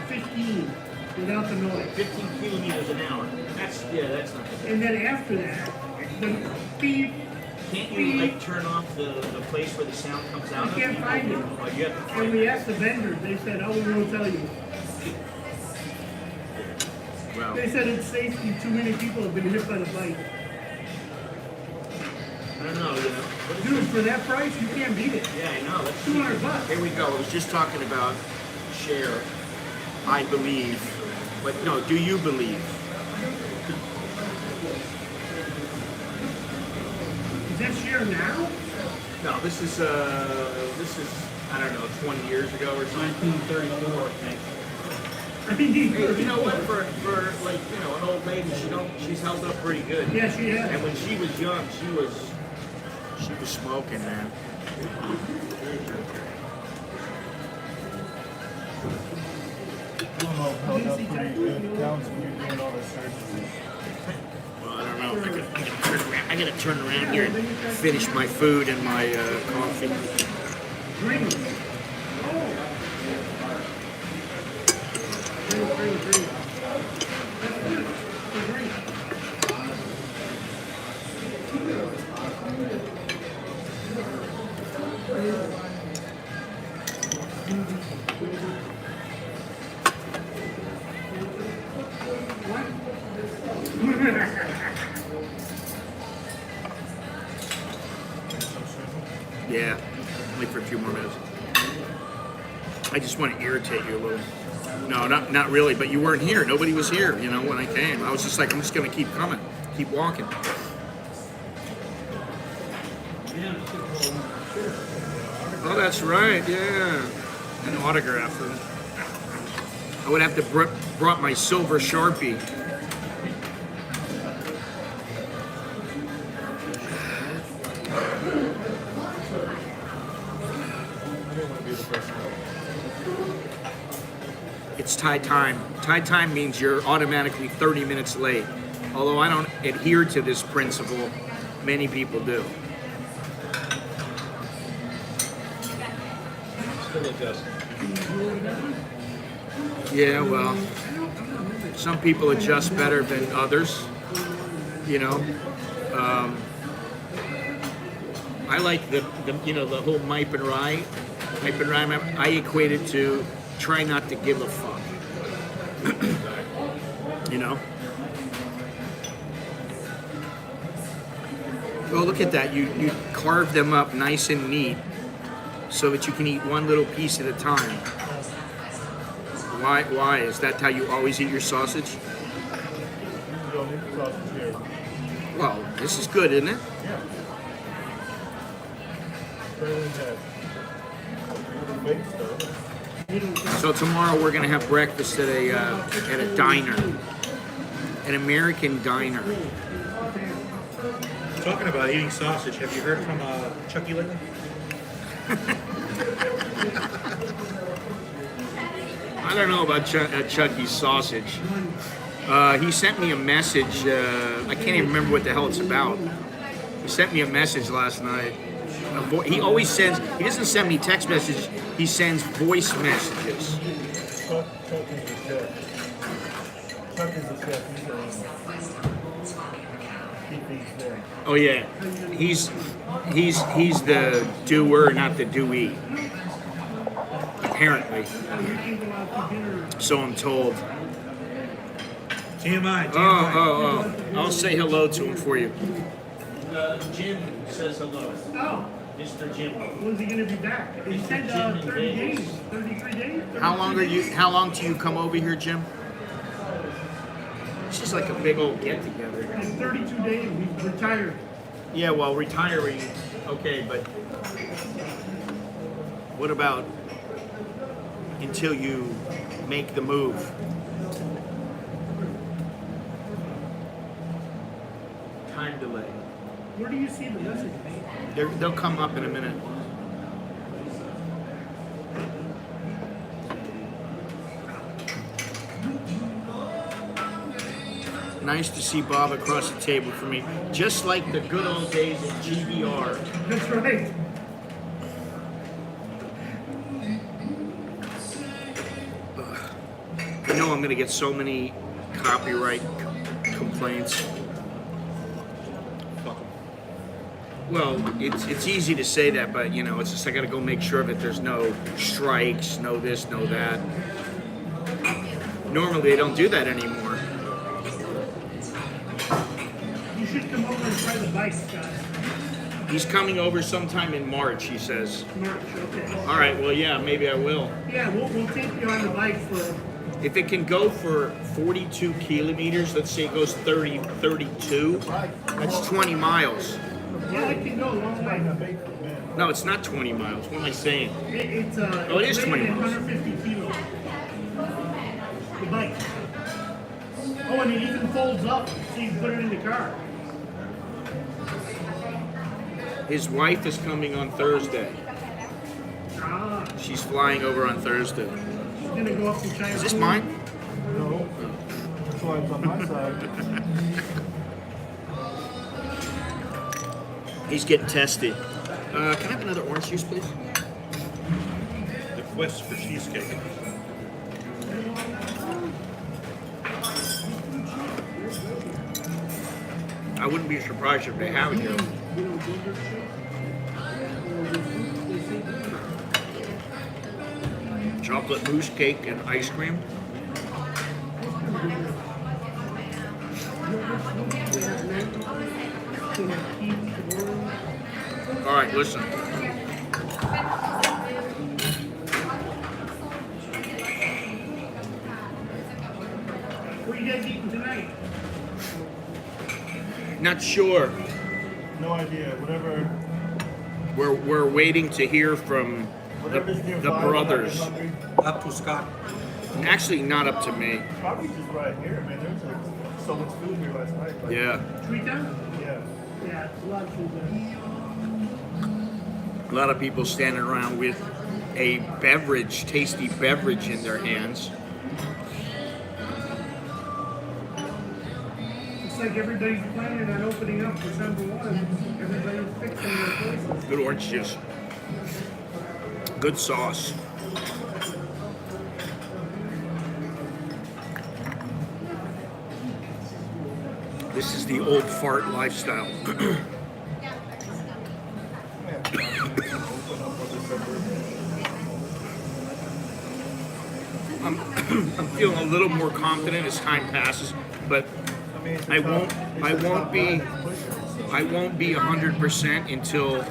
15 without the noise. 15 kilometers an hour. That's not good. And then after that, the beep, Can't you like turn off the place where the sound comes out? I can't find it. Oh, you have to And find we it. asked the vendors, they said, oh, we won't tell you. Wow. They said it's safety, too many people have been hit by the bike. I don't know, What is Dude, for that price, you can't beat it. Yeah, I know. That's $200. Here we go. I was just talking about Cher. I believe. But no, do you believe? Is that share now? No, this is I don't know, 20 years ago or something. 1934, I think. I mean, Hey, you know what? For like an old lady, she's held up pretty good. yeah, she has. And when she was young, she was smoking, man. I don't know how pretty good counts when you're doing all this surgery. Well, I don't know. I gotta turn around here and finish my food and my coffee. Green. Oh. Green. That's good. They're green. Yeah, wait for a few more minutes. I just want to irritate you a little. No, not really, but you weren't here. Nobody was here, when I came. I was just like, I'm just going to keep coming, keep walking. Oh, that's right, yeah. An autograph. I would have to brought my silver Sharpie. It's Thai time. Thai time means you're automatically 30 minutes late. Although I don't adhere to this principle, many people do. Still adjust. Yeah, well, some people adjust better than others, I like the whole mipe and rye. I equate it to try not to give a fuck. Well, look at that. You carve them up nice and neat so that you can eat one little piece at a time. Why? Is that how you always eat your sausage? You don't need the sausage here. Well, this is good, isn't it? Yeah. Better than that. Baked stuff. So tomorrow we're gonna have breakfast at a diner, an American diner. Talking about eating sausage, have you heard from Chucky lately? I don't know about Chucky's sausage. He sent me a message. I can't even remember what the hell it's about. He sent me a message last night. He always sends. He doesn't send me text messages. He sends voice messages. Chuck is the chef. Chuck is the chef. He feeds there. Oh yeah, he's the doer, not the doee. Apparently, so I'm told. TMI. Oh. I'll say hello to him for you. Jim says hello. Oh, Mr. Jim. when's he gonna be back? He said 30 days, 33 days. How long do you come over here, Jim? It's just like a big old get together. In 32 days, he's retired. Yeah, well, retiring, okay, but what about until you make the move? Time delay. Where do you see the message? They'll come up in a minute. Nice to see Bob across the table from me, just like the good old days of GBR. That's right. I know I'm going to get so many copyright complaints. Well, it's easy to say that, but it's just I got to go make sure that there's no strikes, no this, no that. Normally they don't do that anymore. You should come over and try the bikes, guys. He's coming over sometime in March, he says. March, okay. All right, well, yeah, maybe I will. Yeah, we'll take you on the bike for if it can go for 42 kilometers, let's say it goes 32, that's 20 miles. Yeah, it can go a long way. No, it's not 20 miles. What am I saying? It's Oh, it is 20 miles. 150 kilos. The bike. Oh, and it even folds up, so you can put it in the car. His wife is coming on Thursday. Ah, She's flying over on Thursday. she's gonna go up to China. Is this mine? No. That's why it's on my side. He's getting tested. Can I have another orange juice, please? The quest for cheesecake. I wouldn't be surprised if they have it here. Chocolate mousse cake and ice cream. All right, listen. What are you guys eating tonight? Not sure. No idea. Whatever. We're waiting to hear from Whatever's the nearby. brothers. when I'm hungry. Up to Scott. Actually, not up to me. Probably just right here, man. There's like so much food here last night. Like, Yeah. Tweetown? Yeah. Yeah, a lot of food there. A lot of people standing around with a beverage, tasty beverage in their hands. Looks like everybody's planning on opening up December 1. Everybody's fixing their places. Good orange juice. Good sauce. This is the old fart lifestyle. I'm feeling a little more confident as time passes, but I mean, I won't be 100% until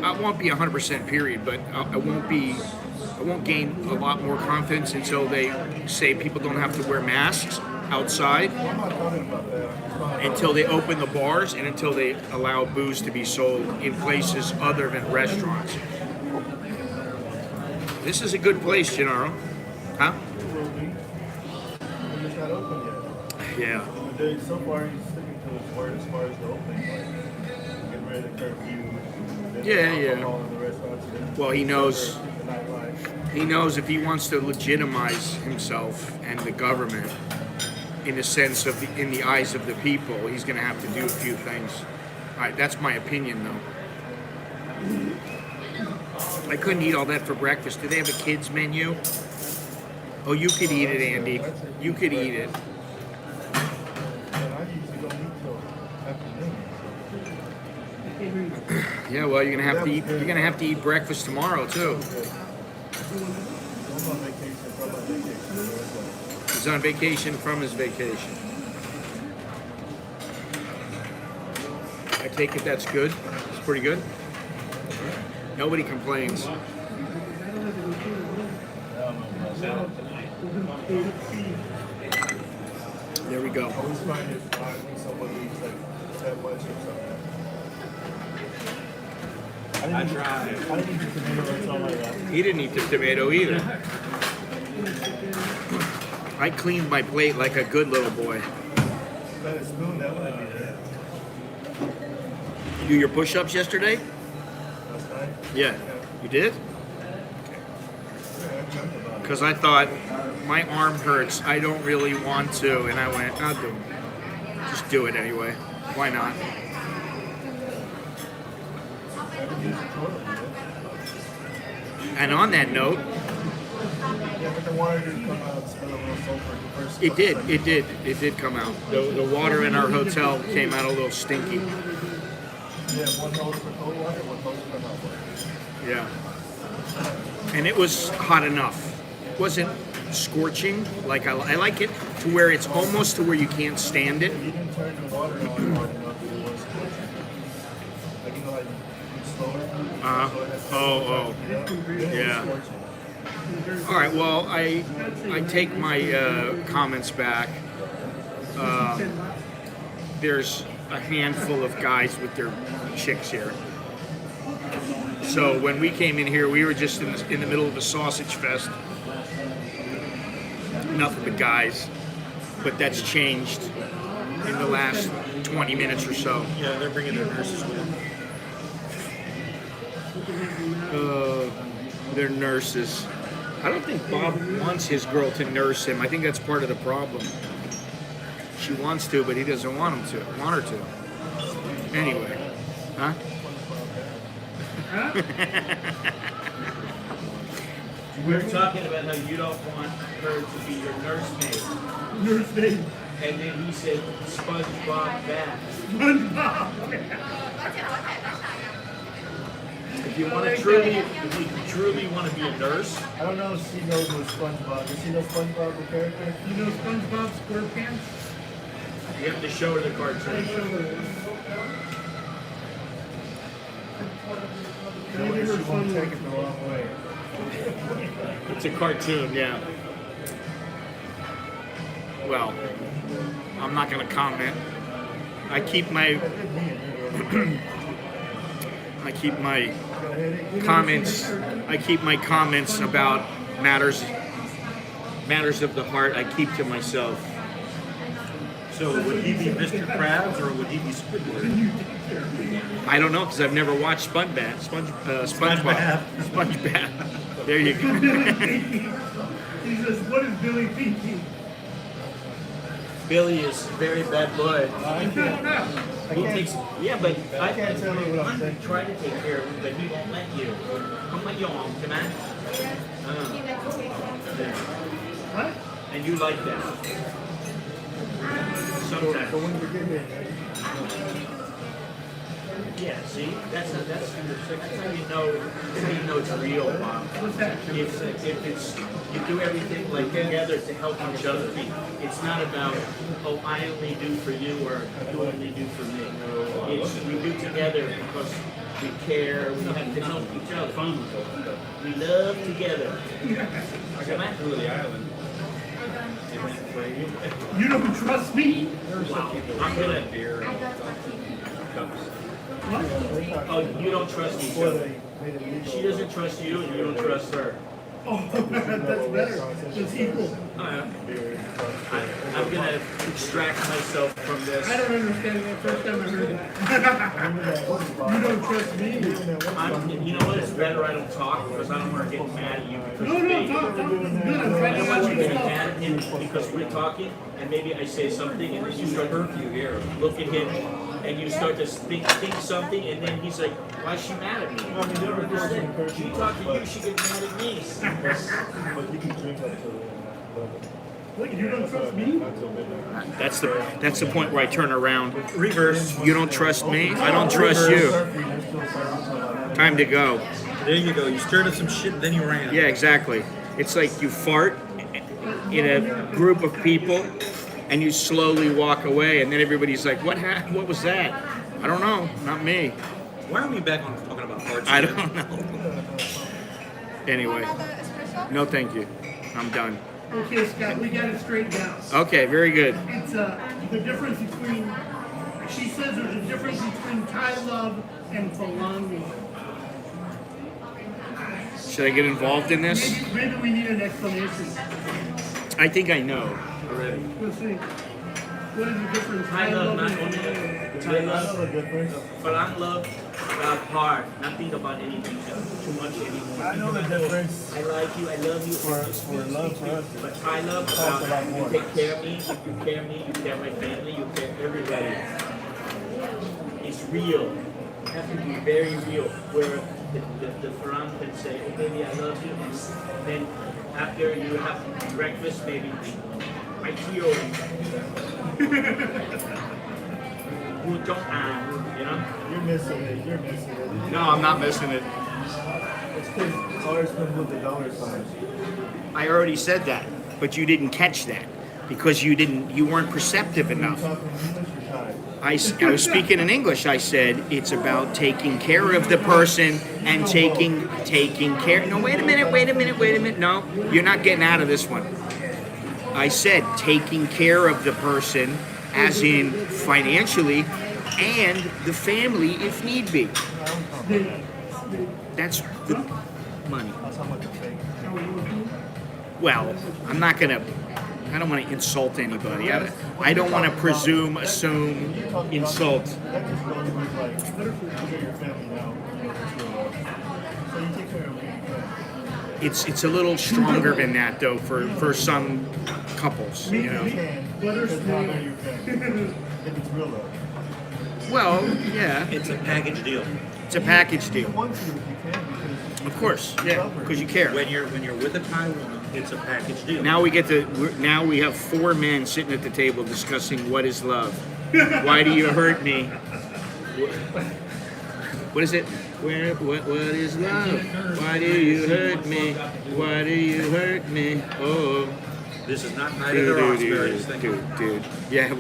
I won't be 100% period, but I won't gain a lot more confidence until they say people don't have to wear masks outside, I'm not talking about that. I'm talking until they open the bars, and until they allow booze to be sold in places other than restaurants. This is a good place, Gennaro. Huh? about it will be. We're just not open yet. Yeah. But they, so far, he's sticking to his word as far as the opening. Like, get rid of curfew. Yeah. Alcohol in the restaurants, and Well, he knows. the nightlife. He knows if he wants to legitimize himself and the government in the sense of in the eyes of the people, he's going to have to do a few things. All right, that's my opinion, though. I couldn't eat all that for breakfast. Do they have a kids menu? Oh, you could eat it, Andy. You could eat it. And I usually don't eat till afternoon. Yeah, well, you're gonna have to eat breakfast tomorrow too. I'm on vacation from my vacation. He's on vacation from his vacation. I take it that's good. It's pretty good. Nobody complains. There we go. I always find it odd when somebody eats like that much or something. I tried. I didn't eat the tomato that's all like that. He didn't eat the tomato either. I cleaned my plate like a good little boy. That is spoon, that wouldn't be there. You do your push-ups yesterday? Last night. Yeah. You did? Yeah, I dreamt about it. Because I thought my arm hurts. I don't really want to, and I went, I'll do it. Just do it anyway. Why not? I could use the toilet, man. And on that note, Yeah, but the water didn't come out, smell a little sulfur the first it did come out. The water in our hotel came out a little stinky. Yeah, one hose for cold water, one hose for hot water. Yeah. And it was hot enough. It wasn't scorching. Like I like it to where it's almost to where you can't stand it. You didn't turn the water on hard enough that it was scorching. Like, you know, like, you slow it. Uh-huh. So it has to Oh. Then it was Yeah. scorching. All right. Well, I take my comments back. There's a handful of guys with their chicks here. So when we came in here, we were just in the middle of a sausage fest. Nothing but guys, but that's changed in the last 20 minutes or so. Yeah, they're bringing their nurses with them. They're nurses. I don't think Bob wants his girl to nurse him. I think that's part of the problem. She wants to, but he doesn't want her to. Anyway, huh? We were talking about how you don't want her to be your nursemaid. Nursemaid. And then he said, SpongeBob back. SpongeBob. If you truly want to be a nurse, I don't know if she knows who SpongeBob. Does she know SpongeBob the character? You know SpongeBob SquarePants? you have to show her the cartoon. Maybe her She won't son take it the wrong way. It's a cartoon, yeah. Well, I'm not going to comment. I keep my comments about matters of the heart. I keep to myself. So would he be Mr. Krabs or would he be Squidward? I don't know because I've never watched SpongeBob. SpongeBob. There you go. He says, what is Billy thinking? Billy is very bad boy. I can't. He takes, yeah, but I can't tell you what I'm thinking. try to take care of him, but he won't let you. Không có yom,ใช่ไหม? What? And you like that. Sometimes. So when you get here, Yeah, see, that's how you know it's real, Bob. What's that? If it's you do everything like together to help each other. It's not about I only do for you or you only do for me. It's we do together because we care. We have to help each other. We love together. I got to the island. You don't trust me? Wow, I'm gonna. Beer and cups. What? Oh, you don't trust each before other. they made it legal. She doesn't trust you, and you don't trust her. Oh, that's better. It's equal. I'm gonna extract myself from this. I don't understand that first time I heard that. You don't trust me? You know what? It's better I don't talk because I don't want to get mad at you. Because No, talk. It's good. I'm trying I to don't want you let to you get stop. mad at him because we're talking and maybe I say something and then you start You here. look at him and you start to think something and then he's like, why is she mad at me? I mean, they're recording in She talked to you, she gets mad at me. But you can drink up to What, you don't trust me? until midnight. That's the point where I turn around. Reverse. You don't trust me. I don't trust you. Time to go. There you go. You stirred up some shit, then you ran. Yeah, exactly. It's like you fart in a group of people and you slowly walk away and then everybody's like, what was that? I don't know, not me. Why are we back on talking about hearts? I again? don't know. Anyway, Another espresso? no thank you. I'm done. Okay, Scott, we got it straightened out. Okay, very good. It's the difference between, she says there's a difference between Thai love and Falangi. Should I get involved in this? Maybe we need an explanation. I think I know already. Let's see. What is the difference? I love not and only Falangi? I love, the difference. but I love about hard, not think about anything too much anymore. I know the difference. I like you, I love you. For love for us. But I love about you take care of me, you care of me, you care of my family, you care of everybody. It's real. You have to be very real. Where the Quran can say, oh baby, I love you, and then after you have breakfast, maybe I feel you don't you know? You're missing it. You're missing it. No, I'm not missing it. It's because ours comes with the dollar sign. I already said that, but you didn't catch that. because you weren't perceptive enough. Talking English or Thai? I was speaking in English. I said it's about taking care of the person and taking care. No, wait a minute. No, you're not getting out of this one. I said taking care of the person, as in financially, and the family if need be. That's the money. That's how much it's fake. Well, I don't want to insult anybody. I don't want to presume, assume, insult. That just goes with like, look at your family now. So you take care of them. It's a little stronger than that though for some couples, you know. Because not many your family. If it's real though. Well, yeah, It's a package deal. it's a package deal. You want to if you can because Of course, yeah, because you care. When you're with a Thai woman, it's a package deal. Now we have 4 men sitting at the table discussing what is love. Why do you hurt me? What is it? What is love? Why do you hurt me? Why do you hurt me? Oh, This is not Night of the Roxbury's. dude. Yeah,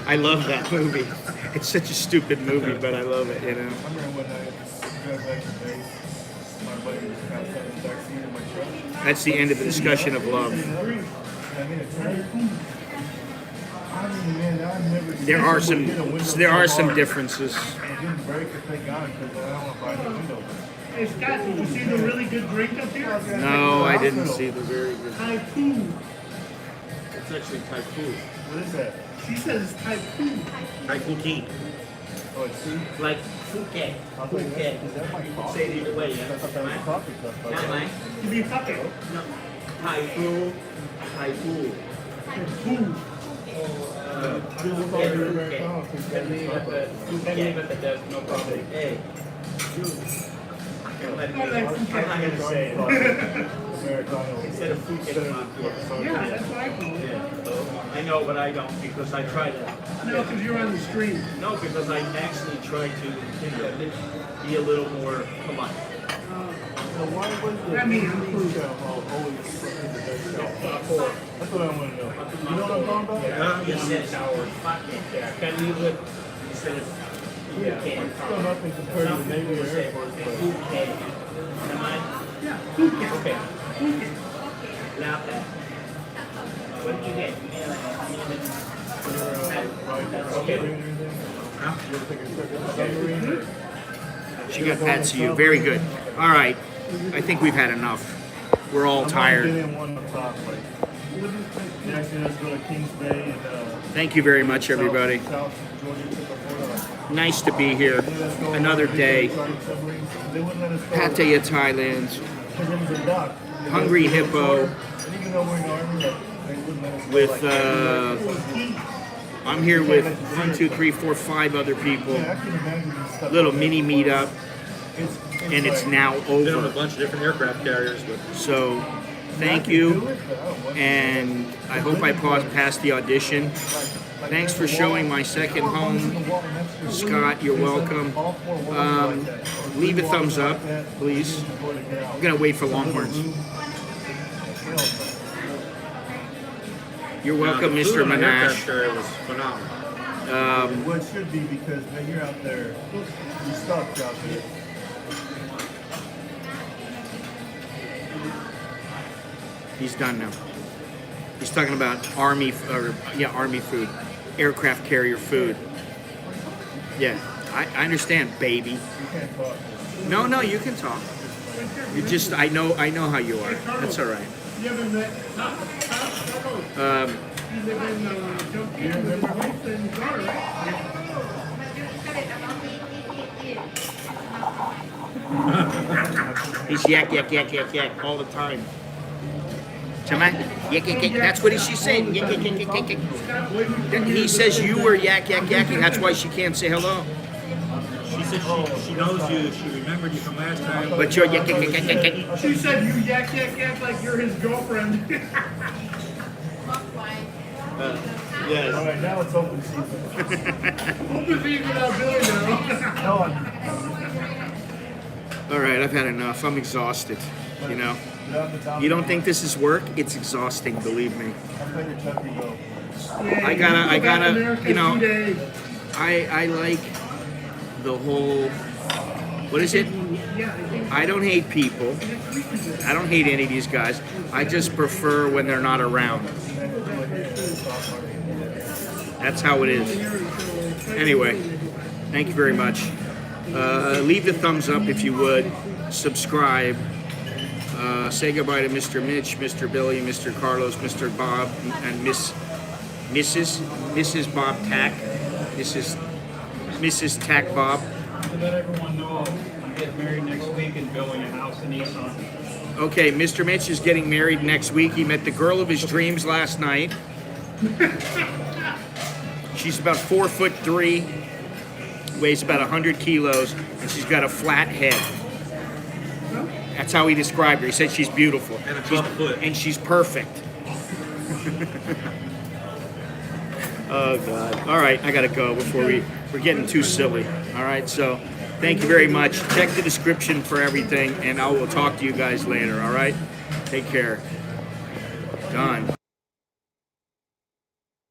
I love that movie. It's such a stupid movie, but I love it. You know. I remember when I got back to base, my buddy was kind of sat in the back seat of my truck. That's the end of the discussion of love. And I get a turn. I mean, man, I've never seen There are somebody hit a window some so hard differences. And it didn't break it, thank God, because I don't want to buy the window. Hey Scott, did you see the really good drink up here? No, I didn't see the very good. Typhoon. It's actually Thai food. What is that? She says it's typhoon. Thai poutine. Oh, it's tea? Like Phuket. I thought is that my coffee? Say it either way, I yeah. thought that was a coffee cup. but- Not mine. To be fucking. No. Thai food. Thai food. Food. Phuket. Can leave at the desk, no problem. Hey. I'm not gonna say it. Americano. Instead of Phuket, it's not good. Yeah, that's what I call it. I know, but I don't because I try to. No, because you're on the stream. No, because I actually try to, be a little more polite. So why was the I mean, I'm food show always fucking the best show? That's what I want to know. You know what I'm talking about? He says, fucking there. Can you look instead of Phuket? Still nothing compared to the Navy or Air Force, but Phuket. Am I? Yeah, Phuket. Okay. Phuket. Laugh at. What did you get? Okay. you ever take a trip to the submarine? She got Patsu. Very good. All right. I think we've had enough. We're all Get tired. in one on top, like. Actually, let's go to Kings Bay and Thank you very much, everybody. South Georgia to Florida. Nice to be here. Another day. They wouldn't let us go. Pattaya, Thailand. Because it was a dock. Hungry Hippo. And even though we're in the army, like, they wouldn't let us go, With like, I'm here with 1, 2, 3, 4, 5 other people. yeah, I can imagine this stuff. Little mini meetup, and it's like- now Been on a over. bunch of different aircraft carriers, but So, thank I can do you, it, but I don't want to. and I hope I passed the audition. Thanks for showing my second home. Scott, you're welcome. Leave a thumbs up, please. I'm gonna wait for Longhorns. You're welcome, the food Mr. on the aircraft Manash. carrier was phenomenal. Well, it should be because when you're out there, you're stuck out there. He's done now. He's talking about army food, aircraft carrier food. Yeah, I understand, baby. You can't talk. No, you can talk. You just, I know how you are. That's all right. You ever met Um, You live in Jomtien with your wife and daughter, right? he's yak all the time. Chama? Yak. That's what she's saying. Yak. He says you were yakking. That's why she can't say hello. She said she knows you. She remembered you from last time. But you're yak. She said you yak like you're his girlfriend. Yes. All right, now it's open season. Open season without Billy now. No, All right, I've had enough. I'm exhausted. You know. You don't think this is work? It's exhausting, believe me. I'm like a Chucky though. Yeah, I gotta, America you know, 2 days. I like the whole, what is it? Yeah, I think I don't hate people. I don't hate any of these guys. I just prefer when they're not around. That's how it is. Anyway, thank you very much. Leave the thumbs up if you would. Subscribe. Say goodbye to Mr. Mitch, Mr. Billy, Mr. Carlos, Mr. Bob, and Mrs. Bob Tack. This is Mrs. Tack Bob. To let everyone know, I'm getting married next week and building a house in Nissan. Okay, Mr. Mitch is getting married next week. He met the girl of his dreams last night. She's about 4'3", weighs about 100 kilos, and she's got a flat head. That's how he described her. He said she's beautiful. And a club foot. And she's perfect. Oh, God. All right, I got to go before we're getting too silly. All right, so thank you very much. Check the description for everything, and I will talk to you guys later, all right? Take care. Done.